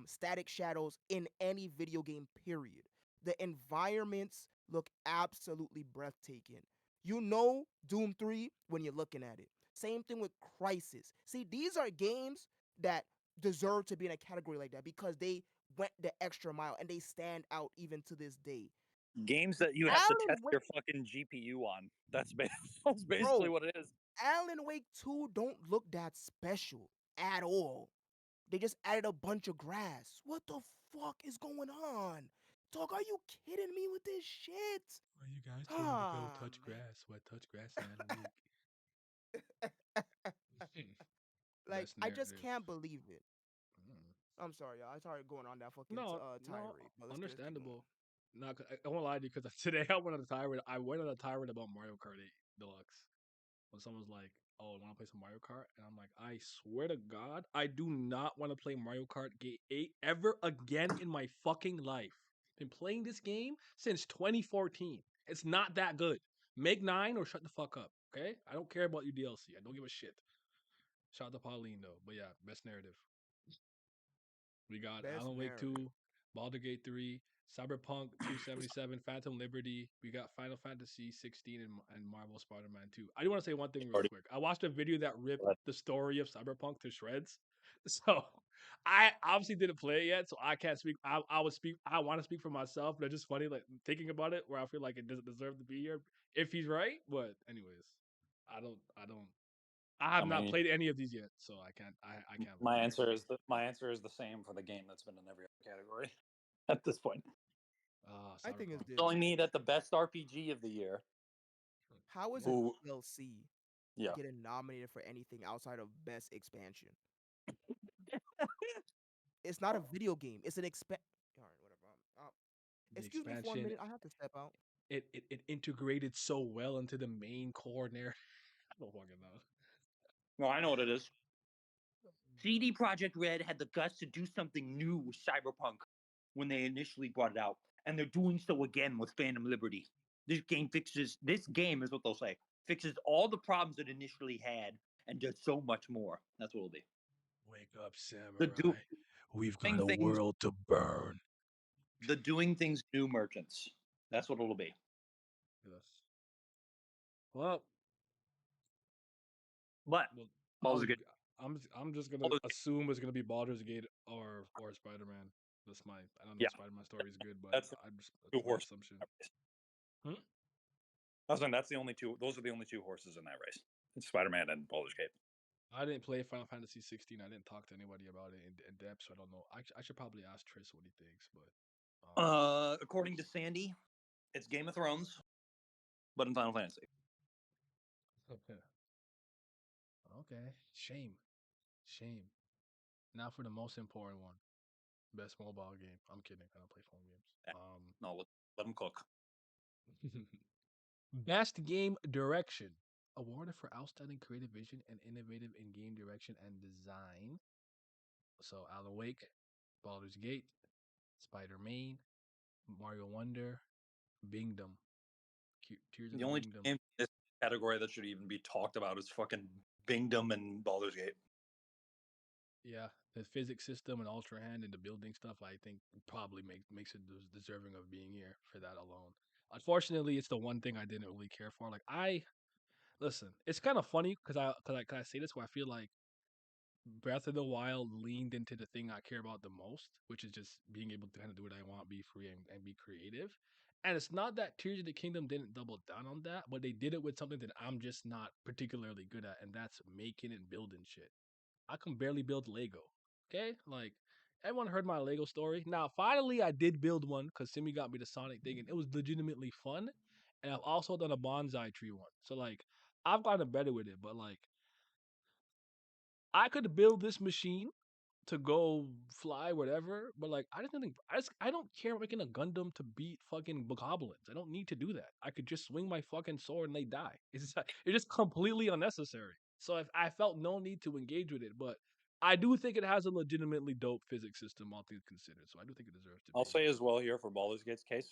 static shadows in any video game, period. The environments look absolutely breathtaking. You know Doom 3 when you're looking at it. Same thing with Crisis. See, these are games that deserve to be in a category like that because they went the extra mile and they stand out even to this day.
Games that you have to
Alan
test
Wake,
your fucking GPU on. That's that's basically
bro,
what it is.
Alan Wake 2 don't look that special at all. They just added a bunch of grass. What the fuck is going on? Dog, are you kidding me with this shit?
Well, you guys
told me to go touch
grass. What touch grass in Alan Wake?
Like,
Best
I just
narrative.
can't believe it.
Mm.
I'm sorry, y'all. I started going on that fucking
No,
tirade. But let's keep
understandable.
going.
No, I won't lie to you because today I went on a tirade. I went on a tirade about Mario Kart 8 Deluxe. When someone's like, "Oh, I want to play some Mario Kart," and I'm like, "I swear to God, I do not want to play Mario Kart 8 ever again in my fucking life. Been playing this game since 2014. It's not that good. Make 9 or shut the fuck up, okay? I don't care about your DLC. I don't give a shit." Shout out to Pauline though, but yeah, best narrative. We got
Best
Alan Wake
narrative.
2, Baldur's Gate 3, Cyberpunk 277, Phantom Liberty. We got Final Fantasy 16 and Marvel Spider-Man 2. I do want to say one thing real quick. I watched a video that ripped the story of Cyberpunk to shreds. So I obviously didn't play it yet, so I can't speak. I would speak. I want to speak for myself, but it's just funny, like thinking about it, where I feel like it doesn't deserve to be here if he's right. But anyways, I don't. I have not played any of these yet, so I can't. I can't.
My answer is the same for the game that's been in every other category at this point.
I think it's this.
Telling me that the best RPG of the year.
How is
Ooh.
a DLC
Yeah.
getting nominated for anything outside of best expansion? It's not a video game. It's an All right, whatever. Excuse me for 1 minute. I have to step out.
It integrated so well into the main core narrative. I don't fucking know.
No, I know what it is. CD Projekt Red had the guts to do something new with Cyberpunk when they initially brought it out, and they're doing so again with Phantom Liberty. This game is what they'll say, fixes all the problems it initially had and does so much more. That's what it'll be.
Wake up, samurai. We've got a
things-
world to burn.
The doing things new merchants. That's what it'll be.
Yes. Well,
But
I'm just gonna assume it's gonna be Baldur's Gate or Spider-Man. That's my. I don't know.
Yeah.
Spider-Man story is good, but
That's
that's
two
my
horse
assumption.
I was saying that's the only two. Those are the only two horses in that race. It's Spider-Man and Baldur's Gate.
I didn't play Final Fantasy 16. I didn't talk to anybody about it in depth, so I don't know. I should probably ask Tris what he thinks, but
According to Sandy, it's Game of Thrones, but in Final Fantasy.
Okay. Shame. Now for the most important one. Best mobile game. I'm kidding. I don't play phone games.
No, let them cook.
Best game direction. Awarded for outstanding creative vision and innovative in game direction and design. So Alan Wake, Baldur's Gate, Spider Man, Mario Wonder, Bingdom, Tears of
The
the
only
Kingdom.
game in this category that should even be talked about is fucking Bingdom and Baldur's Gate.
Yeah, the physics system and Ultra Hand and the building stuff, I think probably makes it deserving of being here for that alone. Unfortunately, it's the one thing I didn't really care for. Like I listen, it's kind of funny because I say this where I feel like Breath of the Wild leaned into the thing I care about the most, which is just being able to kind of do what I want, be free and be creative. And it's not that Tears of the Kingdom didn't double down on that, but they did it with something that I'm just not particularly good at, and that's making and building shit. I can barely build Lego. Okay, like everyone heard my Lego story. Now, finally, I did build one because Simi got me the Sonic thing, and it was legitimately fun. And I've also done a bonsai tree one, so like I've gotten better with it. But like I could build this machine to go fly whatever, but like I just don't think I don't care about making a Gundam to beat fucking goblins. I don't need to do that. I could just swing my fucking sword and they die. It's just completely unnecessary. So if I felt no need to engage with it, but I do think it has a legitimately dope physics system, all things considered. So I do think it deserves to
I'll
be
say
here.
as well here for Baldur's Gate's case,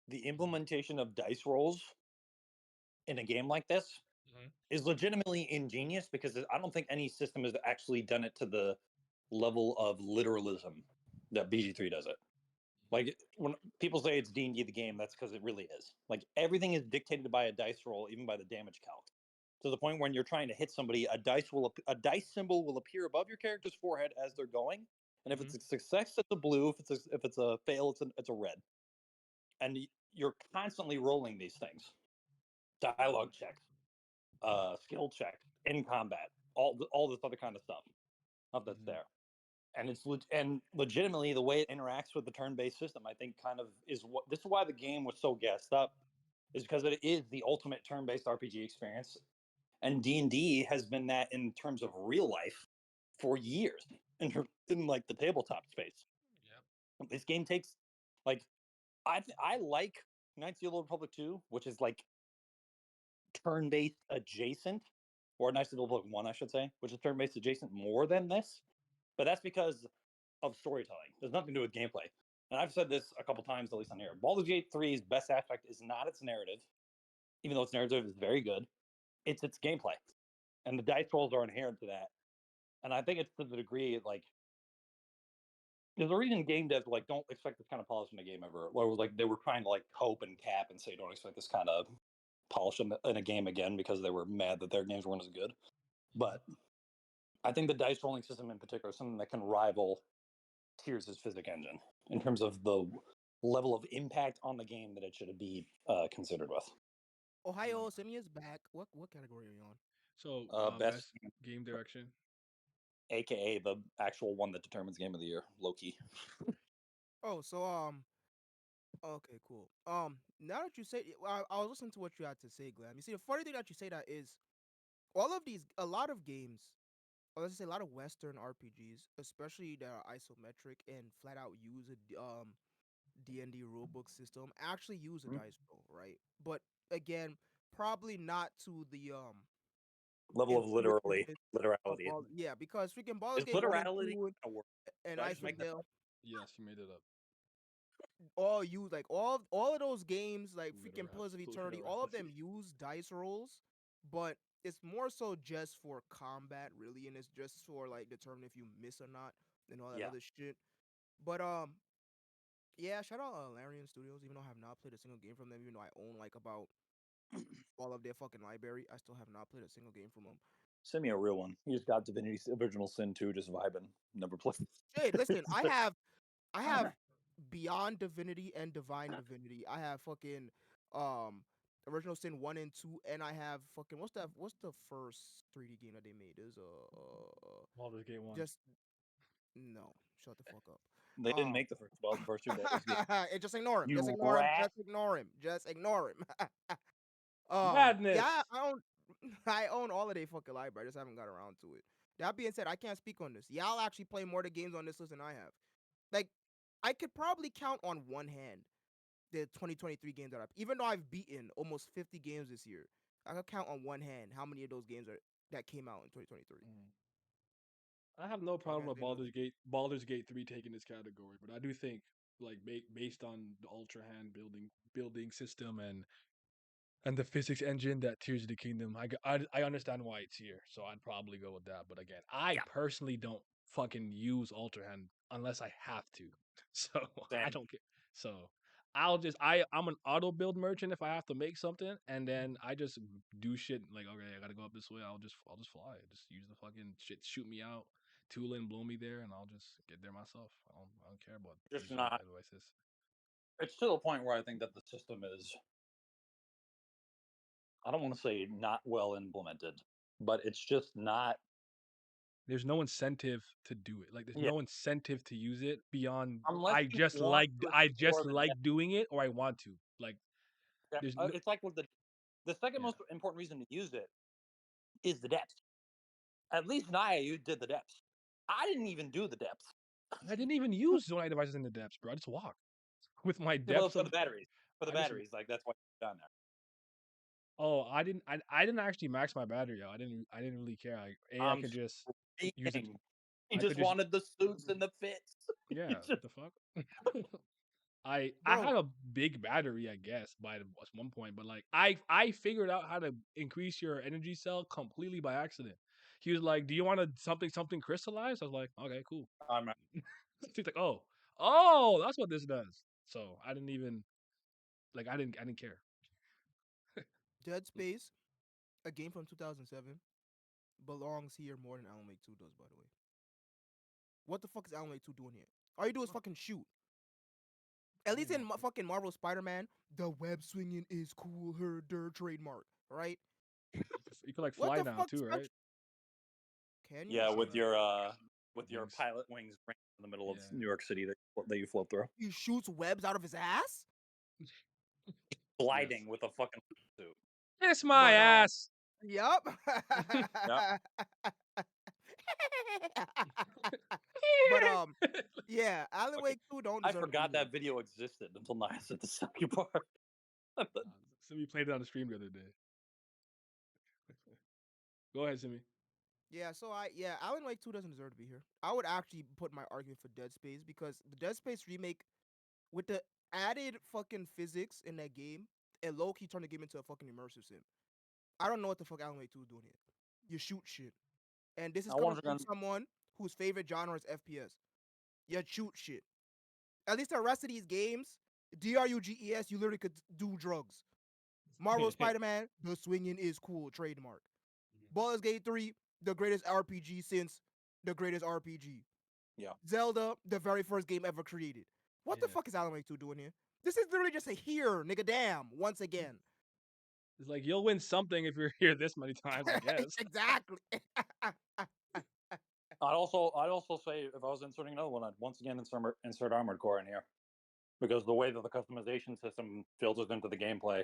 the implementation of dice rolls in a game like this
Mhm.
is legitimately ingenious because I don't think any system has actually done it to the level of literalism that BG3 does it. Like when people say it's D&D the game, that's because it really is. Like everything is dictated by a dice roll, even by the damage calc. To the point when you're trying to hit somebody, a dice symbol will appear above your character's forehead as they're going, and if it's a success, it's a blue. If it's a fail, it's a red. And you're constantly rolling these things, dialogue checks, skill checks in combat, all this other kind of stuff that's there. And and legitimately the way it interacts with the turn-based system, I think, kind of is what this is why the game was so gassed up, is because it is the ultimate turn-based RPG experience, and D&D has been that in terms of real life for years in like the tabletop space.
Yep.
This game takes like I like Knights of the Old Republic 2, which is like turn-based adjacent, or Knights of the Old Republic 1, I should say, which is turn-based adjacent more than this. But that's because of storytelling. There's nothing to do with gameplay. And I've said this a couple times, at least on here. Baldur's Gate 3's best aspect is not its narrative, even though its narrative is very good. It's its gameplay, and the dice rolls are inherent to that. And I think it's to the degree like there's a reason game devs like don't expect this kind of polish in a game ever. Or it was like they were trying to like cope and cap and say don't expect this kind of polish in a game again because they were mad that their games weren't as good. But I think the dice rolling system in particular is something that can rival Tears' physics engine in terms of the level of impact on the game that it should be considered with.
Ohio, Simi is back. What category are you on?
So
Best,
best game direction.
aka the actual one that determines game of the year, low key.
Oh, so okay, cool. Now that you say, I was listening to what you had to say, Glam. You see, the funny thing that you say that is a lot of games, or let's just say a lot of Western RPGs, especially that are isometric and flat out use a D&D rulebook system, actually use a dice roll, right? But again, probably not to the
Level of
intuitiveness of
literality.
yeah, because freaking Baldur's
Is
Gate 1 and
literality
2
a word?
and
Did I just
Icewind
make that
Dale
up?
Yes, you made it up.
all use like all of those games, like freaking
Literal,
Pillars of Eternity, all of them use dice rolls, but it's more so just for combat, really, and it's just for like determining if you miss or not and all that
Yeah.
other shit. But yeah, shout out Larian Studios. Even though I have not played a single game from them, even though I own like about all of their fucking library, I still have not played a single game from them.
Send me a real one. You just got Divinity Original Sin 2 just vibing. Never played.
Hey, listen, I have Beyond Divinity and Divine Divinity. I have fucking um Original Sin 1 and 2, and I have fucking what's the first 3D game that they made? Is
Baldur's Gate 1.
just no, shut the fuck up.
They didn't make the first two Baldur's Gate.
Just ignore him.
You
Just ignore him.
rat.
Just ignore him. Just ignore him.
Madness.
Yeah, I own I own all of their fucking library. I just haven't got around to it. That being said, I can't speak on this. Y'all actually play more of the games on this list than I have. Like, I could probably count on one hand the 2023 games that even though I've beaten almost 50 games this year, I can count on one hand how many of those games that came out in 2023.
I have no problem
has
with
been moving.
Baldur's Gate 3 taking this category, but I do think like based on the Ultra Hand building system and the physics engine that Tears of the Kingdom, I understand why it's here, so I'd probably go with that. But again, I
Yeah.
personally don't fucking use Ultra Hand unless I have to, so I
Same.
don't care. So I'm an auto build merchant if I have to make something, and then I just do shit like, okay, I gotta go up this way. I'll just fly. Just use the fucking shit, shoot me out, tool and blow me there, and I'll just get there myself. I don't care about
Just
user
not.
advices.
It's to the point where I think that the system is, I don't want to say not well implemented, but it's just not.
There's no incentive to do it. Like there's
Yeah.
no incentive to use it beyond
Unless you want to
I
explore
just
the
like doing it or I want to. Like
depth.
there's no
It's like with the second
yeah.
most important reason to use it is the depth. At least Naya, you did the depths. I didn't even do the depths.
I didn't even use zone devices in the depths, bro. I just walk with my
Yeah, well,
depths
for the
of
batteries. For the
I just
batteries, like that's what you've done there.
oh I didn't actually max my battery out. I didn't really care. I
I'm
could just use it.
speaking. He
I could
just
just
wanted the suits and the fits.
yeah.
He just-
The fuck. I
Bro,
had a big battery, I guess, by one point, but like I figured out how to increase your energy cell completely by accident. He was like, "Do you want to something crystallized?" I was like, "Okay, cool."
I'm
He's like, "Oh, that's what this does." So I didn't even like I didn't care.
Dead Space, a game from 2007, belongs here more than Alan Wake 2 does, by the way. What the fuck is Alan Wake 2 doing here? All you do is fucking shoot. At least in fucking Marvel Spider-Man, the web swinging is cool, her der trademark, right?
You can like
What
fly
the
now
fuck
too, right?
Can you?
yeah,
So,
with
like,
your
wings.
pilot wings in the middle of
Yeah.
New York City that you float through,
He shoots webs out of his ass?
gliding with a fucking suit.
Kiss my
But,
ass.
Yup. But yeah, Alan
Okay.
Wake 2 don't
I
deserve to be
forgot
here.
that video existed until Naya said the second part.
Simi played it on the stream the other day. Go ahead, Simi.
Yeah, so Alan Wake 2 doesn't deserve to be here. I would actually put my argument for Dead Space because the Dead Space remake with the added fucking physics in that game, it low key turned the game into a fucking immersive sim. I don't know what the fuck Alan Wake 2 is doing here. You shoot shit. And this is
I
coming
wonder
from
again.
someone whose favorite genre is FPS. You shoot shit. At least the rest of these games, DRUGES, you literally could do drugs. Marvel Spider-Man, the swinging is cool, trademark. Baldur's Gate 3, the greatest RPG since the greatest RPG.
Yeah.
Zelda, the very first game ever created. What the
Yeah.
fuck is Alan Wake 2 doing here? This is literally just a here, nigga, damn, once again.
It's like you'll win something if you're here this many times, I guess.
Exactly.
I'd also say if I was inserting another one, I'd once again insert Armored Core in here, because the way that the customization system filters into the gameplay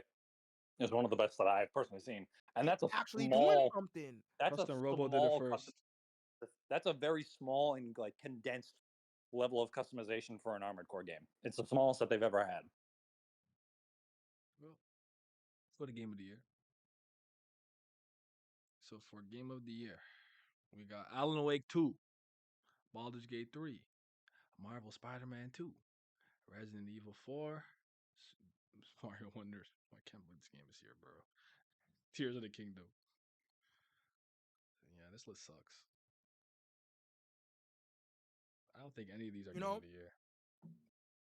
is one of the best that I've personally seen, and that's a
Actually doing
small.
something.
That's
Custom
a
Robo did it
small.
first.
That's a very small and like condensed level of customization for an Armored Core game. It's the smallest that they've ever had.
Well, let's go to Game of the Year. So for Game of the Year, we got Alan Wake 2, Baldur's Gate 3, Marvel Spider-Man 2, Resident Evil 4, Mario Wonders. I can't believe this game is here, bro. Tears of the Kingdom. Yeah, this list sucks. I don't think any of these are
You
Game
know,
of the Year.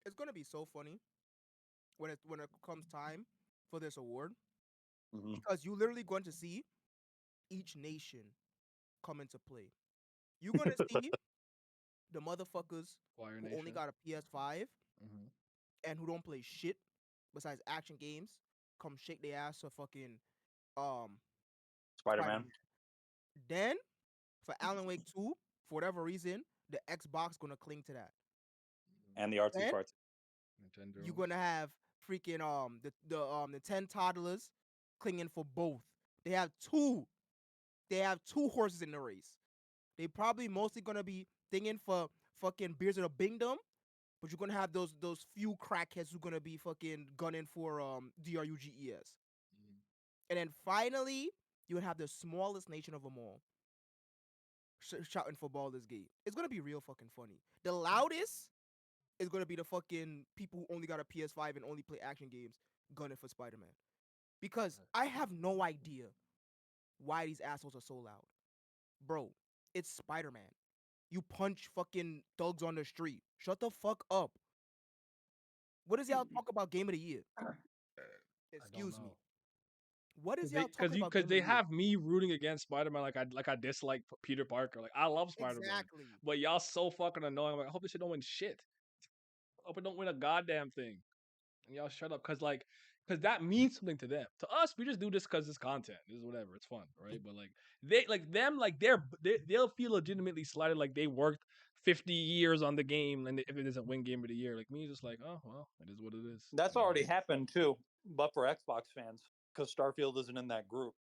it's gonna be so funny when it comes time for this award because you're literally going to see each nation come into play. You're gonna see the motherfuckers
Fire
who only
Nation.
got a PS5
Mm-hmm.
and who don't play shit besides action games come shake their ass to fucking um
Spider-Man.
Then for Alan Wake 2, for whatever reason, the Xbox gonna cling to that.
And the artsy
Then
farts.
Nintendo.
you're gonna have freaking the 10 toddlers clinging for both. They have two horses in the race. They probably mostly gonna be thinking for fucking Beers of the Bingdom but you're gonna have those few crackheads who gonna be fucking gunning for DRUGES. And then finally, you would have the smallest nation of them all shouting for Baldur's Gate. It's gonna be real fucking funny. The loudest is gonna be the fucking people who only got a PS5 and only play action games gunning for Spider-Man. Because I have no idea why these assholes are so loud. Bro, it's Spider-Man. You punch fucking thugs on the street. Shut the fuck up. What is y'all talk about game of the year? Excuse me. What is y'all talking about
Because
game
they
of the year?
have me rooting against Spider-Man like I dislike Peter Parker. Like I love Spider-Man.
Exactly.
But y'all so fucking annoying. I'm like, I hope this shit don't win shit. I hope it don't win a goddamn thing. And y'all shut up because that means something to them. To us, we just do this because it's content. This is whatever. It's fun, right? But like they'll feel legitimately slighted, like they worked 50 years on the game, and if it doesn't win game of the year, like me, just like, oh well, it is what it is.
That's
You know?
already happened too, but for Xbox fans, because Starfield isn't in that group.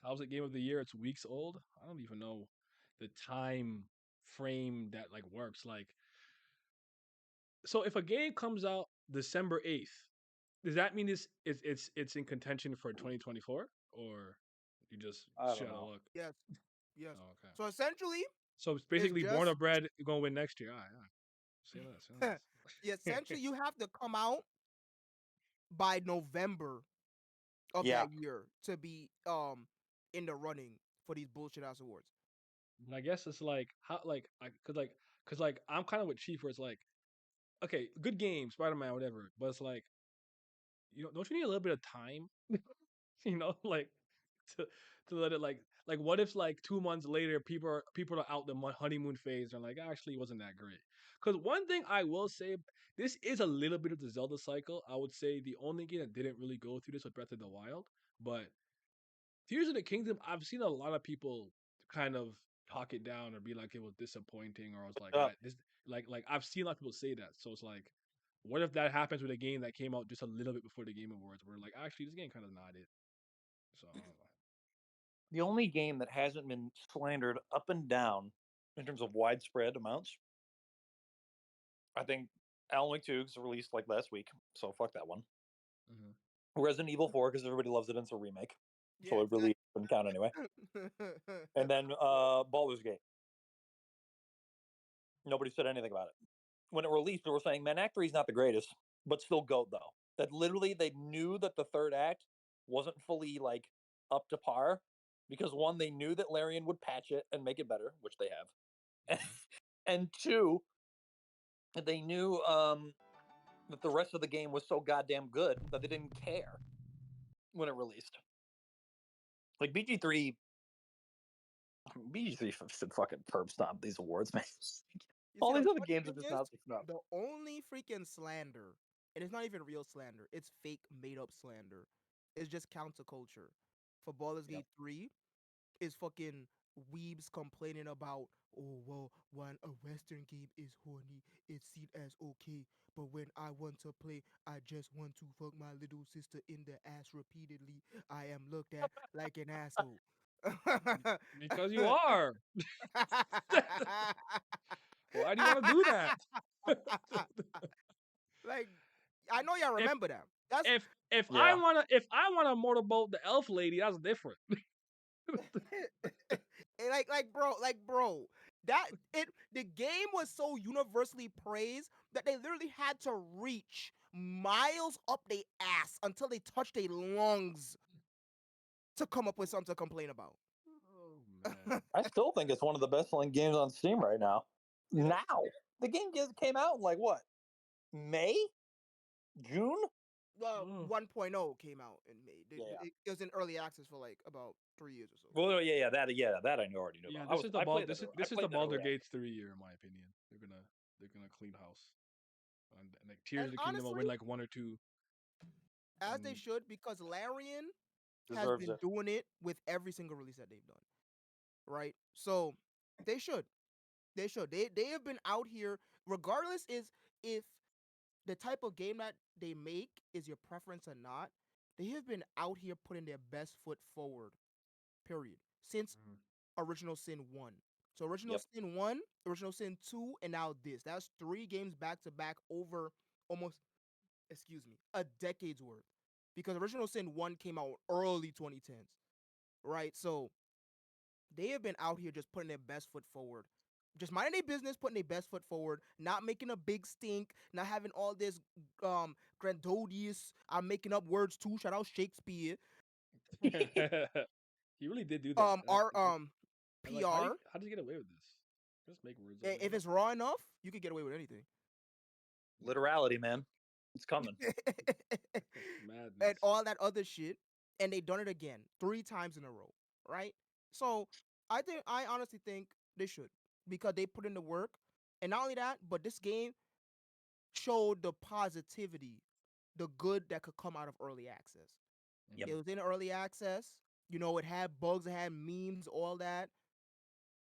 How's it game of the year? It's weeks old. I don't even know the time frame that like works. Like, so if a game comes out December 8th, does that mean it's in contention for 2024, or you just
I don't
shit out of
know.
luck?
Yes. Yes.
Oh, okay.
So essentially,
So it's basically Born
just-
of Bread gonna win next year. All right. Say less. Say less.
yeah, essentially you have to come out by November of
Yeah.
that year to be in the running for these bullshit ass awards.
And I guess it's like how cause I'm kind of with Chief where it's like, okay, good game, Spider-Man, whatever, but it's like, don't you need a little bit of time? Like to let it like what if like 2 months later people are out the honeymoon phase and like actually it wasn't that great. Because one thing I will say, this is a little bit of the Zelda cycle. I would say the only game that didn't really go through this was Breath of the Wild, but Tears of the Kingdom, I've seen a lot of people kind of talk it down or be like it was disappointing, or I was like, this like I've seen a lot of people say that. So it's like, what if that happens with a game that came out just a little bit before the Game Awards, where like actually this game kind of not it. So I don't know.
The only game that hasn't been slandered up and down in terms of widespread amounts, I think Alan Wake 2 is released like last week, so fuck that one. Resident Evil 4 because everybody loves it and it's a remake, so it really wouldn't count anyway. And then Baldur's Gate. Nobody said anything about it. When it released, they were saying, man, Act 3 is not the greatest, but still GOAT though. That literally they knew that the third act wasn't fully like up to par because one, they knew that Larian would patch it and make it better, which they have. And two, they knew that the rest of the game was so goddamn good that they didn't care when it released. Like BG3 should fucking perp stomp these awards, man. All these other games are just not snubbed.
The only freaking slander, and it's not even real slander, it's fake made up slander. It's just counterculture. For Baldur's Gate 3 is fucking weebs complaining about, oh well, when a Western game is horny, it's seen as okay. But when I want to play, I just want to fuck my little sister in the ass repeatedly. I am looked at like an asshole.
Because you are. Why do you want to do that?
Like, I know y'all remember that. That's
if I want to motorboat the elf lady, that's different.
bro, the game was so universally praised that they literally had to reach miles up their ass until they touched their lungs to come up with something to complain about.
Oh man.
I still think it's one of the best selling games on Steam right now. Now the game came out in like what, May, June?
1.0 came out in May. It was in early access for like about 3 years or so.
Well, that I already knew.
Yeah,
about.
This is the Baldur Gates 3 year, in my opinion. They're gonna clean house, and like Tears of the Kingdom will win like 1 or 2.
As they should, because Larian has
Deserves
been
it.
doing it with every single release that they've done. Right? So they should. They should. They have been out here, regardless if the type of game that they make is your preference or not, they have been out here putting their best foot forward. Period. Since Original Sin 1. So Original Sin 1, Original Sin 2, and now this. That's 3 games back to back over almost, a decade's worth. Because Original Sin 1 came out early 2010s, right? So they have been out here just putting their best foot forward. Just minding their business, putting their best foot forward, not making a big stink, not having all this grandiose, I'm making up words too, shout out Shakespeare.
He really did do that.
Our
And, like, how
PR.
did you get away with this? Just make words up.
If it's raw enough, you could get away with anything.
Literality, man. It's coming.
Madness.
And all that other shit, and they done it again 3 times in a row, right? So I honestly think they should, because they put in the work, and not only that, but this game showed the positivity, the good that could come out of early access.
Yep.
It was in early access, you know, it had bugs, it had memes, all that.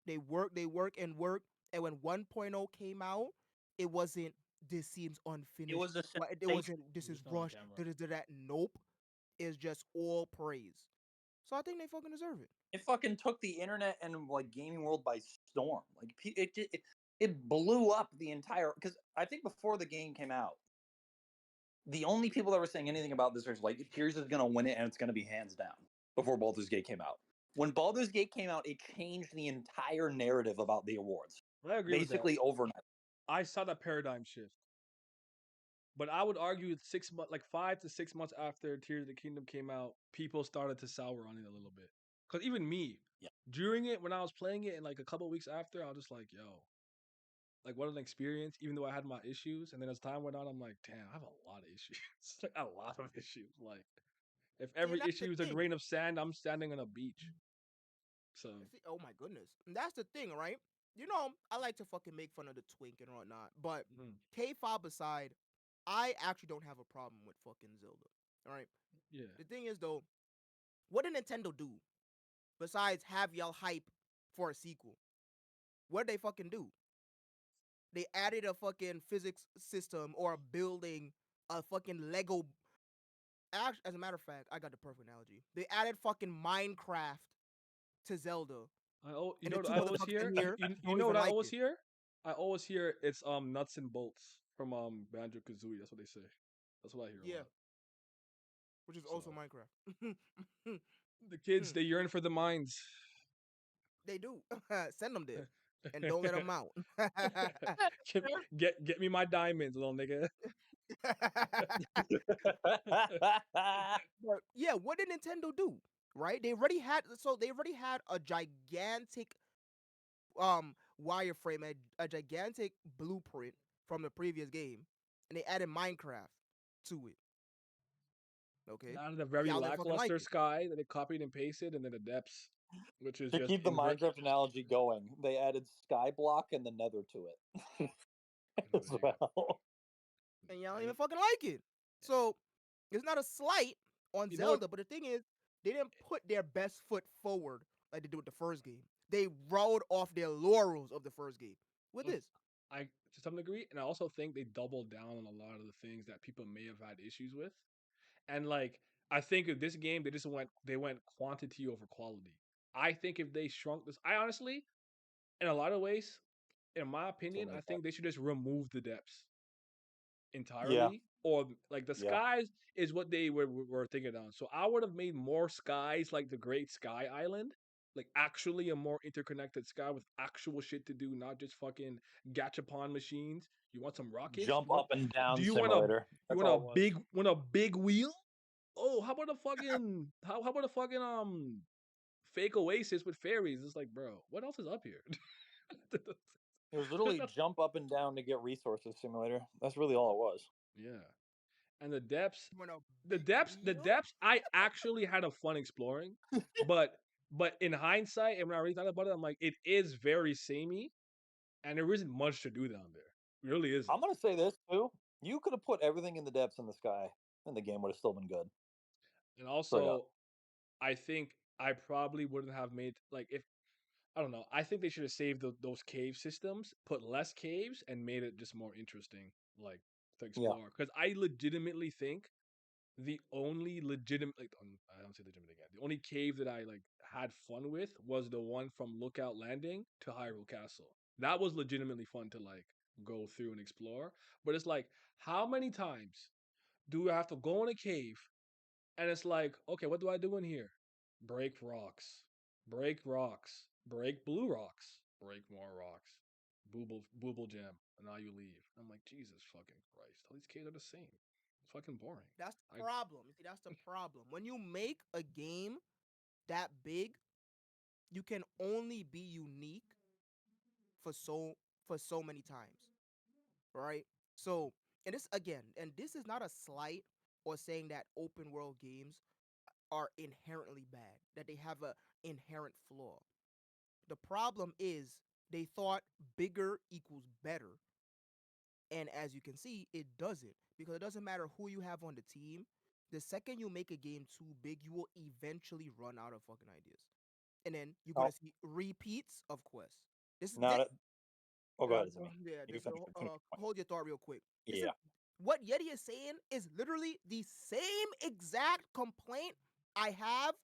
They work, and when 1.0 came out, it wasn't, this seems unfinished.
It was a
It wasn't, this is
Just not on
rushed.
camera.
That. Nope. It's just all praise. So I think they fucking deserve it.
It fucking took the internet and like gaming world by storm. Like it blew up the entire. Because I think before the game came out, the only people that were saying anything about this was like, Tears is gonna win it and it's gonna be hands down. Before Baldur's Gate came out, when Baldur's Gate came out, it changed the entire narrative about the awards.
I agree with that.
Basically overnight.
I saw that paradigm shift. But I would argue 6 months, like 5 to 6 months after Tears of the Kingdom came out, people started to sour on it a little bit. Because even me,
Yeah.
during it, when I was playing it, and like a couple weeks after, I was just like, yo, like what an experience, even though I had my issues. And then as time went on, I'm like, damn, I have a lot of issues. Like a lot of issues. Like, if every
that's the
issue is a
thing.
grain of sand, I'm standing on a beach. So,
See, oh my goodness. And that's the thing, right? You know, I like to fucking make fun of the twink and whatnot, but
mhm,
K-Fob aside, I actually don't have a problem with fucking Zelda. All right.
yeah.
The thing is though, what did Nintendo do besides have y'all hype for a sequel? What did they fucking do? They added a fucking physics system or a building, a fucking Lego. As a matter of fact, I got the perfect analogy. They added fucking Minecraft to Zelda.
You
And
know
the
what
two
I always
motherfuckers
hear?
in here
You
don't
know what
even
I
like
always
it.
hear? I always hear it's nuts and bolts from Banjo Kazooie. That's what they say. That's what I hear a
Yeah.
lot.
Which is also
So.
Minecraft.
The kids, they yearn for the mines.
They do. Send them there. And don't let them out.
Get me my diamonds, little nigga.
But yeah, what did Nintendo do? Right? They already had a gigantic wireframe, a gigantic blueprint from the previous game, and they added Minecraft to it. Okay.
Out of the very
Y'all didn't fucking like
lackluster
it.
Sky that they copied and pasted, and then the depths, which is
To
just
keep the
invert.
Minecraft analogy going, they added Skyblock and the Nether to it
Oh,
as
there you go.
well.
And y'all don't
I-
even fucking like it. So it's not a slight on
You know what?
Zelda, but the thing is, they didn't put their best foot forward like they did with the first game. They rode off their laurels of the first game with
Look,
this.
I to some degree, and I also think they doubled down on a lot of the things that people may have had issues with. And like, I think of this game, they went quantity over quality. I think if they shrunk this, I honestly, in a lot of ways, in my opinion, I think they should just remove the depths entirely, or like the
Yeah.
skies is what they were thinking on. So I would have made more skies like the Great Sky Island, like actually a more interconnected sky with actual shit to do, not just fucking gachapon machines. You want some rockets?
Jump up and down
Do you
simulator. That's all it was.
want a big wheel? Oh, how about a fucking how about a fucking fake oasis with fairies? It's like, bro, what else is up here?
It was literally jump up and down to get resources simulator. That's really all it was.
Yeah. And the depths,
You want a
the
big
depths, the
wheel?
depths, I actually had a fun exploring. but in hindsight, and when I really thought about it, I'm like, it is very samey, and there isn't much to do down there. It really isn't.
I'm gonna say this too. You could have put everything in the depths in the sky, and the game would have still been good.
And also, I think I probably wouldn't have made like if I don't know. I think they should have saved those cave systems, put less caves, and made it just more interesting, like to
Yeah.
explore. Because I legitimately think the only legitimate, like, I don't say legitimate again. The only cave that I like had fun with was the one from Lookout Landing to Hyrule Castle. That was legitimately fun to like go through and explore. But it's like, how many times do I have to go in a cave and it's like, okay, what do I do in here? Break rocks, break rocks, break blue rocks, break more rocks, booble gem, and now you leave. I'm like, Jesus fucking Christ, all these caves are the same. It's fucking boring.
That's the
I
problem. You see, that's the problem. When you make a game that big, you can only be unique for so many times, right? So, and this again, and this is not a slight or saying that open world games are inherently bad, that they have a inherent flaw. The problem is they thought bigger equals better. And as you can see, it doesn't, because it doesn't matter who you have on the team. The second you make a game too big, you will eventually run out of fucking ideas. And then you're
Oh,
gonna see repeats of quests. This is
now that, oh, go ahead, Zimmy.
yeah.
You finish, finish your point.
Hold your thought real quick. This is
Yeah.
what Yeti is saying is literally the same exact complaint I have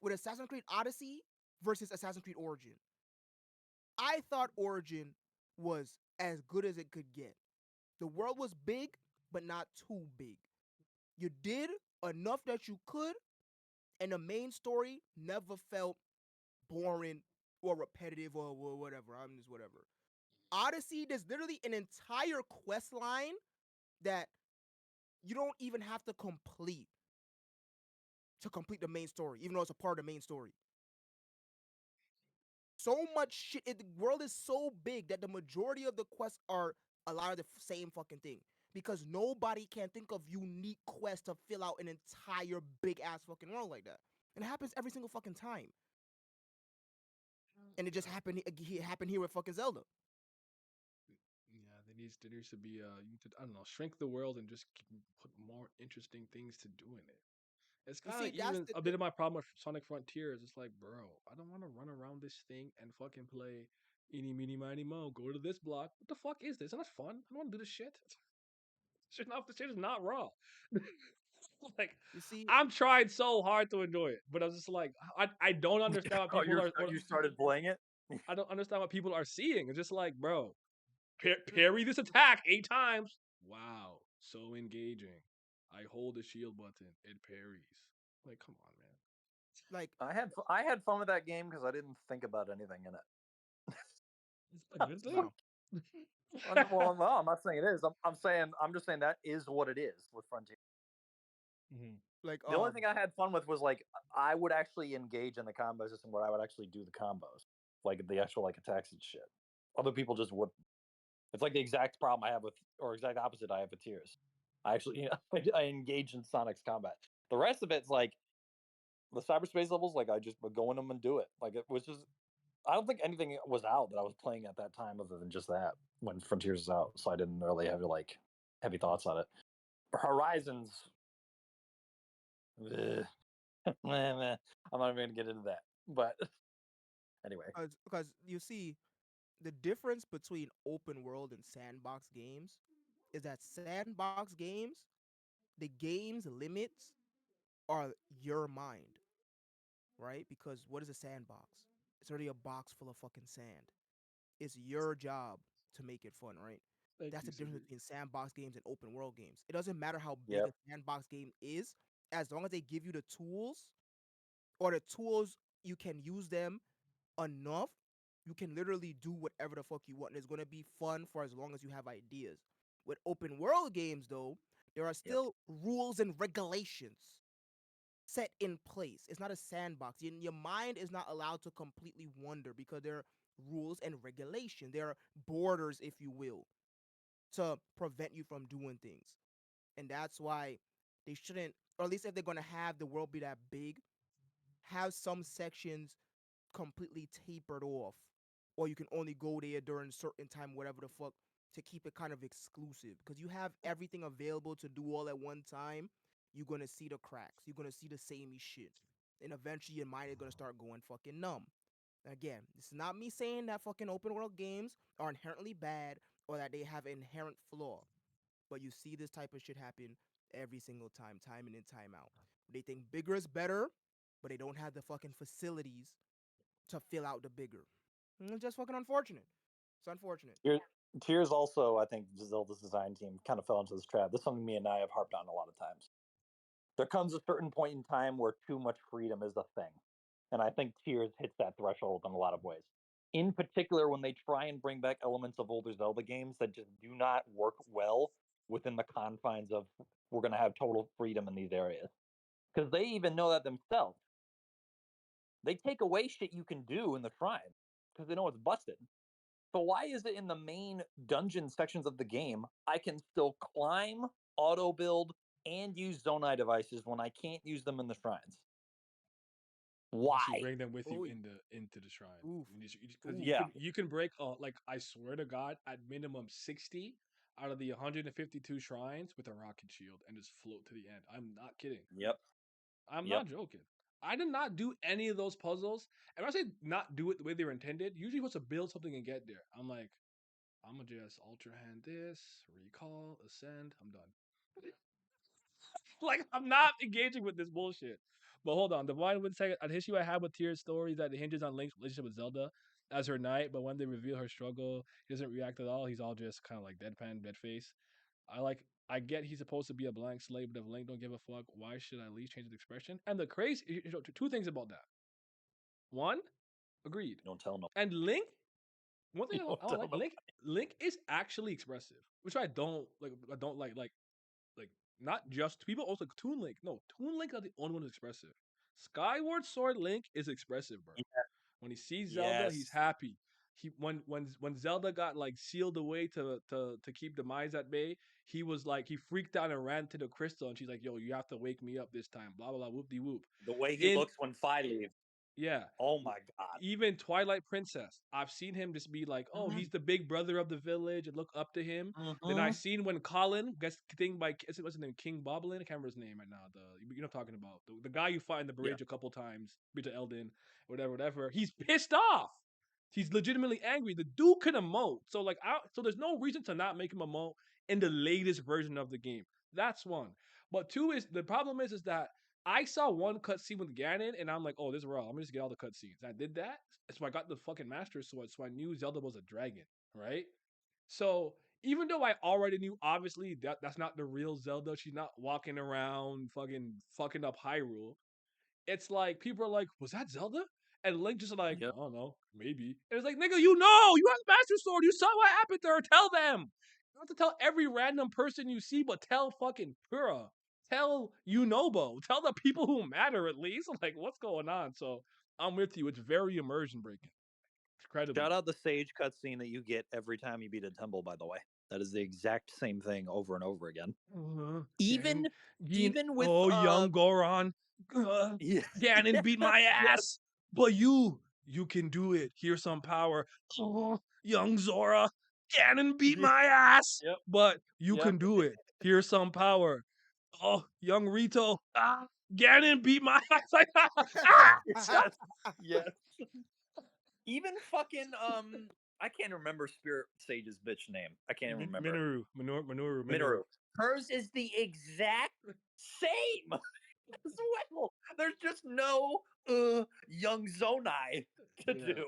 with Assassin's Creed Odyssey versus Assassin's Creed Origin. I thought Origin was as good as it could get. The world was big, but not too big. You did enough that you could, and the main story never felt boring or repetitive or whatever. I'm just whatever. Odyssey, there's literally an entire quest line that you don't even have to complete the main story, even though it's a part of the main story. So much shit. The world is so big that the majority of the quests are a lot of the same fucking thing. Because nobody can think of unique quests to fill out an entire big ass fucking world like that. And it happens every single fucking time. And it just happened. It happened here with fucking Zelda.
Yeah, there needs to be you need to, I don't know, shrink the world and just put more interesting things to do in it. It's
You
kind of
see,
like
that's
even
the
a bit of my problem with Sonic Frontiers. It's like, bro, I don't want to run around this thing and fucking play eeny meeny miny mo. Go to this block. What the fuck is this? Isn't that fun? I don't want to do this shit. This shit is not raw. Like,
you see.
I'm trying so hard to enjoy it, but I'm just like, I don't understand what
Oh,
people are.
you started playing it?
I don't understand what people are seeing. It's just like, bro, parry this attack 8 times. Wow, so engaging. I hold the shield button, it parries. Like, come on, man.
Like,
I had fun with that game because I didn't think about anything in it.
It's a good thing.
wow.
Well, no, I'm not saying it is. I'm just saying that is what it is with Frontier.
Mhm.
Like,
The only thing I had fun with was like I would actually engage in the combo system where I would actually do the combos, like the actual like attacks and shit. Other people just would. It's like the exact problem I have with, or exact opposite I have with Tears. I actually, I engage in Sonic's combat. The rest of it's like the cyberspace levels. Like I just would go in them and do it. Like it was just. I don't think anything was out that I was playing at that time other than just that when Frontiers was out. So I didn't really have like heavy thoughts on it. Horizons. Ugh. I'm not even gonna get into that. But anyway,
because you see, the difference between open world and sandbox games is that sandbox games, the game's limits are your mind, right? Because what is a sandbox? It's already a box full of fucking sand. It's your job to make it fun, right?
Thank
That's
you,
the difference
Simi.
between sandbox games and open world games. It doesn't matter how big
yep,
a sandbox game is, as long as they give you the tools, or the tools you can use them enough, you can literally do whatever the fuck you want. And it's gonna be fun for as long as you have ideas. With open world games, though, there are
yep.
still rules and regulations set in place. It's not a sandbox. Your mind is not allowed to completely wander because there are rules and regulations. There are borders, if you will, to prevent you from doing things. And that's why they shouldn't, or at least if they're gonna have the world be that big, have some sections completely tapered off, or you can only go there during certain time, whatever the fuck, to keep it kind of exclusive. Because you have everything available to do all at one time, you're gonna see the cracks. You're gonna see the samey shit, and eventually your mind is gonna start going fucking numb. Again, this is not me saying that fucking open world games are inherently bad or that they have inherent flaw, but you see this type of shit happen every single time in and time out. They think bigger is better, but they don't have the fucking facilities to fill out the bigger. It's just fucking unfortunate. It's unfortunate.
Tears also, I think, Zelda's design team kind of fell into this trap. This is something me and I have harped on a lot of times. There comes a certain point in time where too much freedom is a thing. And I think Tears hits that threshold in a lot of ways. In particular, when they try and bring back elements of older Zelda games that just do not work well within the confines of we're going to have total freedom in these areas. Because they even know that themselves. They take away shit you can do in the shrine because they know it's busted. So why is it in the main dungeon sections of the game I can still climb, auto build, and use Zonai devices when I can't use them in the shrines? Why?
You bring them with you
Ooh.
into the shrine.
Oof.
Because
Ooh.
you can break like I swear to God at minimum 60 out of the 152 shrines with a rocket shield and just float to the end. I'm not kidding.
Yep.
I'm
Yep.
not joking. I did not do any of those puzzles. And when I say not do it the way they were intended, usually what's to build something and get there. I'm like, I'm gonna just ultra hand this, recall, ascend, I'm done. Like I'm not engaging with this bullshit. But hold on, the one would say an issue I have with Tears' story is that it hinges on Link's relationship with Zelda as her knight, but when they reveal her struggle, he doesn't react at all. He's all just kind of like deadpan, dead face. I get he's supposed to be a blank slate, but if Link don't give a fuck, why should I at least change his expression? And the crazy two things about that. One, agreed.
Don't tell no.
And Link, one thing
You
I
don't
don't
tell
like,
no.
Link is actually expressive, which I don't like. I don't like not just people also Toon Link. No, Toon Link are the only one who's expressive. Skyward Sword Link is expressive, bro.
Yeah.
When he sees Zelda, he's
Yes.
happy. He when Zelda got like sealed away to keep Demise at bay, he was like he freaked out and ran to the crystal, and she's like, "Yo, you have to wake me up this time." Blah blah blah. Whoop de whoop.
The way he looks when Fi leaves.
Yeah.
Oh my god.
Even Twilight Princess, I've seen him just be like, "Oh, he's the big brother of the village," and look up to him. Then I seen when Colin gets thing by what's his name, King Boblin. I can't remember his name right now. You know what I'm talking about the guy you fight in the bridge a couple times, Bridge of Eldin, whatever. He's pissed off. He's legitimately angry. The dude can emote, so so there's no reason to not make him emote in the latest version of the game. That's one. But two is the problem is that I saw one cutscene with Ganon, and I'm like, oh, this is raw. I'm gonna just get all the cutscenes. I did that, so I got the fucking Master Sword, so I knew Zelda was a dragon, right? So even though I already knew, obviously that's not the real Zelda. She's not walking around fucking up Hyrule. It's like people are like, was that Zelda? And Link just like,
Yep.
I don't know, maybe. And it's like, nigga, you have Master Sword. You saw what happened to her. Tell them. You don't have to tell every random person you see, but tell fucking Pura. Tell Unobo. Tell the people who matter at least. Like, what's going on? So I'm with you. It's very immersion breaking. Incredible.
Shout out the Sage cutscene that you get every time you beat a temple, by the way. That is the exact same thing over and over again. Even with
young Goron.
yeah.
Ganon beat my ass. But you can do it. Here's some power. Oh, young Zora. Ganon beat my ass.
Yep.
But you
Yep.
can do it. Here's some power. Oh, young Rito. Ganon beat my ass.
yes. Even fucking I can't remember Spirit Sage's bitch name. I can't remember.
Minoru.
Hers is the exact same as well. There's just no young Zonai to do.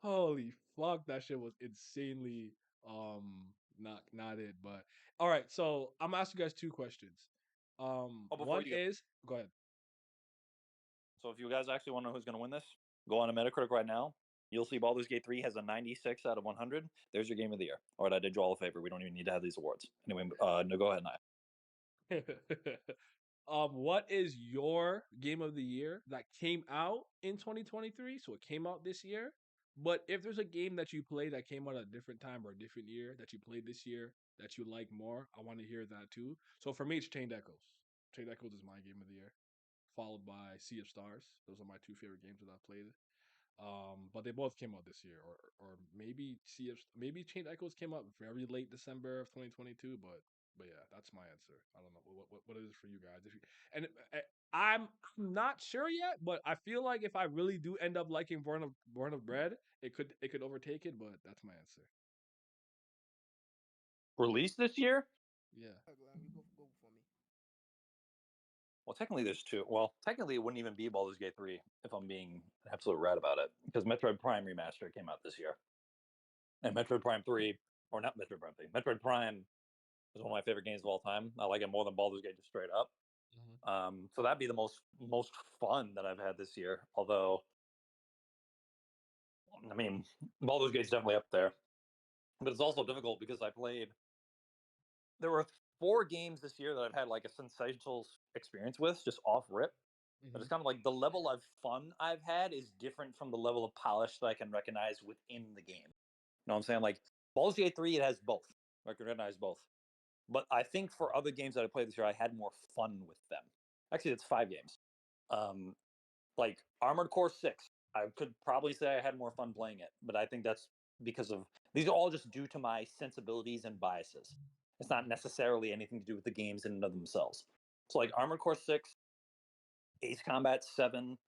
Holy fuck, that shit was insanely not it. But all right, so I'm asking you guys two questions.
before
One
you go.
is go ahead.
So if you guys actually want to know who's going to win this, go on to Metacritic right now. You'll see Baldur's Gate 3 has a 96 out of 100. There's your game of the year. All right, I did you all a favor. We don't even need to have these awards. Anyway, no, go ahead, Nia.
What is your game of the year that came out in 2023? So it came out this year. But if there's a game that you played that came out at a different time or a different year that you played this year that you like more, I want to hear that too. So for me, it's Chained Echoes. Chained Echoes is my game of the year, followed by Sea of Stars. Those are my two favorite games that I've played. But they both came out this year, or maybe maybe Chained Echoes came out very late December of 2022. But yeah, that's my answer. I don't know what it is for you guys. I'm not sure yet, but I feel like if I really do end up liking Born of Bread, it could overtake it. But that's my answer.
Released this year?
Yeah.
You go for me.
Well, technically, there's two. Well, technically, it wouldn't even be Baldur's Gate 3 if I'm being absolute rat about it, because Metroid Prime Remaster came out this year, and Metroid Prime 3, or not Metroid Prime 3, Metroid Prime is one of my favorite games of all time. I like it more than Baldur's Gate, just straight up. So that'd be the most fun that I've had this year. Although, I mean, Baldur's Gate's definitely up there, but it's also difficult because I played. There were 4 games this year that I've had like a sensational experience with, just off rip. But it's kind of like the level of fun I've had is different from the level of polish that I can recognize within the game. You know what I'm saying? Like Baldur's Gate 3, it has both. I can recognize both. But I think for other games that I played this year, I had more fun with them. Actually, it's 5 games. Like Armored Core 6, I could probably say I had more fun playing it, but I think that's because of these are all just due to my sensibilities and biases. It's not necessarily anything to do with the games in and of themselves. So like Armored Core 6, Ace Combat 7,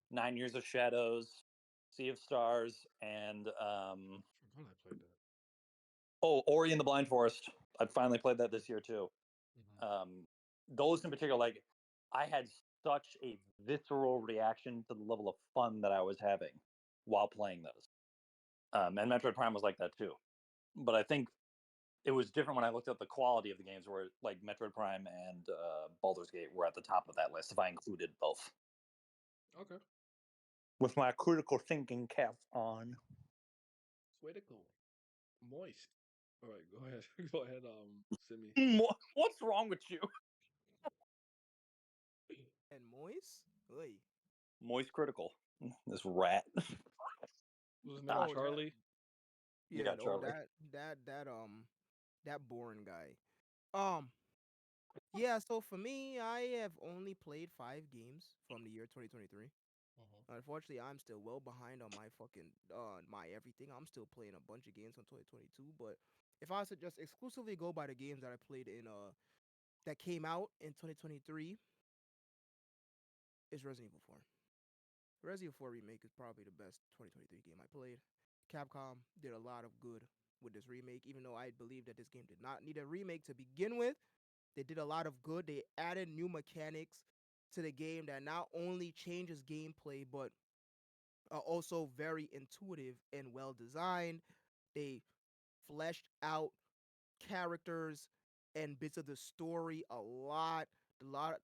9 Years of Shadows, Sea of Stars, and
Forgot I played that.
Ori and the Blind Forest. I finally played that this year too. Those in particular, like I had such a visceral reaction to the level of fun that I was having while playing those. And Metroid Prime was like that too. But I think it was different when I looked at the quality of the games, where like Metroid Prime and Baldur's Gate were at the top of that list if I included both.
Okay.
With my critical thinking cap on.
Critical. Moist. All right, go ahead. Go ahead, Simi.
What's wrong with you?
And Moist? Oy.
Moist critical. This rat.
Was his name
Ah,
Charlie?
Yeah,
Yeah,
oh,
Charlie.
that boring guy. Um, yeah, so for me, I have only played 5 games from the year 2023. Unfortunately, I'm still well behind on my fucking my everything. I'm still playing a bunch of games from 2022, but if I was to just exclusively go by the games that I played in that came out in 2023, it's Resident Evil 4. Resident Evil 4 Remake is probably the best 2023 game I played. Capcom did a lot of good with this remake, even though I believe that this game did not need a remake to begin with. They did a lot of good. They added new mechanics to the game that not only changes gameplay, but are also very intuitive and well designed. They fleshed out characters and bits of the story a lot.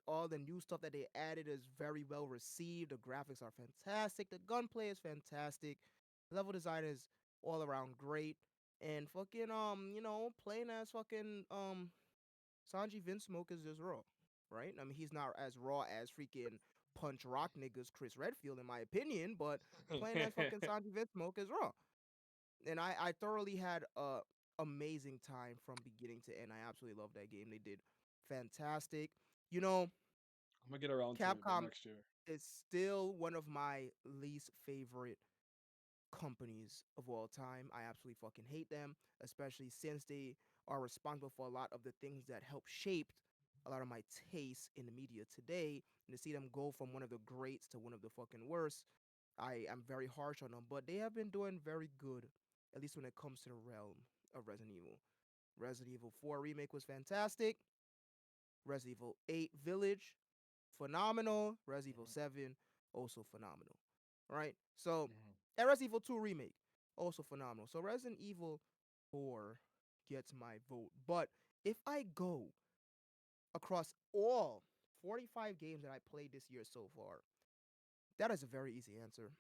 All the new stuff that they added is very well received. The graphics are fantastic. The gunplay is fantastic. Level design is all around great. And fucking playing as fucking Sanji Vinsmoke is just raw, right? I mean, he's not as raw as freaking Punch Rock niggas Chris Redfield, in my opinion, but playing as fucking Sanji Vinsmoke is raw. And I thoroughly had a amazing time from beginning to end. I absolutely love that game. They did fantastic. You know,
I'm gonna get around to it, but
Capcom
next year.
is still one of my least favorite companies of all time. I absolutely fucking hate them, especially since they are responsible for a lot of the things that help shaped a lot of my tastes in the media today. And to see them go from one of the greats to one of the fucking worst, I am very harsh on them. But they have been doing very good, at least when it comes to the realm of Resident Evil. Resident Evil 4 Remake was fantastic. Resident Evil 8 Village, phenomenal. Resident Evil 7, also phenomenal. Right? So, and Resident Evil 2 Remake, also phenomenal. So, Resident Evil 4 gets my vote. But if I go across all 45 games that I played this year so far, that is a very easy answer.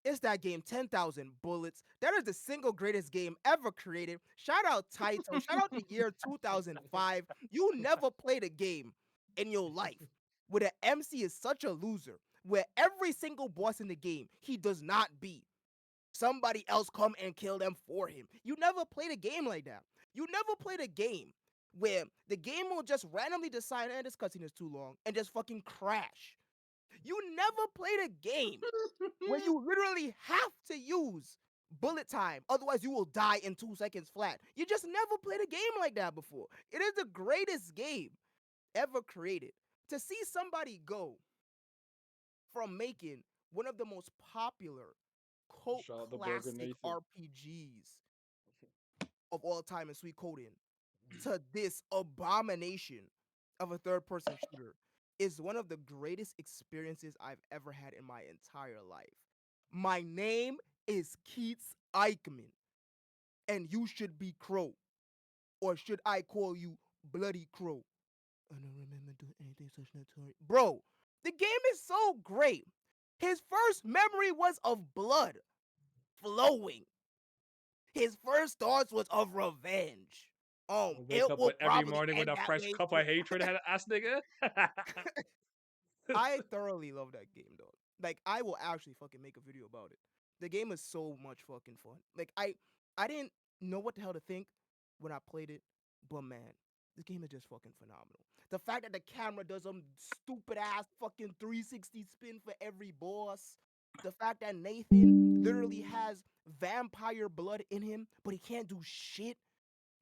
It's that game, 10,000 Bullets. That is the single greatest game ever created. Shout out Taito. Shout out the year 2005. You never played a game in your life where the MC is such a loser, where every single boss in the game he does not beat. Somebody else come and kill them for him. You never played a game like that. You never played a game where the game will just randomly decide, this cutscene is too long, and just fucking crash. You never played a game where you literally have to use bullet time. Otherwise, you will die in 2 seconds flat. You just never played a game like that before. It is the greatest game ever created. To see somebody go from making one of the most popular cult
Shout out to Burger
classic
Nathan.
RPGs of all time in Sweet Coding to this abomination of a third-person shooter is one of the greatest experiences I've ever had in my entire life. My name is Keats Eichmann, and you should be Crow. Or should I call you Bloody Crow? I don't remember doing anything such notorious. Bro, the game is so great. His first memory was of blood flowing. His first thoughts was of revenge.
Wake
It
up
will
with every
probably
morning with
end
a
that
fresh
way
cup
too.
of hatred, ass nigga.
I thoroughly love that game, though. Like, I will actually fucking make a video about it. The game is so much fucking fun. Like, I didn't know what the hell to think when I played it, but man, this game is just fucking phenomenal. The fact that the camera does some stupid ass fucking 360 spin for every boss. The fact that Nathan literally has vampire blood in him, but he can't do shit.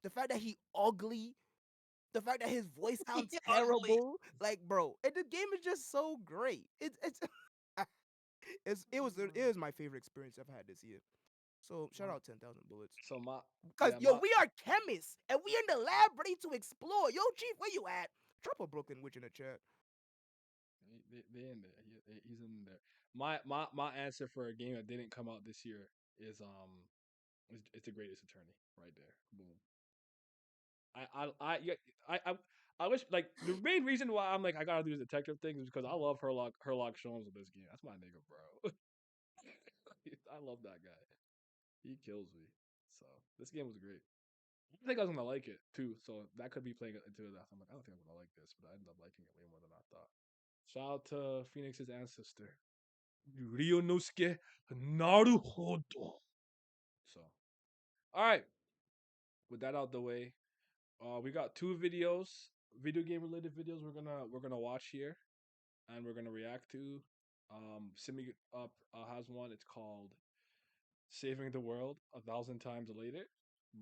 The fact that he ugly. The fact that his voice sounds
Ugly.
terrible. Like, bro, and the game is just so great. It was my favorite experience I've had this year. So shout out 10,000 Bullets.
So my
Cause
yeah,
yo,
my
we are chemists and we in the lab ready to explore. Yo, Chief, where you at? Drop a Brooklyn Witch in the chat.
they in there. He's in there. My answer for a game that didn't come out this year is it's the Greatest Attorney right there. Boom. Yeah, I I wish like the main reason why I'm like I gotta do this detective thing is because I love Herlock Sholmes with this game. That's my nigga, bro. I love that guy. He kills me. So this game was great. I think I was gonna like it too. So that could be playing into that. I'm like, I don't think I'm gonna like this, but I ended up liking it way more than I thought. Shout out to Phoenix's ancestor, Ryunosuke Naruhodo. So, all right. With that out the way, we got two video game related videos we're gonna watch here, and we're gonna react to. Simi has one. It's called "Saving the World 1,000 Times Later"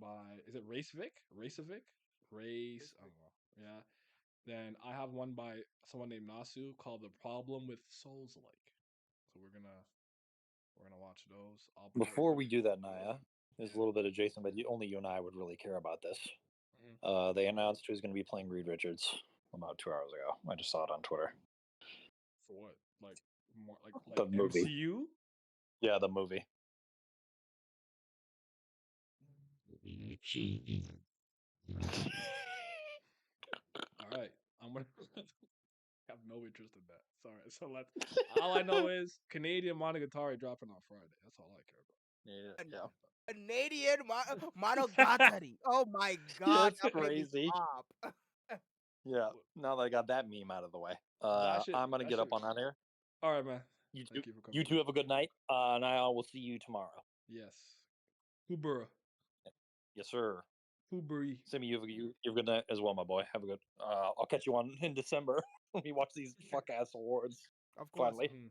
by is it Racevic? Racevic? Race. I don't know. Yeah. Then I have one by someone named Nasu called "The Problem with Souls Like." So we're gonna watch those. I'll put
Before we do that, Naya, there's a little bit of Jason, but only you and I would really care about this. They announced who's going to be playing Reed Richards about 2 hours ago. I just saw it on Twitter.
for what? Like more like
The movie.
MCU?
Yeah, the movie.
All right. I'm gonna have no interest in that. Sorry. So let's all I know is Canadian Monogatari dropping on Friday. That's all I care about.
Yeah.
Canadian Monogatari. Oh my god,
That's
that made me
crazy.
pop.
Yeah. Now that I got that meme out of the way,
That
I'm going to
that
get
shit-
up on that here.
All right, man.
You
Thank you for coming.
you two have a good night, and I will see you tomorrow.
Yes. Hubera.
Yes, sir.
Huberi.
Simi, you have a good night as well, my boy. Have a good. I'll catch you on in December when we watch these fuck ass awards.
Of course.
Finally.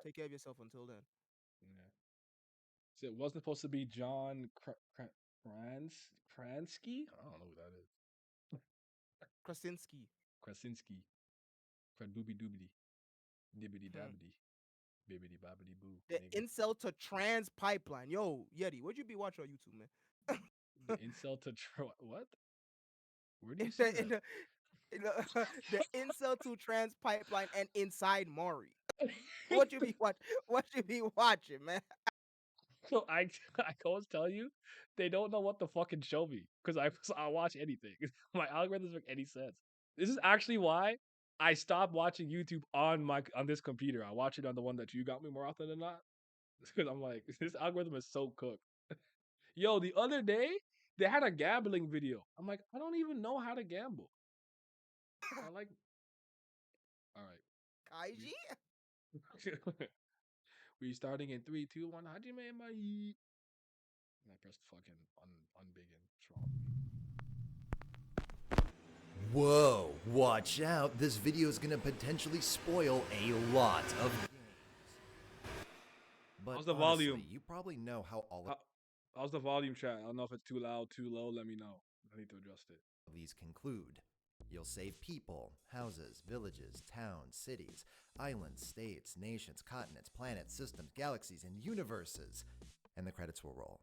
Take care of yourself until then.
Yeah. So it wasn't supposed to be John Kransky? I don't know who that is.
Krasinski.
Krasinski. Booby doobity. Dibbity dabbity. Bibbity bobbity boo.
The incel to trans pipeline. Yo, Yeti, what'd you be watching on YouTube, man?
The incel to what? Where do you see that?
The incel to trans pipeline and inside Mari. What you be watching, man?
So I always tell you, they don't know what to fucking show me because I watch anything. My algorithms make any sense. This is actually why I stopped watching YouTube on this computer. I watch it on the one that you got me more often than not. Because I'm like, this algorithm is so cooked. Yo, the other day they had a gambling video. I'm like, I don't even know how to gamble. I like. All right.
Kaiji?
We starting in 3, 2, 1. Hajime mai. And I pressed fucking unbig and strong.
Whoa, watch out. This video is going to potentially spoil a lot of games. But
How's the
honestly,
volume?
you probably know how all of
How's the volume, chat? I don't know if it's too loud, too low. Let me know. I need to adjust it.
these conclude. You'll save people, houses, villages, towns, cities, islands, states, nations, continents, planets, systems, galaxies, and universes. And the credits will roll.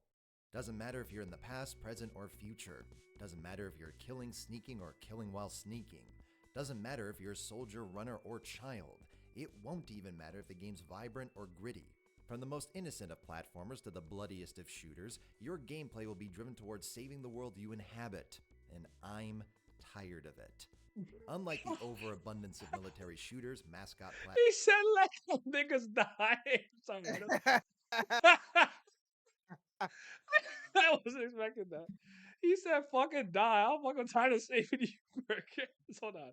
Doesn't matter if you're in the past, present, or future. Doesn't matter if you're killing, sneaking, or killing while sneaking. Doesn't matter if you're a soldier, runner, or child. It won't even matter if the game's vibrant or gritty. From the most innocent of platformers to the bloodiest of shooters, your gameplay will be driven towards saving the world you inhabit. And I'm tired of it. Unlike the overabundance of military shooters, mascot
He said let them niggas die. Some random- I wasn't expecting that. He said fucking die. I'm fucking tired of saving you, Rick. Hold on.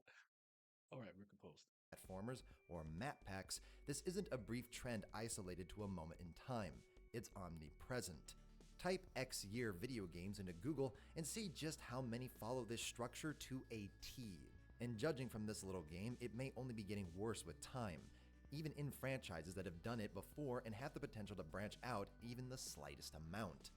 All right, we're composed.
platformers, or map packs, this isn't a brief trend isolated to a moment in time. It's omnipresent. Type X year video games into Google and see just how many follow this structure to a T. And judging from this little game, it may only be getting worse with time, even in franchises that have done it before and have the potential to branch out even the slightest amount.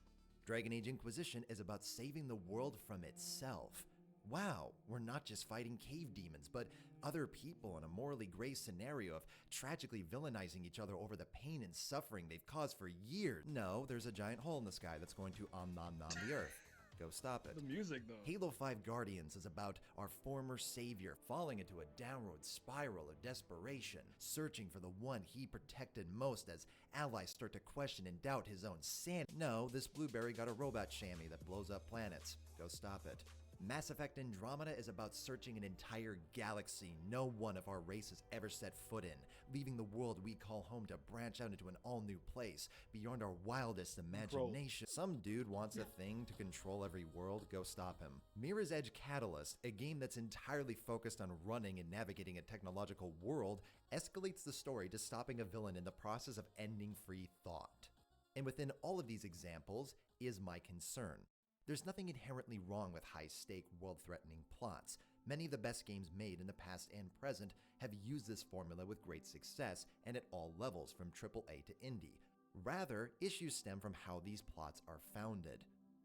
Dragon Age Inquisition is about saving the world from itself. Wow, we're not just fighting cave demons, but other people in a morally gray scenario of tragically villainizing each other over the pain and suffering they've caused for years. No, there's a giant hole in the sky that's going to nom the earth. Go stop it.
The music, though.
Halo 5 Guardians is about our former savior falling into a downward spiral of desperation, searching for the one he protected most as allies start to question and doubt his own sanity. No, this blueberry got a robot chamois that blows up planets. Go stop it. Mass Effect Andromeda is about searching an entire galaxy no one of our race has ever set foot in, leaving the world we call home to branch out into an all-new place, beyond our wildest imagination. Some dude wants a thing to control every world, go stop him. Mirror's Edge Catalyst, a game that's entirely focused on running and navigating a technological world, escalates the story to stopping a villain in the process of ending free thought. And within all of these examples is my concern. There's nothing inherently wrong with high-stake, world-threatening plots. Many of the best games made in the past and present have used this formula with great success and at all levels, from AAA to indie. Rather, issues stem from how these plots are founded.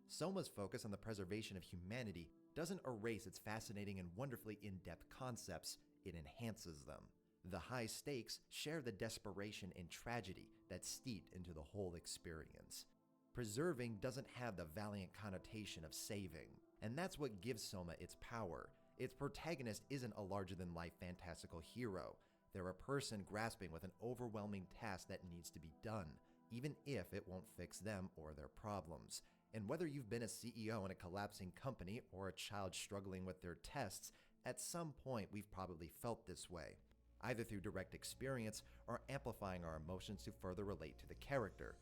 Soma's focus on the preservation of humanity doesn't erase its fascinating and wonderfully in-depth concepts, it enhances them. The high stakes share the desperation and tragedy that's steeped into the whole experience. Preserving doesn't have the valiant connotation of saving, and that's what gives Soma its power. Its protagonist isn't a larger-than-life fantastical hero. They're a person grasping with an overwhelming task that needs to be done, even if it won't fix them or their problems. And whether you've been a CEO in a collapsing company or a child struggling with their tests, at some point we've probably felt this way, either through direct experience or amplifying our emotions to further relate to the character.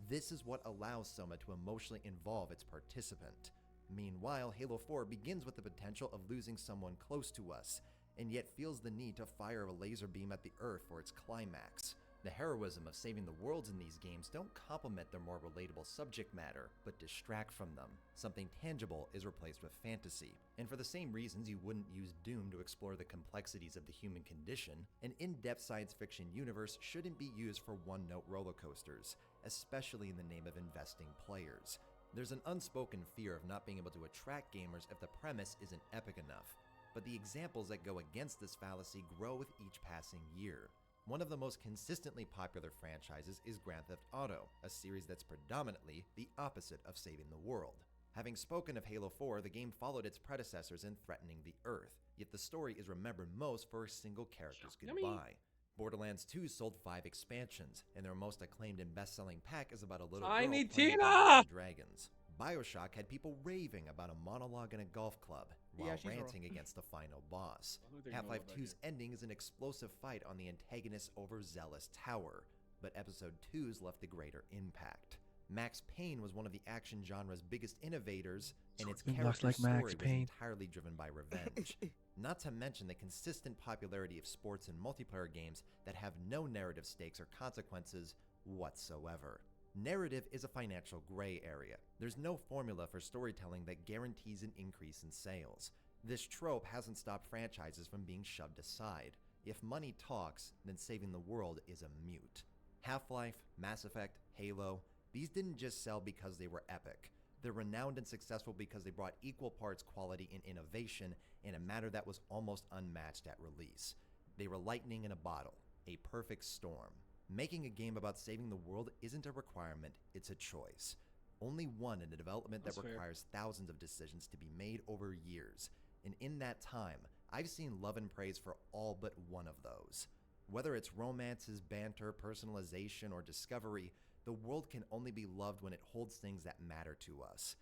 This is what allows Soma to emotionally involve its participant. Meanwhile, Halo 4 begins with the potential of losing someone close to us, and yet feels the need to fire a laser beam at the Earth for its climax. The heroism of saving the worlds in these games don't complement their more relatable subject matter, but distract from them. Something tangible is replaced with fantasy. And for the same reasons you wouldn't use Doom to explore the complexities of the human condition, an in-depth science fiction universe shouldn't be used for one-note roller coasters, especially in the name of investing players. There's an unspoken fear of not being able to attract gamers if the premise isn't epic enough, but the examples that go against this fallacy grow with each passing year. One of the most consistently popular franchises is Grand Theft Auto, a series that's predominantly the opposite of saving the world. Having spoken of Halo 4, the game followed its predecessors in threatening the Earth, yet the story is remembered most for a single character's goodbye. Borderlands 2 sold 5 expansions, and their most acclaimed and best-selling pack is about a little girl
Tiny
playing
Tina!
Dungeons and Dragons. BioShock had people raving about a monologue in a golf club, while
she's wrong.
ranting against the final boss.
I don't think I know
Half-Life
about that
2's ending is an explosive fight on the antagonist's overzealous tower, but Episode 2's left a greater impact. Max Payne was one of the action genre's biggest innovators, and its
Much
character's
like
story
Max
was
Payne.
entirely driven by revenge. Not to mention the consistent popularity of sports and multiplayer games that have no narrative stakes or consequences whatsoever. Narrative is a financial gray area. There's no formula for storytelling that guarantees an increase in sales. This trope hasn't stopped franchises from being shoved aside. If money talks, then saving the world is a mute. Half-Life, Mass Effect, Halo, these didn't just sell because they were epic. They're renowned and successful because they brought equal parts quality and innovation in a manner that was almost unmatched at release. They were lightning in a bottle, a perfect storm. Making a game about saving the world isn't a requirement, it's a choice. Only one in a development that
That's fair.
requires thousands of decisions to be made over years. And in that time, I've seen love and praise for all but one of those. Whether it's romances, banter, personalization, or discovery, the world can only be loved when it holds things that matter to us.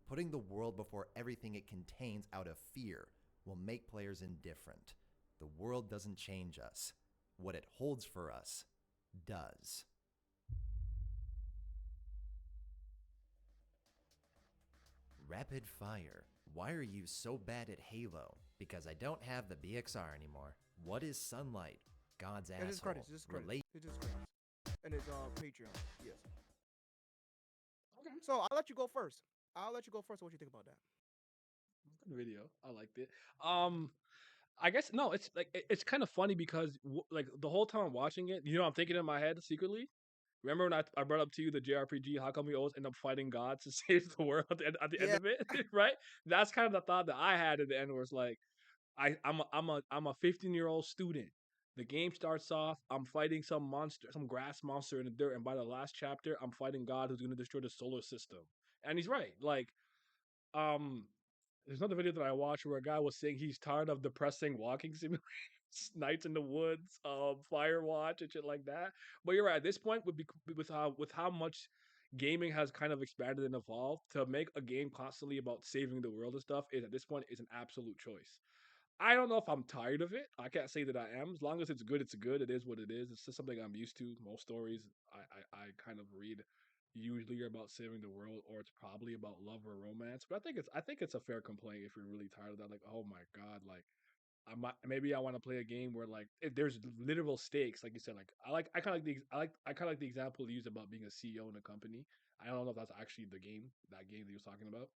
Putting the world before everything it contains out of fear will make players indifferent. The world doesn't change us. What it holds for us does. Rapid fire. Why are you so bad at Halo? Because I don't have the BXR anymore. What is Sunlight? God's
And his
asshole.
credits. His credits. His credits. And his Patreon. Yes.
Okay.
So I'll let you go first. What you think about that?
Good video. I liked it. I guess no. It's like it's kind of funny because like the whole time I'm watching it, I'm thinking in my head secretly. Remember when I brought up to you the JRPG? How come we always end up fighting God to save the world at the end
Yeah.
of it, right? That's kind of the thought that I had at the end, where it's like, I'm a 15-year-old student. The game starts off, I'm fighting some monster, some grass monster in the dirt, and by the last chapter, I'm fighting God who's gonna destroy the solar system. And he's right. Like, um, there's another video that I watched where a guy was saying he's tired of depressing walking simulators, nights in the woods, fire watch and shit like that. But you're right. At this point, with how much gaming has kind of expanded and evolved, to make a game constantly about saving the world and stuff is at this point is an absolute choice. I don't know if I'm tired of it. I can't say that I am. As long as it's good, it's good. It is what it is. It's just something I'm used to. Most stories I kind of read usually are about saving the world, or it's probably about love or romance. But I think it's a fair complaint if you're really tired of that. Like, oh my god, like maybe I want to play a game where like if there's literal stakes, like you said. Like I kind of like the example you used about being a CEO in a company. I don't know if that's actually that game that you was talking about,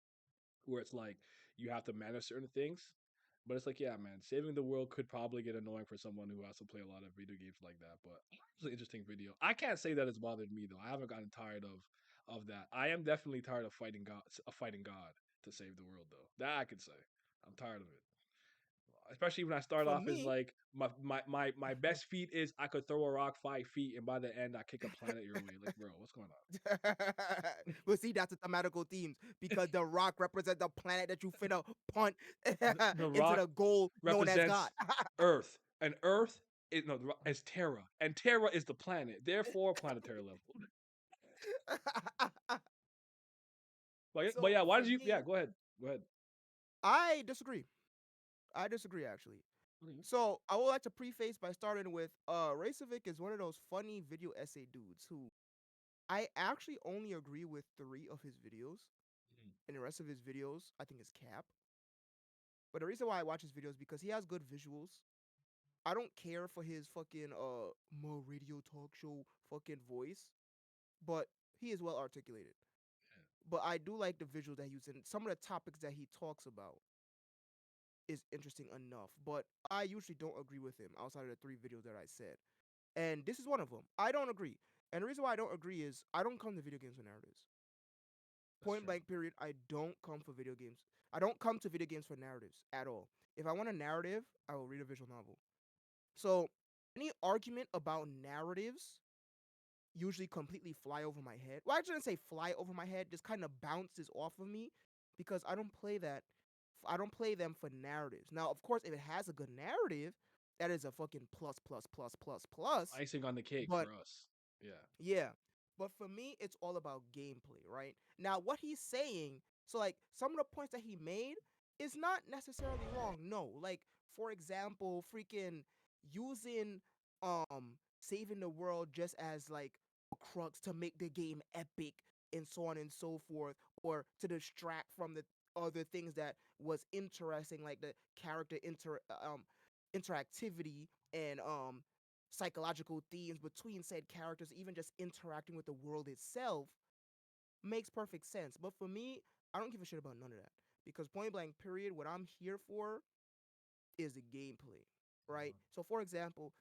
where it's like you have to manage certain things. But it's like, yeah, man, saving the world could probably get annoying for someone who has to play a lot of video games like that. But it was an interesting video. I can't say that it's bothered me though. I haven't gotten tired of that. I am definitely tired of fighting God to save the world though. That I could say. I'm tired of it. Especially when I start
For
off as
me,
like my best feat is I could throw a rock 5 feet, and by the end I kick a planet your way. Like, bro, what's going on?
but see, that's a thematical themes because the rock represents the planet that you finna punt
The
into
rock
the goal known as God.
represents Earth, and Earth is no the is Terra, and Terra is the planet. Therefore, planetary level. But
So
yeah, why
for
did you?
me,
Yeah, go ahead. Go ahead.
I disagree. I disagree actually.
Okay.
So I would like to preface by starting with Racevic is one of those funny video essay dudes who I actually only agree with 3 of his videos,
Mhm.
and the rest of his videos I think is cap. But the reason why I watch his videos because he has good visuals. I don't care for his fucking more radio talk show fucking voice, but he is well articulated. But I do like the visuals that he uses and some of the topics that he talks about is interesting enough. But I usually don't agree with him outside of the 3 videos that I said. And this is one of them. I don't agree. And the reason why I don't agree is I don't come to video games for narratives.
That's
Point
true.
blank period. I don't come for video games. I don't come to video games for narratives at all. If I want a narrative, I will read a visual novel. So any argument about narratives usually completely fly over my head. Well, I shouldn't say fly over my head, just kind of bounces off of me because I don't play that. I don't play them for narratives. Now, of course, if it has a good narrative, that is a fucking plus, plus, plus, plus, plus.
Icing on the cake
But
for us. Yeah.
yeah. But for me, it's all about gameplay, right? Now, what he's saying, so like some of the points that he made is not necessarily wrong. No. Like, for example, freaking using saving the world just as like a crux to make the game epic and so on and so forth, or to distract from the other things that was interesting, like the character interactivity and psychological themes between said characters, even just interacting with the world itself, makes perfect sense. But for me, I don't give a shit about none of that. Because point blank, period, what I'm here for is the gameplay, right? So, for example,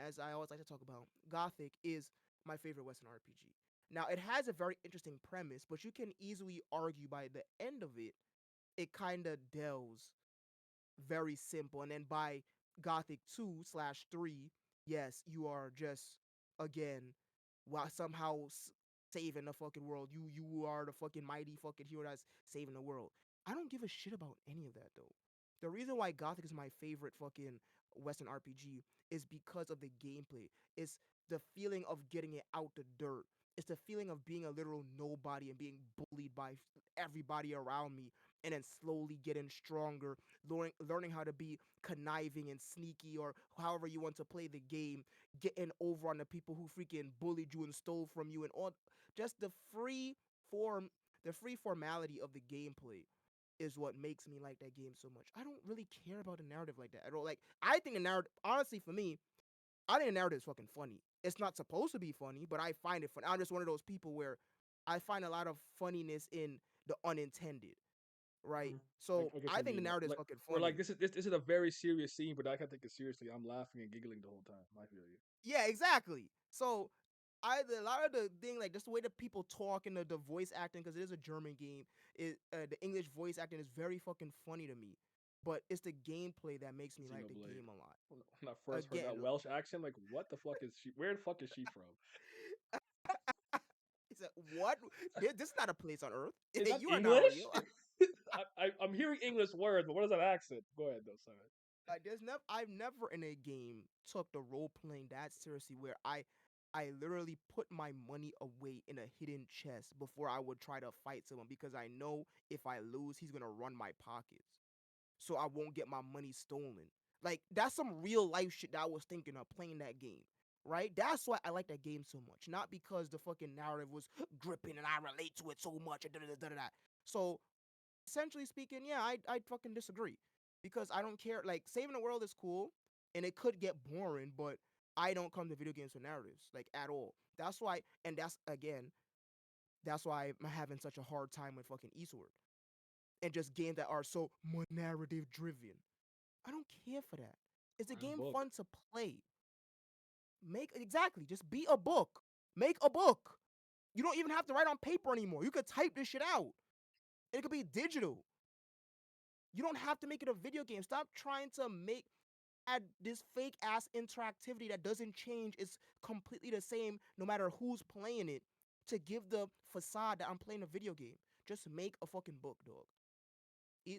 as I always like to talk about, Gothic is my favorite Western RPG. Now, it has a very interesting premise, but you can easily argue by the end of it, it kind of delves very simple. And then by Gothic 2/3, yes, you are just again, while somehow saving the fucking world. You are the fucking mighty fucking hero that's saving the world. I don't give a shit about any of that though. The reason why Gothic is my favorite fucking Western RPG is because of the gameplay. It's the feeling of getting it out the dirt. It's the feeling of being a literal nobody and being bullied by everybody around me, and then slowly getting stronger, learning how to be conniving and sneaky, or however you want to play the game, getting over on the people who freaking bullied you and stole from you, and all just form the free formality of the gameplay is what makes me like that game so much. I don't really care about the narrative like that. I don't like. I think the narrative, honestly, for me, I think the narrative is fucking funny. It's not supposed to be funny, but I find it funny. I'm just one of those people where I find a lot of funniness in the unintended, right?
Mhm.
So
I get
I
what you
think the
mean.
narrative is fucking
We're like
funny.
this is a very serious scene, but I can't take it seriously. I'm laughing and giggling the whole time. I feel you.
Yeah, exactly. So a lot of the thing, like just the way that people talk and the voice acting, because it is a German game, the English voice acting is very fucking funny to me. But it's the gameplay that makes me like the
Xenoblade.
game a lot.
When I first heard
Again,
that Welsh accent, like, what the fuck is she? Where the fuck is she from?
it's a, what? This is not a place on Earth.
Is that
You are not
English?
real.
I'm hearing English words, but what is that accent? Go ahead, though. Sorry.
Like I've never in a game took the role playing that seriously where I literally put my money away in a hidden chest before I would try to fight someone, because I know if I lose, he's gonna run my pockets. So I won't get my money stolen. Like that's some real life shit that I was thinking of playing that game. Right? That's why I like that game so much. Not because the fucking narrative was gripping and I relate to it so much and da da da da da. So essentially speaking, yeah, I fucking disagree, because I don't care. Like saving the world is cool, and it could get boring, but I don't come to video games for narratives like at all. That's why, and that's why I'm having such a hard time with fucking Eastward and just games that are so more narrative driven. I don't care for that. Is the
Write a
game
book.
fun to play? Make exactly, just be a book. Make a book. You don't even have to write on paper anymore. You could type this shit out. It could be digital. You don't have to make it a video game. Stop trying to make add this fake ass interactivity that doesn't change. It's completely the same no matter who's playing it, to give the facade that I'm playing a video game. Just make a fucking book, dog.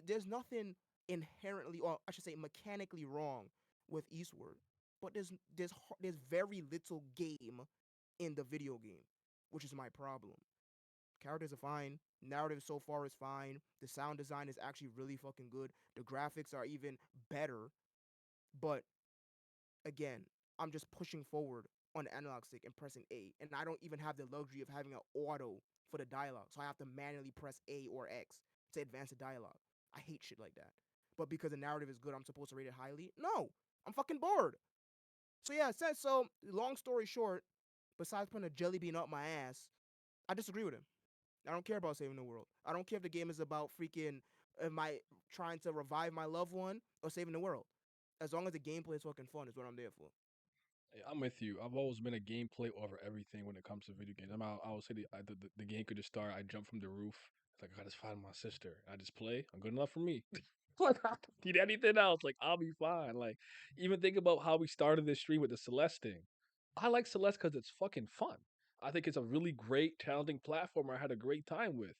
There's nothing inherently, or I should say mechanically wrong with Eastward, but there's very little game in the video game, which is my problem. Characters are fine. Narrative so far is fine. The sound design is actually really fucking good. The graphics are even better. But again, I'm just pushing forward on the analog stick and pressing A, and I don't even have the luxury of having an auto for the dialogue, so I have to manually press A or X to advance the dialogue. I hate shit like that. But because the narrative is good, I'm supposed to rate it highly? No, I'm fucking bored. So yeah, so long story short, besides putting a jelly bean up my ass, I disagree with him. I don't care about saving the world. I don't care if the game is about freaking my trying to revive my loved one or saving the world. As long as the gameplay is fucking fun, is what I'm there for.
Yeah, I'm with you. I've always been a gameplay over everything when it comes to video games. I would say the game could just start. I jump from the roof. It's like I gotta find my sister. I just play. I'm good enough for me. Like I don't need anything else. Like I'll be fine. Like even think about how we started this stream with the Celeste thing. I like Celeste because it's fucking fun. I think it's a really great, challenging platformer I had a great time with.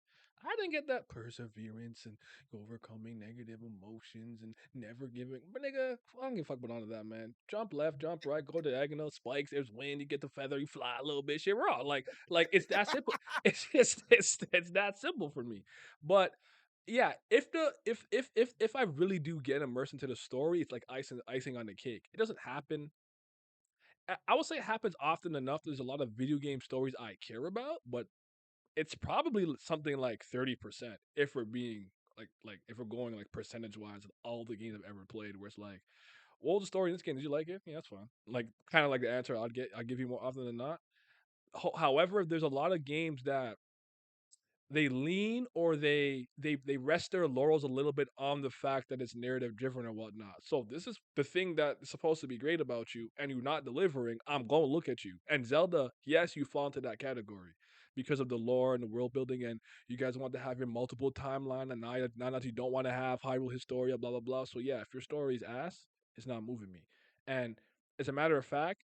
I didn't get that perseverance and overcoming negative emotions and never giving. But nigga, I don't give a fuck about none of that, man. Jump left, jump right, go diagonal, spikes. There's wind. You get the feather. You fly a little bit. Shit, raw. Like it's that simple. It's that simple for me. But yeah, if I really do get immersed into the story, it's like icing on the cake. It doesn't happen. I would say it happens often enough. There's a lot of video game stories I care about, but it's probably something like 30% if we're being like if we're going like percentage wise of all the games I've ever played, where it's like, what was the story in this game? Did you like it? Yeah, that's fine. Like kind of like the answer I'll give you more often than not. However, there's a lot of games that they lean or they rest their laurels a little bit on the fact that it's narrative driven or whatnot. So this is the thing that's supposed to be great about you, and you're not delivering. I'm gonna look at you. And Zelda, yes, you fall into that category because of the lore and the world building, and you guys want to have your multiple timeline, and now that you don't want to have Hyrule Historia, blah blah blah. So yeah, if your story is ass, it's not moving me. And as a matter of fact,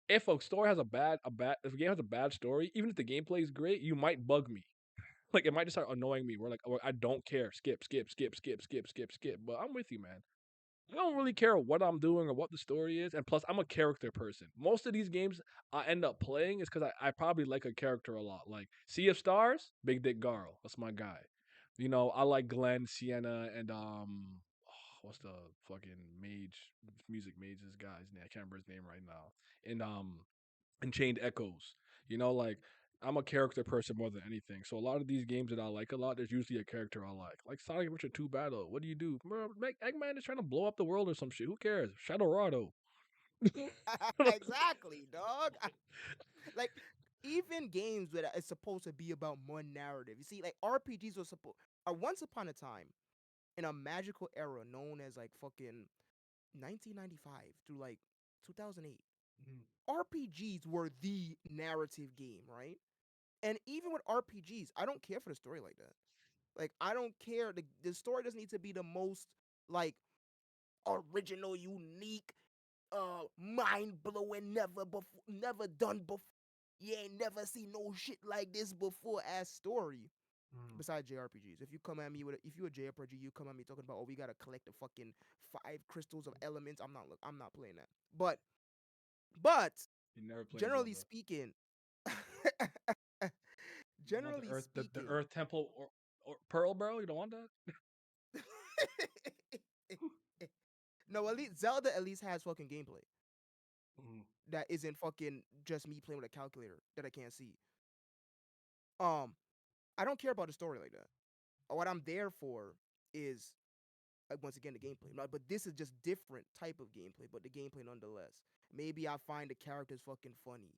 if a story has if a game has a bad story, even if the gameplay is great, you might bug me. Like it might just start annoying me. Or I don't care. Skip, skip, skip, skip, skip, skip, skip. But I'm with you, man. I don't really care what I'm doing or what the story is. And plus, I'm a character person. Most of these games I end up playing is because I probably like a character a lot. Like Sea of Stars, Big Dick Garl. That's my guy. I like Glenn, Sienna, and what's the fucking music mage's guy's name? I can't remember his name right now. And Chained Echoes. Like I'm a character person more than anything. So a lot of these games that I like a lot, there's usually a character I like. Like Sonic Adventure 2 Battle. What do? Bro, Eggman is trying to blow up the world or some shit. Who cares? Shadow Rado.
Exactly, dog. Like even games that is supposed to be about more narrative. You see, like RPGs were supposed are once upon a time in a magical era known as like fucking 1995 through like 2008. RPGs were the narrative game, right? And even with RPGs, I don't care for the story like that. Like I don't care. The story doesn't need to be the most like original, unique, mind blowing, never done before. You ain't never seen no shit like this before as story. Besides JRPGs, if you come at me if you a JRPG, you come at me talking about we gotta collect the fucking 5 crystals of elements. I'm not playing that. But
You never played
generally
Zelda.
speaking,
You want
generally
the
speaking,
Earth Temple or Pearl, bro? You don't want that?
no, at least Zelda at least has fucking gameplay
Mhm.
that isn't fucking just me playing with a calculator that I can't see. Um, I don't care about the story like that. What I'm there for is once again the gameplay. No, but this is just different type of gameplay, but the gameplay nonetheless. Maybe I find the characters fucking funny.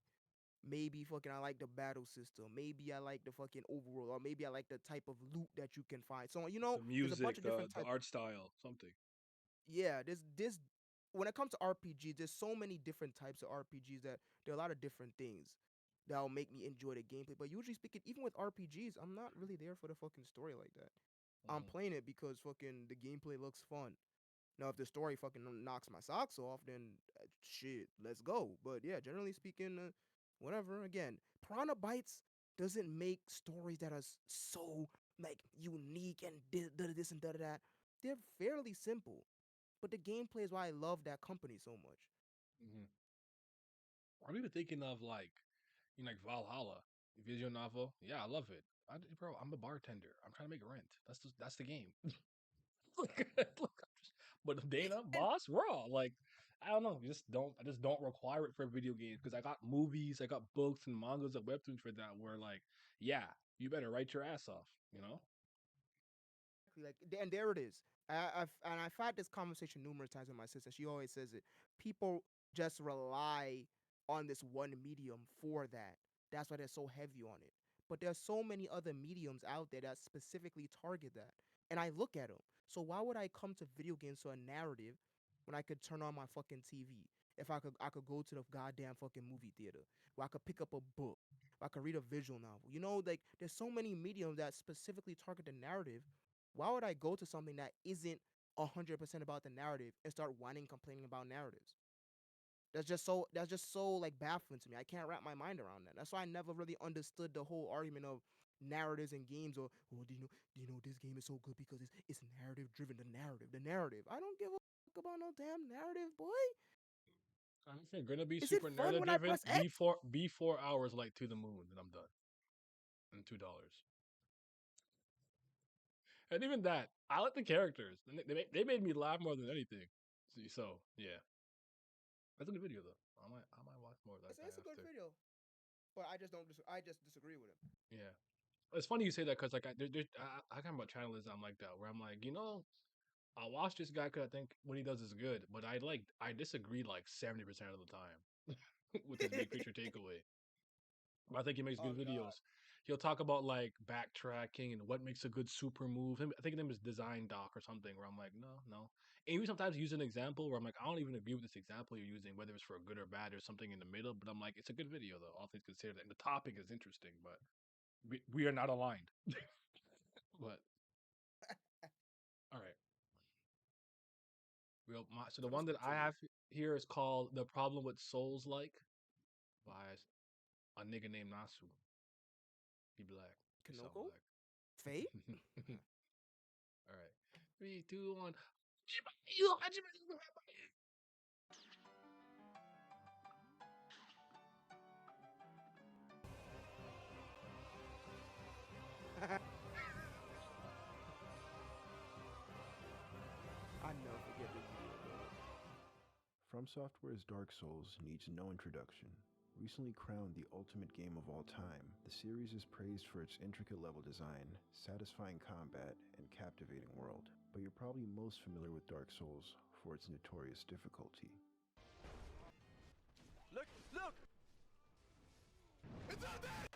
Maybe fucking I like the battle system. Maybe I like the fucking overworld, or maybe I like the type of loot that you can find. So
The
there's a bunch
music,
of different
the
types.
art style, something.
Yeah, this when it comes to RPG, there's so many different types of RPGs that there are a lot of different things that'll make me enjoy the gameplay. But usually speaking, even with RPGs, I'm not really there for the fucking story like that. I'm
Mhm.
playing it because fucking the gameplay looks fun. Now, if the story fucking knocks my socks off, then shit, let's go. But yeah, generally speaking, whatever. Again, Piranha Bytes doesn't make stories that are so like unique and this and that. They're fairly simple, but the gameplay is why I love that company so much.
Mhm. I'm even thinking of like Valhalla, visual novel. Yeah, I love it. Bro, I'm a bartender. I'm trying to make rent. That's the game. Look, but Dana,
And
boss, raw. Like, I don't know. I just don't require it for video games because I got movies, I got books and mangas and webtoons for that. Where like, yeah, you better write your ass off. You know.
like, and there it is. I've had this conversation numerous times with my sister. She always says it. People just rely on this one medium for that. That's why they're so heavy on it. But there's so many other mediums out there that specifically target that. And I look at them. So why would I come to video games for a narrative when I could turn on my fucking TV? If I could go to the goddamn fucking movie theater, where I could pick up a book, where I could read a visual novel. Like there's so many mediums that specifically target the narrative. Why would I go to something that isn't 100% about the narrative and start whining, complaining about narratives? That's just so like baffling to me. I can't wrap my mind around that. That's why I never really understood the whole argument of narratives in games. Or do you know this game is so good because it's narrative driven. The narrative. I don't give a fuck about no damn narrative, boy.
If you're gonna be
Is it
super
fun
narrative
when I
driven,
press X?
be 4 hours like to the moon, and I'm done. And $2. And even that, I like the characters. And they made me laugh more than anything. So yeah, that's a good video though. I might watch more of that
It's
guy
it's a good
after.
video, but I just disagree with it.
Yeah, it's funny you say that because like I kind of a channel is I'm like that where I'm like I'll watch this guy because I think what he does is good, but I disagree like 70% of the time with his big picture takeaway. But I think he makes
Oh
good
God.
videos. He'll talk about like backtracking and what makes a good super move. I think his name is Design Doc or something. Where I'm like, no, no. And even sometimes use an example where I'm like, I don't even agree with this example you're using, whether it's for good or bad or something in the middle. But I'm like, it's a good video though, all things considered. And the topic is interesting, but we are not aligned. But all right, so the
So
one
let's
that I
continue.
have here is called "The Problem with Souls Like." by a nigga named Nasu. He black. He sound
Kanoko?
black.
Fate?
All right. 3, 2, 1.
I never forget this video, bro.
From Software's Dark Souls needs no introduction. Recently crowned the ultimate game of all time, the series is praised for its intricate level design, satisfying combat, and captivating world. But you're probably most familiar with Dark Souls for its notorious difficulty.
Look! Look! It's out there!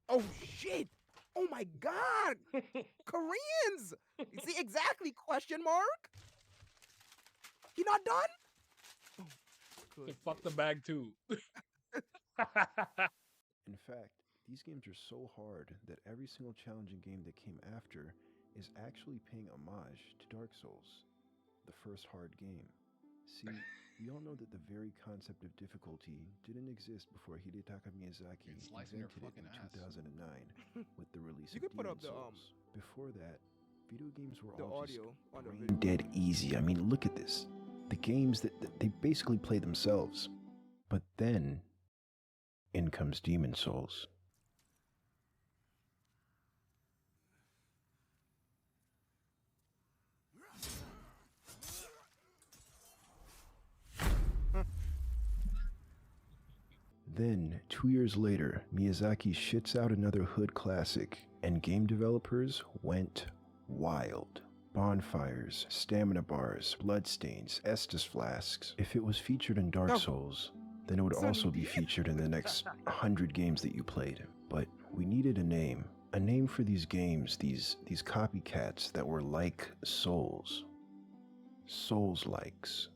Oh shit! Oh my god! Koreans! You see exactly? Question mark? He not done? Oh,
Then fuck the bag too.
In fact, these games are so hard that every single challenging game that came after is actually paying homage to Dark Souls, the first hard game. See, we all know that the very concept of difficulty didn't exist before Hidetaka Miyazaki
It's slicing your
invented it in
fucking ass.
2009 with the release
You
of
could put
Demon
up the,
Souls. Before that, video games were
the
all
audio on the
just
video.
brain dead easy. I mean, look at this. The games that they basically play themselves. But then, in comes Demon Souls. Then, 2 years later, Miyazaki shits out another hood classic, and game developers went wild. Bonfires, stamina bars, bloodstains, Estus flasks. If it was featured in Dark
No.
Souls, then it would
Sonny
also be
D.
featured in the next 100 games that you played. But we needed a name for these games, these copycats that were like Souls. Souls-likes.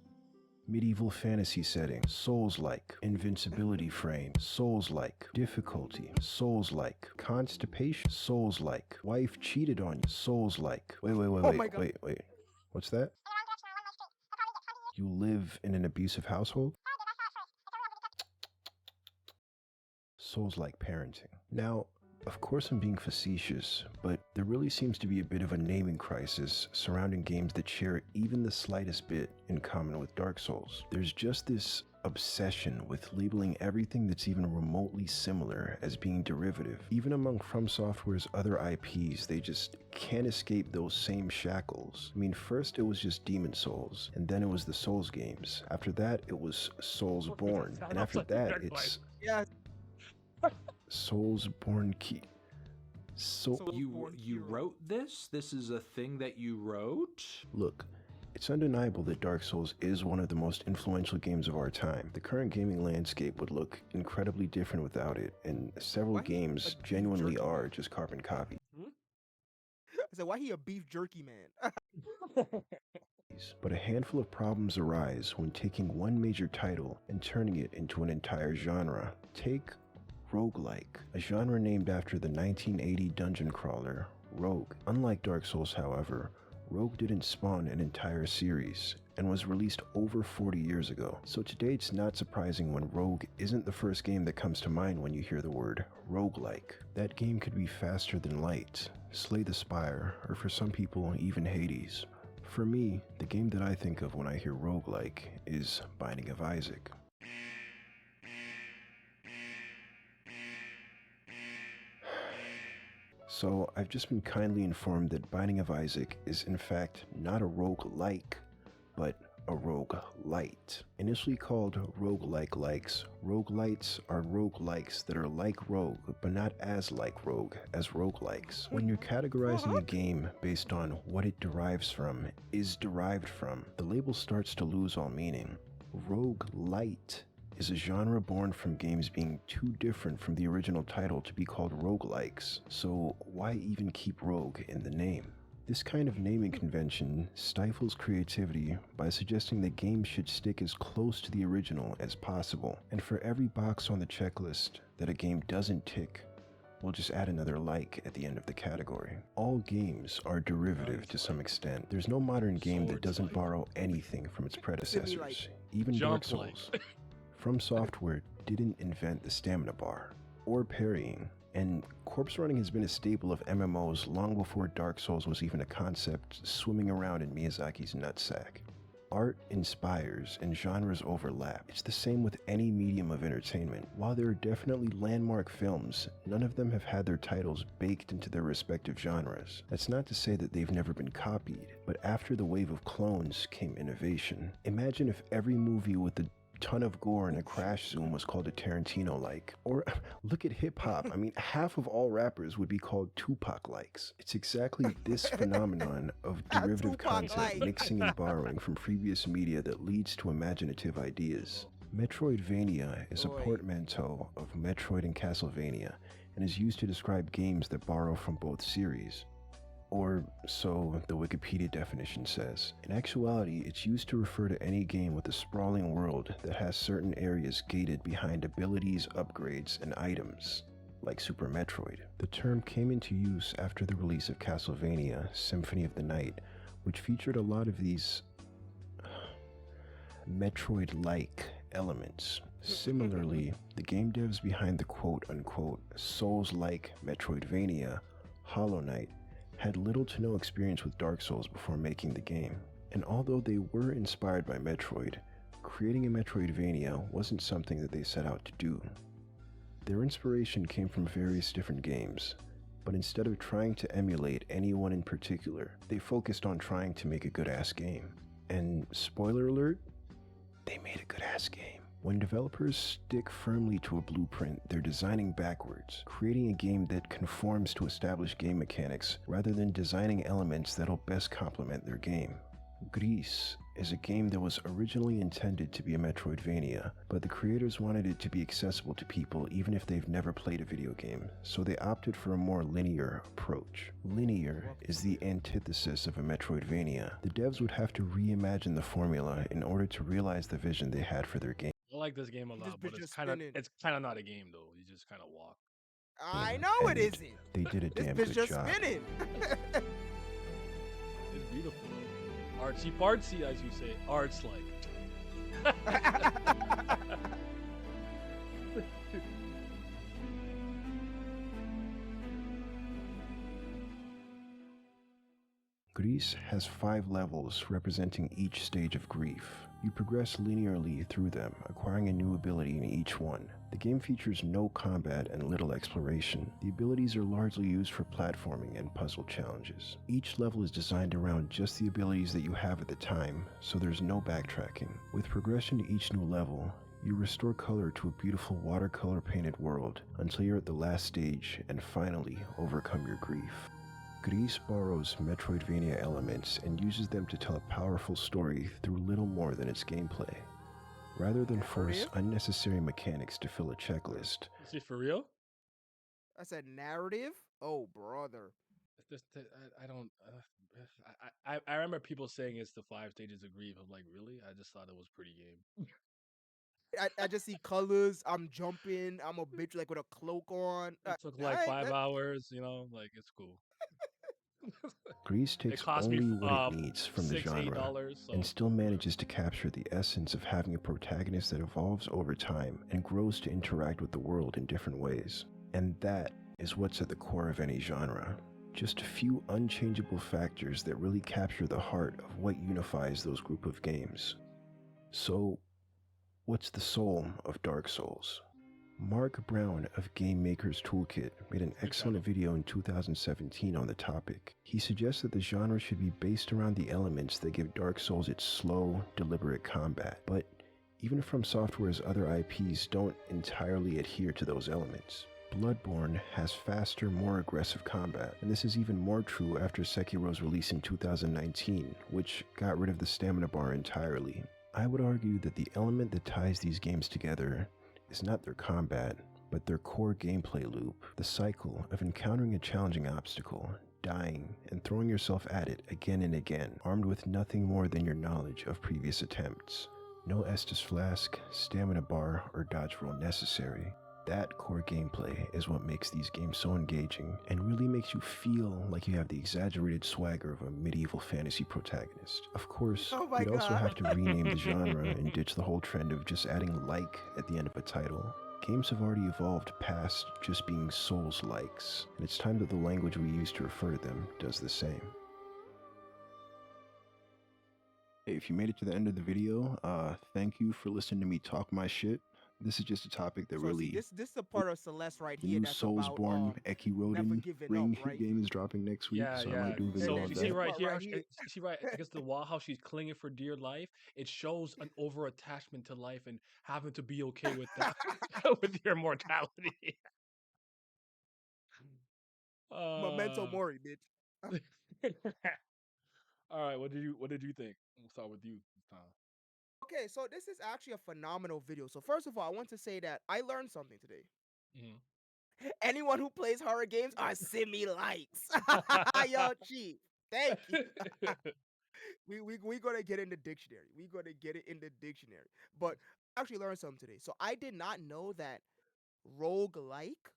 Medieval fantasy setting, Souls-like. Invincibility frame, Souls-like. Difficulty, Souls-like. Constipation, Souls-like. Wife cheated on you, Souls-like.
Oh my God.
Wait. What's that? You live in an abusive household? Souls-like parenting. Now, of course I'm being facetious, but there really seems to be a bit of a naming crisis surrounding games that share even the slightest bit in common with Dark Souls. There's just this obsession with labeling everything that's even remotely similar as being derivative. Even among From Software's other IPs, they just can't escape those same shackles. I mean, first it was just Demon Souls, and then it was the Souls games. After that, it was Soulsborne, and after that, it's
Yeah.
Soulsborne Key. So
You wrote this? This is a thing that you wrote?
look, it's undeniable that Dark Souls is one of the most influential games of our time. The current gaming landscape would look incredibly different without it, and several
Why he
games
a beef
genuinely
jerky
are
man?
just carbon copy.
I said, why he a beef jerky man?
But a handful of problems arise when taking one major title and turning it into an entire genre. Take roguelike, a genre named after the 1980 dungeon crawler Rogue. Unlike Dark Souls, however, Rogue didn't spawn an entire series and was released over 40 years ago. So today it's not surprising when Rogue isn't the first game that comes to mind when you hear the word roguelike. That game could be Faster Than Light, Slay the Spire, or for some people even Hades. For me, the game that I think of when I hear roguelike is Binding of Isaac. So I've just been kindly informed that Binding of Isaac is in fact not a roguelike, but a roguelite. Initially called roguelike-likes, roguelites are roguelikes that are like Rogue, but not as like Rogue as roguelikes. When you're categorizing a game based on what it derives from, is derived from, the label starts to lose all meaning. Roguelite is a genre born from games being too different from the original title to be called roguelikes, so why even keep rogue in the name? This kind of naming convention stifles creativity by suggesting that games should stick as close to the original as possible, and for every box on the checklist that a game doesn't tick, we'll just add another like at the end of the category. All games are derivative to some extent. There's no modern game that doesn't borrow anything from its predecessors, even Dark
Jump like.
Souls. From Software didn't invent the stamina bar or parrying, and corpse running has been a staple of MMOs long before Dark Souls was even a concept swimming around in Miyazaki's nutsack. Art inspires and genres overlap. It's the same with any medium of entertainment. While there are definitely landmark films, none of them have had their titles baked into their respective genres. That's not to say that they've never been copied, but after the wave of clones came innovation. Imagine if every movie with a ton of gore and a crash zoom was called a Tarantino-like. Or look at hip-hop. I mean, half of all rappers would be called Tupac-likes. It's exactly this phenomenon of derivative content
Tupac-like.
mixing and borrowing from previous media that leads to imaginative ideas. Metroidvania is a
Boy.
portmanteau of Metroid and Castlevania, and is used to describe games that borrow from both series. Or so the Wikipedia definition says. In actuality, it's used to refer to any game with a sprawling world that has certain areas gated behind abilities, upgrades, and items, like Super Metroid. The term came into use after the release of Castlevania Symphony of the Night, which featured a lot of these Metroid-like elements. Similarly, the game devs behind the quote-unquote Souls-like Metroidvania, Hollow Knight, had little to no experience with Dark Souls before making the game. And although they were inspired by Metroid, creating a Metroidvania wasn't something that they set out to do. Their inspiration came from various different games, but instead of trying to emulate any one in particular, they focused on trying to make a good-ass game. And spoiler alert, they made a good-ass game. When developers stick firmly to a blueprint, they're designing backwards, creating a game that conforms to established game mechanics rather than designing elements that'll best complement their game. Gris is a game that was originally intended to be a Metroidvania, but the creators wanted it to be accessible to people even if they've never played a video game, so they opted for a more linear approach. Linear is the antithesis of a Metroidvania. The devs would have to reimagine the formula in order to realize the vision they had for their game.
I like this game a
This
lot,
bitch
but
just spinning.
it's kind of not a game though. You just kind of walk.
I know it
And
isn't.
They did a
This
damn
bitch
good
just
job.
spinning.
It's beautiful. Artsy partsy, as you say. Arts like.
Gris has 5 levels representing each stage of grief. You progress linearly through them, acquiring a new ability in each one. The game features no combat and little exploration. The abilities are largely used for platforming and puzzle challenges. Each level is designed around just the abilities that you have at the time, so there's no backtracking. With progression to each new level, you restore color to a beautiful watercolor painted world until you're at the last stage and finally overcome your grief. Gris borrows Metroidvania elements and uses them to tell a powerful story through little more than its gameplay. Rather than force
Narrative?
unnecessary mechanics to fill a checklist,
Is it for real?
I said narrative? Oh, brother.
I don't. I remember people saying it's the 5 stages of grief. I'm like, really? I just thought it was pretty game.
I just see colors. I'm jumping. I'm a bitch like with a cloak on.
It took like
alright,
5
that-
hours. You know, like it's cool.
Gris
It
takes
cost
only
me
what it needs from the genre
$6-8. So
and still manages to capture the essence of having a protagonist that evolves over time and grows to interact with the world in different ways. And that is what's at the core of any genre. Just a few unchangeable factors that really capture the heart of what unifies those group of games. So, what's the soul of Dark Souls? Mark Brown of Game Maker's Toolkit made an excellent video in 2017 on the topic. He suggests that the genre should be based around the elements that give Dark Souls its slow, deliberate combat, but even From Software's other IPs don't entirely adhere to those elements. Bloodborne has faster, more aggressive combat, and this is even more true after Sekiro's release in 2019, which got rid of the stamina bar entirely. I would argue that the element that ties these games together is not their combat, but their core gameplay loop, the cycle of encountering a challenging obstacle, dying, and throwing yourself at it again and again, armed with nothing more than your knowledge of previous attempts. No Estus Flask, stamina bar, or dodge roll necessary. That core gameplay is what makes these games so engaging and really makes you feel like you have the exaggerated swagger of a medieval fantasy protagonist. Of course,
Oh my
we'd also have
God.
to rename the genre and ditch the whole trend of just adding like at the end of a title. Games have already evolved past just being Souls-likes, and it's time that the language we use to refer to them does the same. Hey, if you made it to the end of the video, thank you for listening to me talk my shit. This is just a topic that
So see,
really...
this is the part of Celeste right
The
here
new
that's about
Soulsborne Eki
never
Rodin
giving up,
Ring
right?
game is dropping next week,
Yeah,
so I
yeah.
might do a
And
video
So
then
on
you
this
see
that.
right
part
here,
right here.
see right against the wall how she's clinging for dear life. It shows an over attachment to life and having to be okay with that, with your mortality.
Memento
Uh,
mori, bitch.
all right. What did you think? We'll start with you this time.
Okay, so this is actually a phenomenal video. So first of all, I want to say that I learned something today.
Mhm.
Anyone who plays horror games are simi likes. Yo, chief. Thank you. we gonna get in the dictionary. We gonna get it in the dictionary. But I actually learned something today. So I did not know that roguelike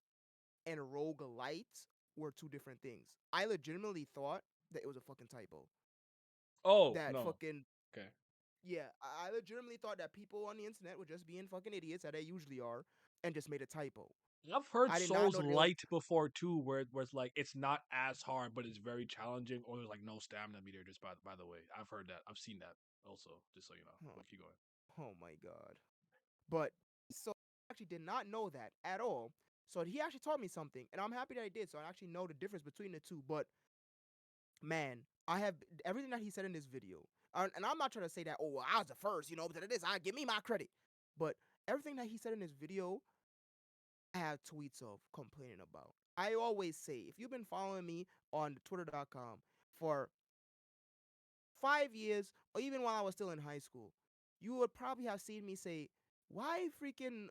and roguelites were two different things. I legitimately thought that it was a fucking typo.
Oh
That
no.
fucking
Okay.
yeah, I legitimately thought that people on the internet were just being fucking idiots that they usually are and just made a typo.
I've heard
I did not
Souls
know that there was
Light before too, where it's like it's not as hard, but it's very challenging, or there's like no stamina meter. Just by the way, I've heard that. I've seen that also. Just so you know.
huh,
But keep going.
oh my god. But so I actually did not know that at all. So he actually taught me something, and I'm happy that I did. So I actually know the difference between the two. But man, I have everything that he said in this video, and I'm not trying to say that. Oh, well, I was the first, but it is. I give me my credit. But everything that he said in this video, I have tweets of complaining about. I always say, if you've been following me on Twitter.com for 5 years, or even while I was still in high school, you would probably have seen me say, "Why freaking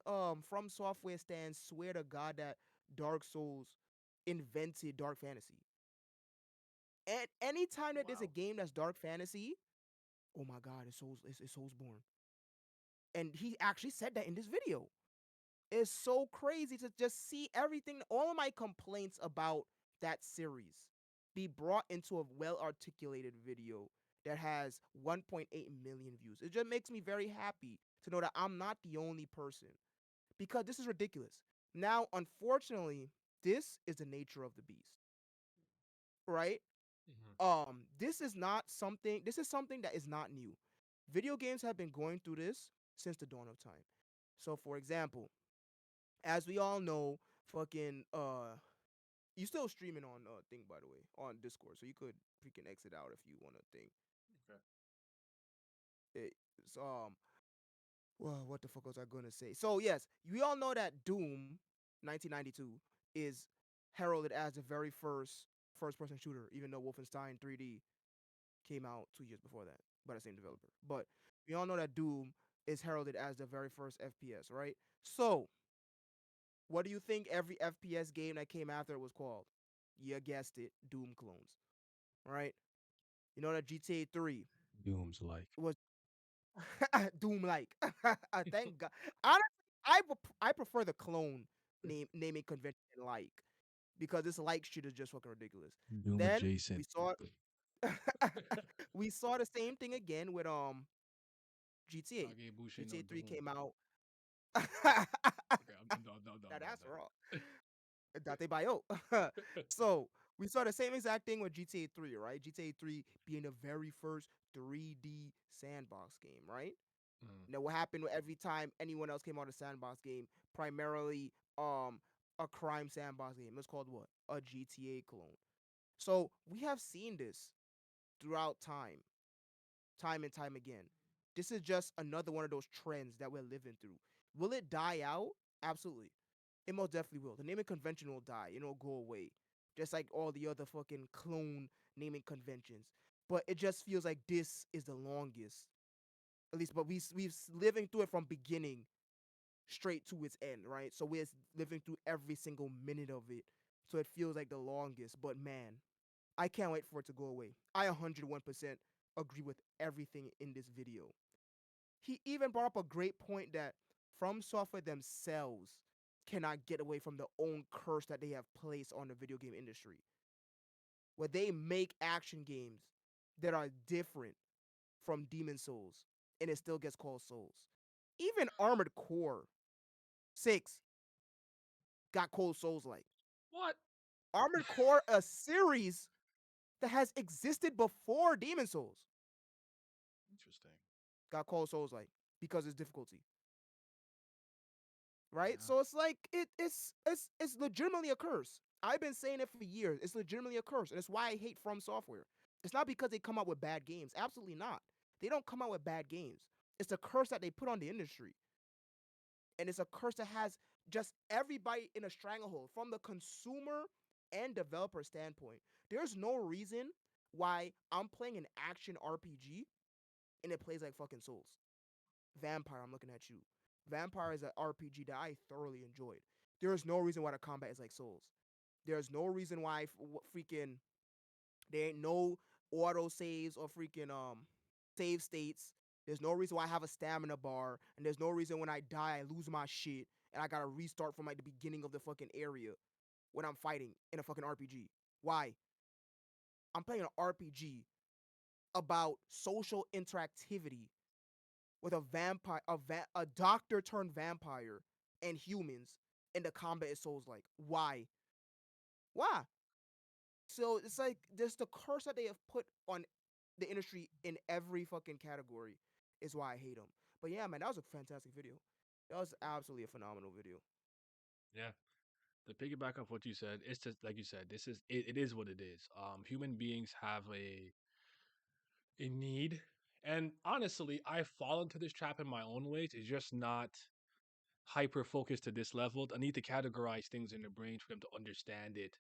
From Software stands swear to God that Dark Souls invented dark fantasy." And anytime that there's a
Wow.
game that's dark fantasy, oh my God, it's Soulsborne. And he actually said that in this video. It's so crazy to just see everything, all of my complaints about that series be brought into a well articulated video that has 1.8 million views. It just makes me very happy to know that I'm not the only person because this is ridiculous. Now, unfortunately, this is the nature of the beast, right?
Mhm.
This is something that is not new. Video games have been going through this since the dawn of time. So, for example, as we all know, fucking you still streaming on thing, by the way, on Discord, so you could freaking exit out if you want to think.
Okay.
It's well, what the fuck was I gonna say? So yes, we all know that Doom 1992 is heralded as the very first person shooter, even though Wolfenstein 3D came out 2 years before that by the same developer. But we all know that Doom is heralded as the very first FPS, right? So what do you think every FPS game that came after it was called? You guessed it, Doom clones, right? You know that GTA 3
Doom's like.
was Doom like. Thank God. Honestly, I prefer the clone naming convention than like because this like shit is just fucking ridiculous.
Doom
Then we
adjacent.
saw we saw the same thing again with GTA.
Kage Bushi no
GTA 3
Doom.
came out.
Okay, I'm done. I'm done.
Now
I'm
that's raw.
done.
Date Bayo. So we saw the same exact thing with GTA 3, right? GTA 3 being the very first 3D sandbox game, right?
Mm.
Now what happened with every time anyone else came out of sandbox game, primarily a crime sandbox game. It's called what? A GTA clone. So we have seen this throughout time and time again. This is just another one of those trends that we're living through. Will it die out? Absolutely. It most definitely will. The naming convention will die. It'll go away. Just like all the other fucking clone naming conventions. But it just feels like this is the longest. At least, but we've living through it from beginning straight to its end, right? So we're living through every single minute of it. So it feels like the longest. But man, I can't wait for it to go away. I 101% agree with everything in this video. He even brought up a great point that From Software themselves cannot get away from the own curse that they have placed on the video game industry. Where they make action games that are different from Demon Souls, and it still gets called Souls. Even Armored Core 6 got called Souls-like.
What?
Armored Core, a series that has existed before Demon Souls,
Interesting.
got called Souls-like because it's difficulty. Right?
Yeah.
So it's like it's legitimately a curse. I've been saying it for years. It's legitimately a curse, and it's why I hate From Software. It's not because they come out with bad games. Absolutely not. They don't come out with bad games. It's a curse that they put on the industry. And it's a curse that has just everybody in a stranglehold from the consumer and developer standpoint. There's no reason why I'm playing an action RPG and it plays like fucking Souls. Vampire, I'm looking at you. Vampire is an RPG that I thoroughly enjoyed. There is no reason why the combat is like Souls. There's no reason why freaking there ain't no auto saves or freaking save states. There's no reason why I have a stamina bar, and there's no reason when I die I lose my shit and I gotta restart from like the beginning of the fucking area when I'm fighting in a fucking RPG. Why? I'm playing an RPG about social interactivity with a vampire, a doctor turned vampire and humans, and the combat is Souls-like. Why? Why? So it's like there's the curse that they have put on the industry in every fucking category is why I hate them. But yeah, man, that was a fantastic video. That was absolutely a phenomenal video.
Yeah. To piggyback off what you said, it's just like you said, it is what it is. Human beings have a need. And honestly, I fall into this trap in my own ways. It's just not hyper focused to this level. I need to categorize things in the brain for them to understand it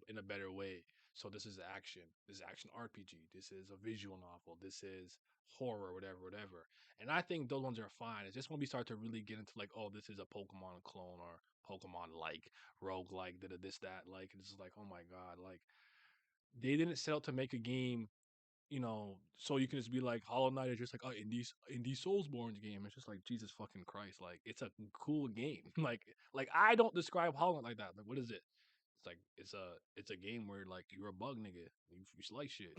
in a better way. So this is action. This is action RPG. This is a visual novel. This is horror, whatever, whatever. And I think those ones are fine. It's just when we start to really get into like, oh, this is a Pokemon clone or Pokemon like rogue like this that like it's just like, oh my god, like they didn't set out to make a game, so you can just be like Hollow Knight is just like indie Soulsborne game. It's just like Jesus fucking Christ, like it's a cool game. like I don't describe Hollow Knight like that. Like what is it? It's like it's a game where like you're a bug nigga. You slice shit.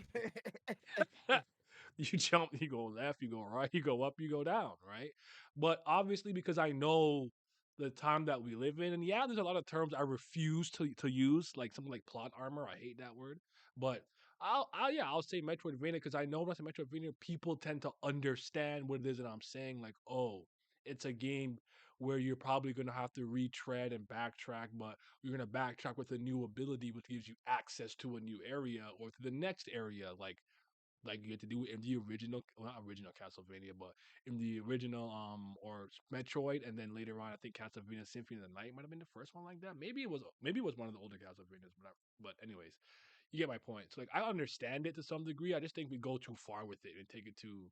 You jump, you go left, you go right, you go up, you go down, right? But obviously, because I know the time that we live in, and yeah, there's a lot of terms I refuse to use, like something like plot armor. I hate that word, but I'll say Metroidvania because I know when I say Metroidvania, people tend to understand what it is that I'm saying. Like, oh, it's a game where you're probably gonna have to retread and backtrack, but you're gonna backtrack with a new ability, which gives you access to a new area or to the next area, like you had to do in the original, well, not original Castlevania, but in the original or Metroid, and then later on I think Castlevania Symphony of the Night might have been the first one like that. Maybe it was one of the older Castlevanias, but anyways, you get my point. So like I understand it to some degree. I just think we go too far with it and take it to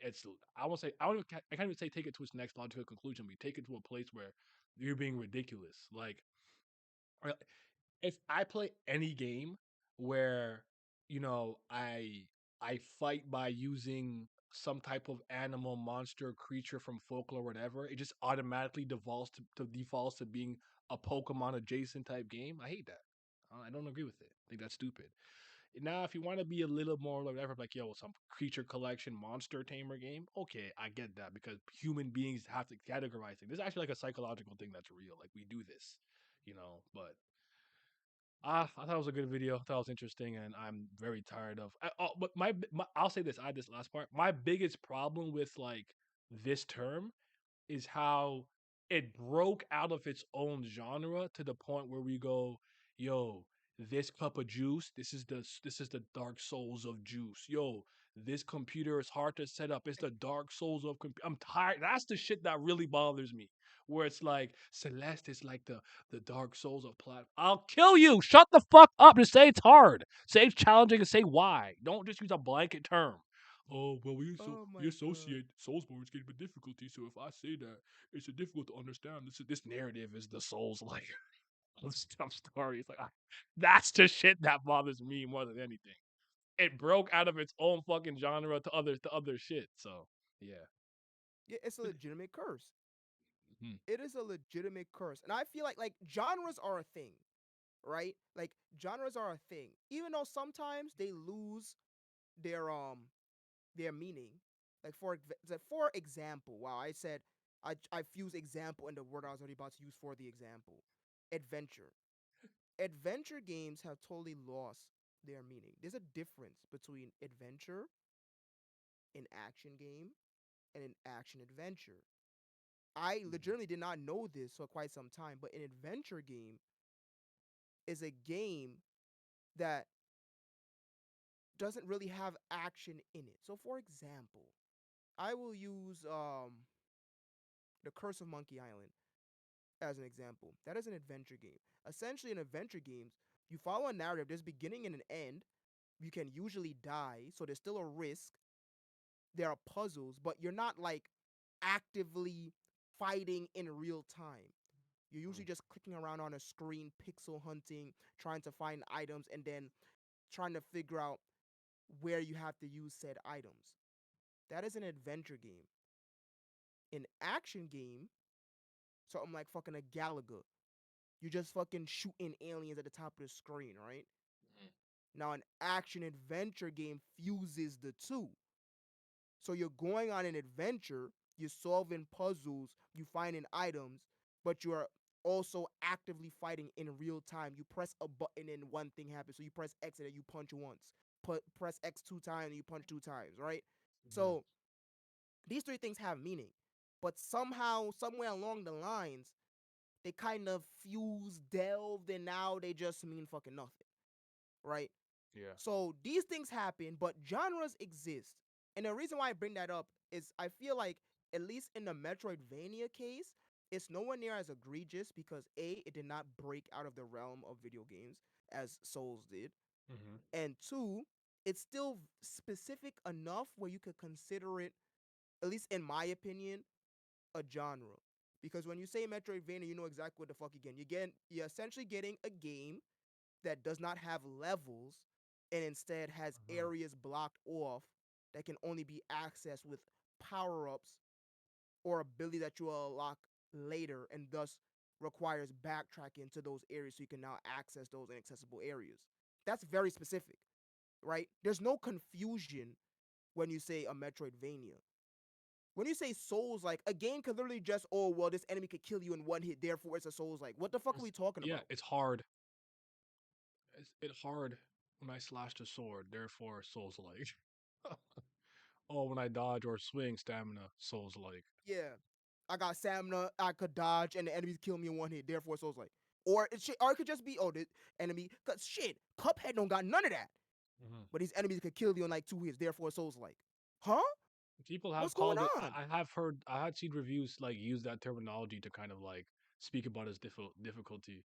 it's I won't say I can't even say take it to its next logical conclusion. We take it to a place where you're being ridiculous. Like uh, if I play any game where I fight by using some type of animal, monster, creature from folklore, whatever, it just automatically defaults to being a Pokemon adjacent type game. I hate that. I don't agree with it. I think that's stupid. Now, if you want to be a little more whatever, like some creature collection, monster tamer game, okay, I get that because human beings have to categorize things. This is actually like a psychological thing that's real. Like we do this, but I thought it was a good video. I thought it was interesting, and I'm very tired of. But I'll say this. I had this last part. My biggest problem with like this term is how it broke out of its own genre to the point where we go, yo, this cup of juice, this is the Dark Souls of juice. Yo, this computer is hard to set up. It's the Dark Souls of I'm tired. That's the shit that really bothers me. Where it's like Celeste is like the Dark Souls of plat. I'll kill you. Shut the fuck up and say it's hard. Say it's challenging and say why. Don't just use a blanket term. Oh well,
Oh my
we
god.
associate Soulsborne with a difficulty. So if I say that, it's difficult to understand. This narrative is the Souls like story. It's like that's the shit that bothers me more than anything. It broke out of its own fucking genre to other shit. So yeah,
Yeah, it's a
but
legitimate curse. It is a legitimate curse, and I feel like genres are a thing, right? Like genres are a thing, even though sometimes they lose their meaning. Like for example, wow, I said I fused example in the word I was already about to use for the example. Adventure. Adventure games have totally lost their meaning. There's a difference between adventure, an action game, and an action adventure. I legitimately did not know this for quite some time, but an adventure game is a game that doesn't really have action in it. So for example, I will use The Curse of Monkey Island as an example. That is an adventure game. Essentially in adventure games, you follow a narrative, there's beginning and an end. You can usually die, so there's still a risk. There are puzzles, but you're not like actively fighting in real time. You're usually just clicking around on a screen, pixel hunting, trying to find items, and then trying to figure out where you have to use said items. That is an adventure game. An action game, something like fucking a Galaga. You just fucking shooting aliens at the top of the screen, right? Now, an action adventure game fuses the two. So you're going on an adventure, you're solving puzzles, you finding items, but you are also actively fighting in real time. You press a button and one thing happens. So you press X and then you punch once. Press X 2 times and you punch 2 times, right? So these three things have meaning. But somehow, somewhere along the lines, they kind of fused, delved, and now they just mean fucking nothing, right?
Yeah.
So these things happen, but genres exist. And the reason why I bring that up is I feel like, at least in the Metroidvania case, it's nowhere near as egregious because A, it did not break out of the realm of video games as Souls did. And two, it's still specific enough where you could consider it, at least in my opinion, a genre. Because when you say Metroidvania, you know exactly what the fuck you're getting. You're essentially getting a game that does not have levels and instead has areas blocked off that can only be accessed with power-ups or ability that you will unlock later, and thus requires backtracking to those areas so you can now access those inaccessible areas. That's very specific, right? There's no confusion when you say a Metroidvania. When you say Souls like, a game could literally just, oh well, this enemy could kill you in one hit, therefore it's a Souls like. What the fuck are we talking
Yeah,
about?
it's hard. It's hard when I slash the sword, therefore Souls like. Oh, when I dodge or swing, stamina, Souls like.
Yeah, I got stamina, I could dodge, and the enemies kill me in one hit. Therefore, Souls like, or it could just be, oh, the enemy. Cause shit, Cuphead don't got none of that. But these enemies could kill you in like 2 hits. Therefore, Souls like, huh?
People have
What's going
called it.
on?
I have heard. I had seen reviews like use that terminology to kind of like speak about its difficulty.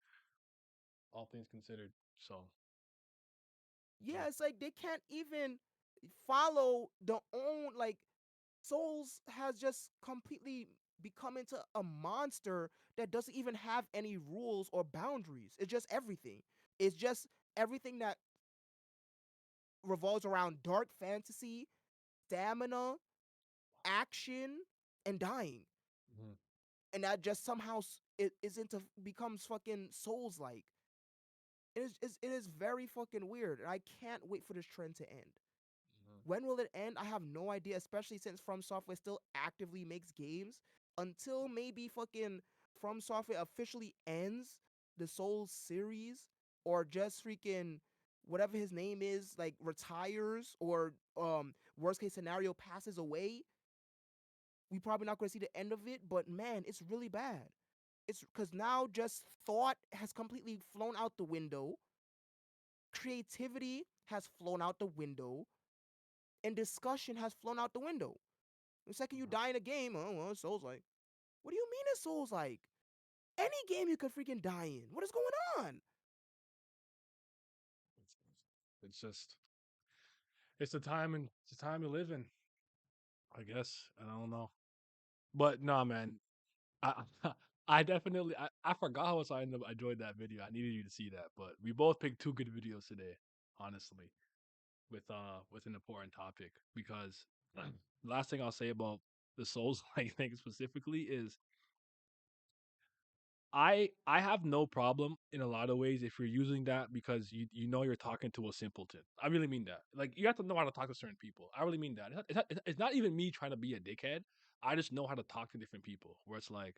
All things considered. So
Yeah, it's like they can't even follow the own like. Souls has just completely become into a monster that doesn't even have any rules or boundaries. It's just everything. It's just everything that revolves around dark fantasy, stamina, action, and dying. And that just somehow it is into becomes fucking Souls like. It is very fucking weird, and I can't wait for this trend to end. When will it end? I have no idea, especially since From Software still actively makes games. Until maybe fucking From Software officially ends the Souls series, or just freaking whatever his name is, like retires, or worst case scenario passes away, we probably not going to see the end of it. But man, it's really bad. It's because now just thought has completely flown out the window. Creativity has flown out the window, and discussion has flown out the window. The second you die in a game, oh well, Souls like. What do you mean it's Souls like? Any game you could freaking die in. What is going on?
it's just it's the time you live in. I guess I don't know, but nah, man. I I definitely I forgot how much I enjoyed that video. I needed you to see that, but we both picked two good videos today, honestly, with an important topic. Because the last thing I'll say about the Souls like thing specifically is I have no problem in a lot of ways if you're using that because you know you're talking to a simpleton. I really mean that. Like you have to know how to talk to certain people. I really mean that. It's not even me trying to be a dickhead. I just know how to talk to different people. Where it's like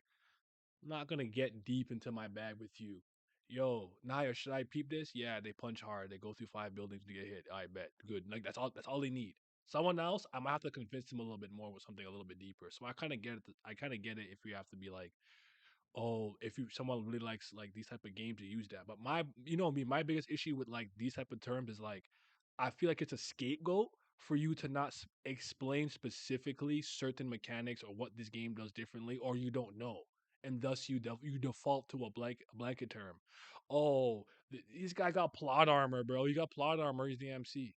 I'm not gonna get deep into my bag with you. Yo, Naya, should I peep this? Yeah, they punch hard. They go through 5 buildings to get hit. I bet. Good. Like that's all they need. Someone else, I might have to convince them a little bit more with something a little bit deeper. So I kind of get it. I kind of get it if you have to be like, oh, if you someone really likes like these type of games to use that. But my you know me, my biggest issue with like these type of terms is like I feel like it's a scapegoat for you to not explain specifically certain mechanics or what this game does differently, or you don't know, and thus you default to a blanket term. Oh, this guy got plot armor, bro. He got plot armor. He's the MC.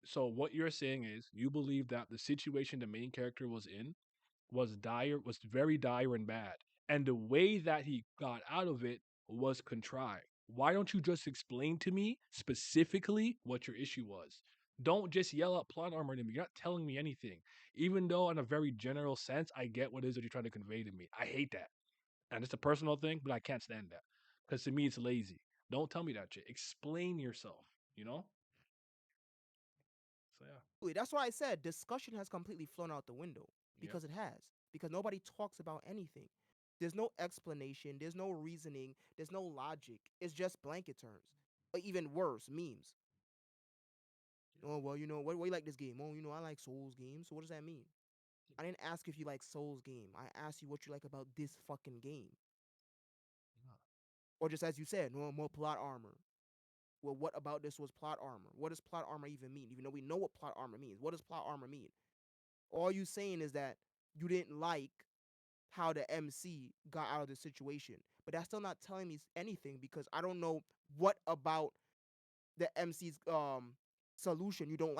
So what you're saying is you believe that the situation the main character was in was very dire and bad. And the way that he got out of it was contrived. Why don't you just explain to me specifically what your issue was? Don't just yell out plot armor to me. You're not telling me anything. Even though, in a very general sense, I get what it is that you're trying to convey to me. I hate that. And it's a personal thing, but I can't stand that. Because to me, it's lazy. Don't tell me that shit. Explain yourself, you know? So, yeah.
That's why I said discussion has completely flown out the window
Yep.
because it has. Because nobody talks about anything. There's no explanation, there's no reasoning, there's no logic. It's just blanket terms. Or even worse, memes. Oh, well, what you like this game? Oh, I like Souls games. So what does that mean? I didn't ask if you like Souls game. I asked you what you like about this fucking game. Or just as you said, no more plot armor. Well, what about this was plot armor? What does plot armor even mean? Even though we know what plot armor means. What does plot armor mean? All you saying is that you didn't like how the MC got out of the situation. But that's still not telling me anything because I don't know what about the MC's solution you don't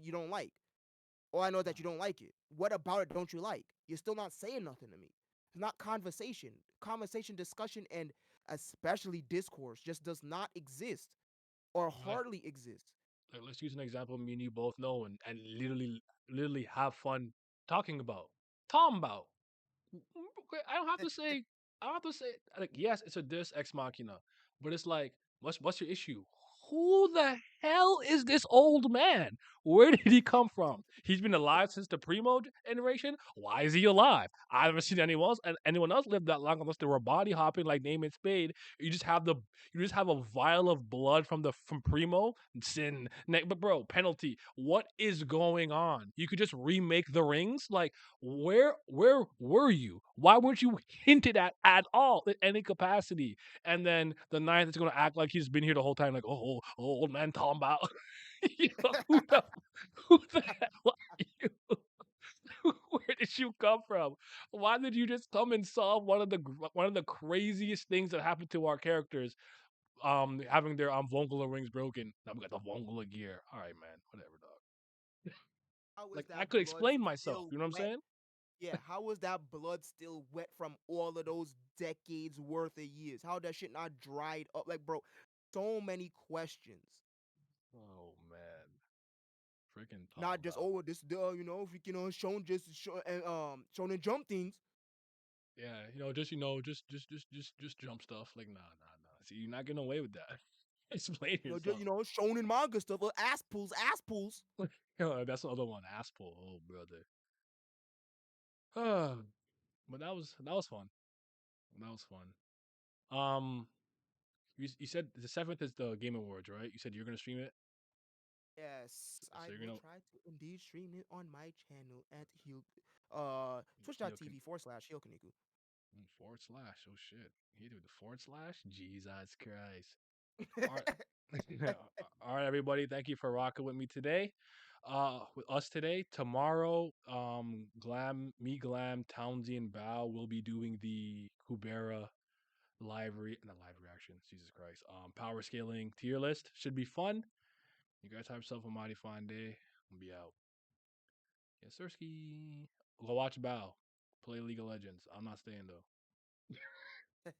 you don't like. All I know is that you don't like it. What about it don't you like? You're still not saying nothing to me. It's not conversation. Conversation, discussion, and especially discourse just does not exist or
Like,
hardly exist.
let's use an example me and you both know and literally have fun talking about. Talking about. Okay, I don't have to say like yes, it's a Deus Ex Machina, but it's like what's your issue? Who the hell is this old man? Where did he come from? He's been alive since the Primo generation. Why is he alive? I haven't seen anyone else live that long unless they were body hopping like Name and Spade. You just have a vial of blood from Primo sin. But bro, penalty. What is going on? You could just remake the rings. Like where were you? Why weren't you hinted at all in any capacity? And then the ninth is gonna act like he's been here the whole time, like old man talking about. You know, who the hell are you? Where did you come from? Why did you just come and solve one of the craziest things that happened to our characters? Having their Vongula rings broken. Now we got the Vongula gear. All right, man. Whatever, dog.
How is
Like I
that
could
blood
explain myself.
still
You know what I'm
wet?
saying?
Yeah, how was that blood still wet from all of those decades worth of years? How that shit not dried up? Like, bro, so many questions.
Oh man, freaking
Not
Tom
just
Bell.
this freaking shown just show and shown and jump things.
Yeah, just jump stuff. Like nah. See, you're not getting away with that. Explain
Just
yourself.
shown in manga stuff. Ass pulls, ass pulls.
That's the other one. Asshole. Oh brother. But that was fun. That was fun. Um, you said the seventh is the Game Awards, right? You said you're gonna stream it.
Yes,
So
I
you're
will
gonna
try to indeed stream it on my channel at
you can
twitch.tv/Hilkaniku.
forward slash. Oh shit. He did the forward slash. Jesus Christ. All right. All right, everybody. Thank you for rocking with me today. With us today. Tomorrow, Glam, Townsy, and Bao will be doing the Kubera not live reaction. Jesus Christ. Power scaling tier list should be fun. You guys have yourself a mighty fine day. I'll be out. Yes, Sirski. Go watch Bao. Play League of Legends. I'm not staying though.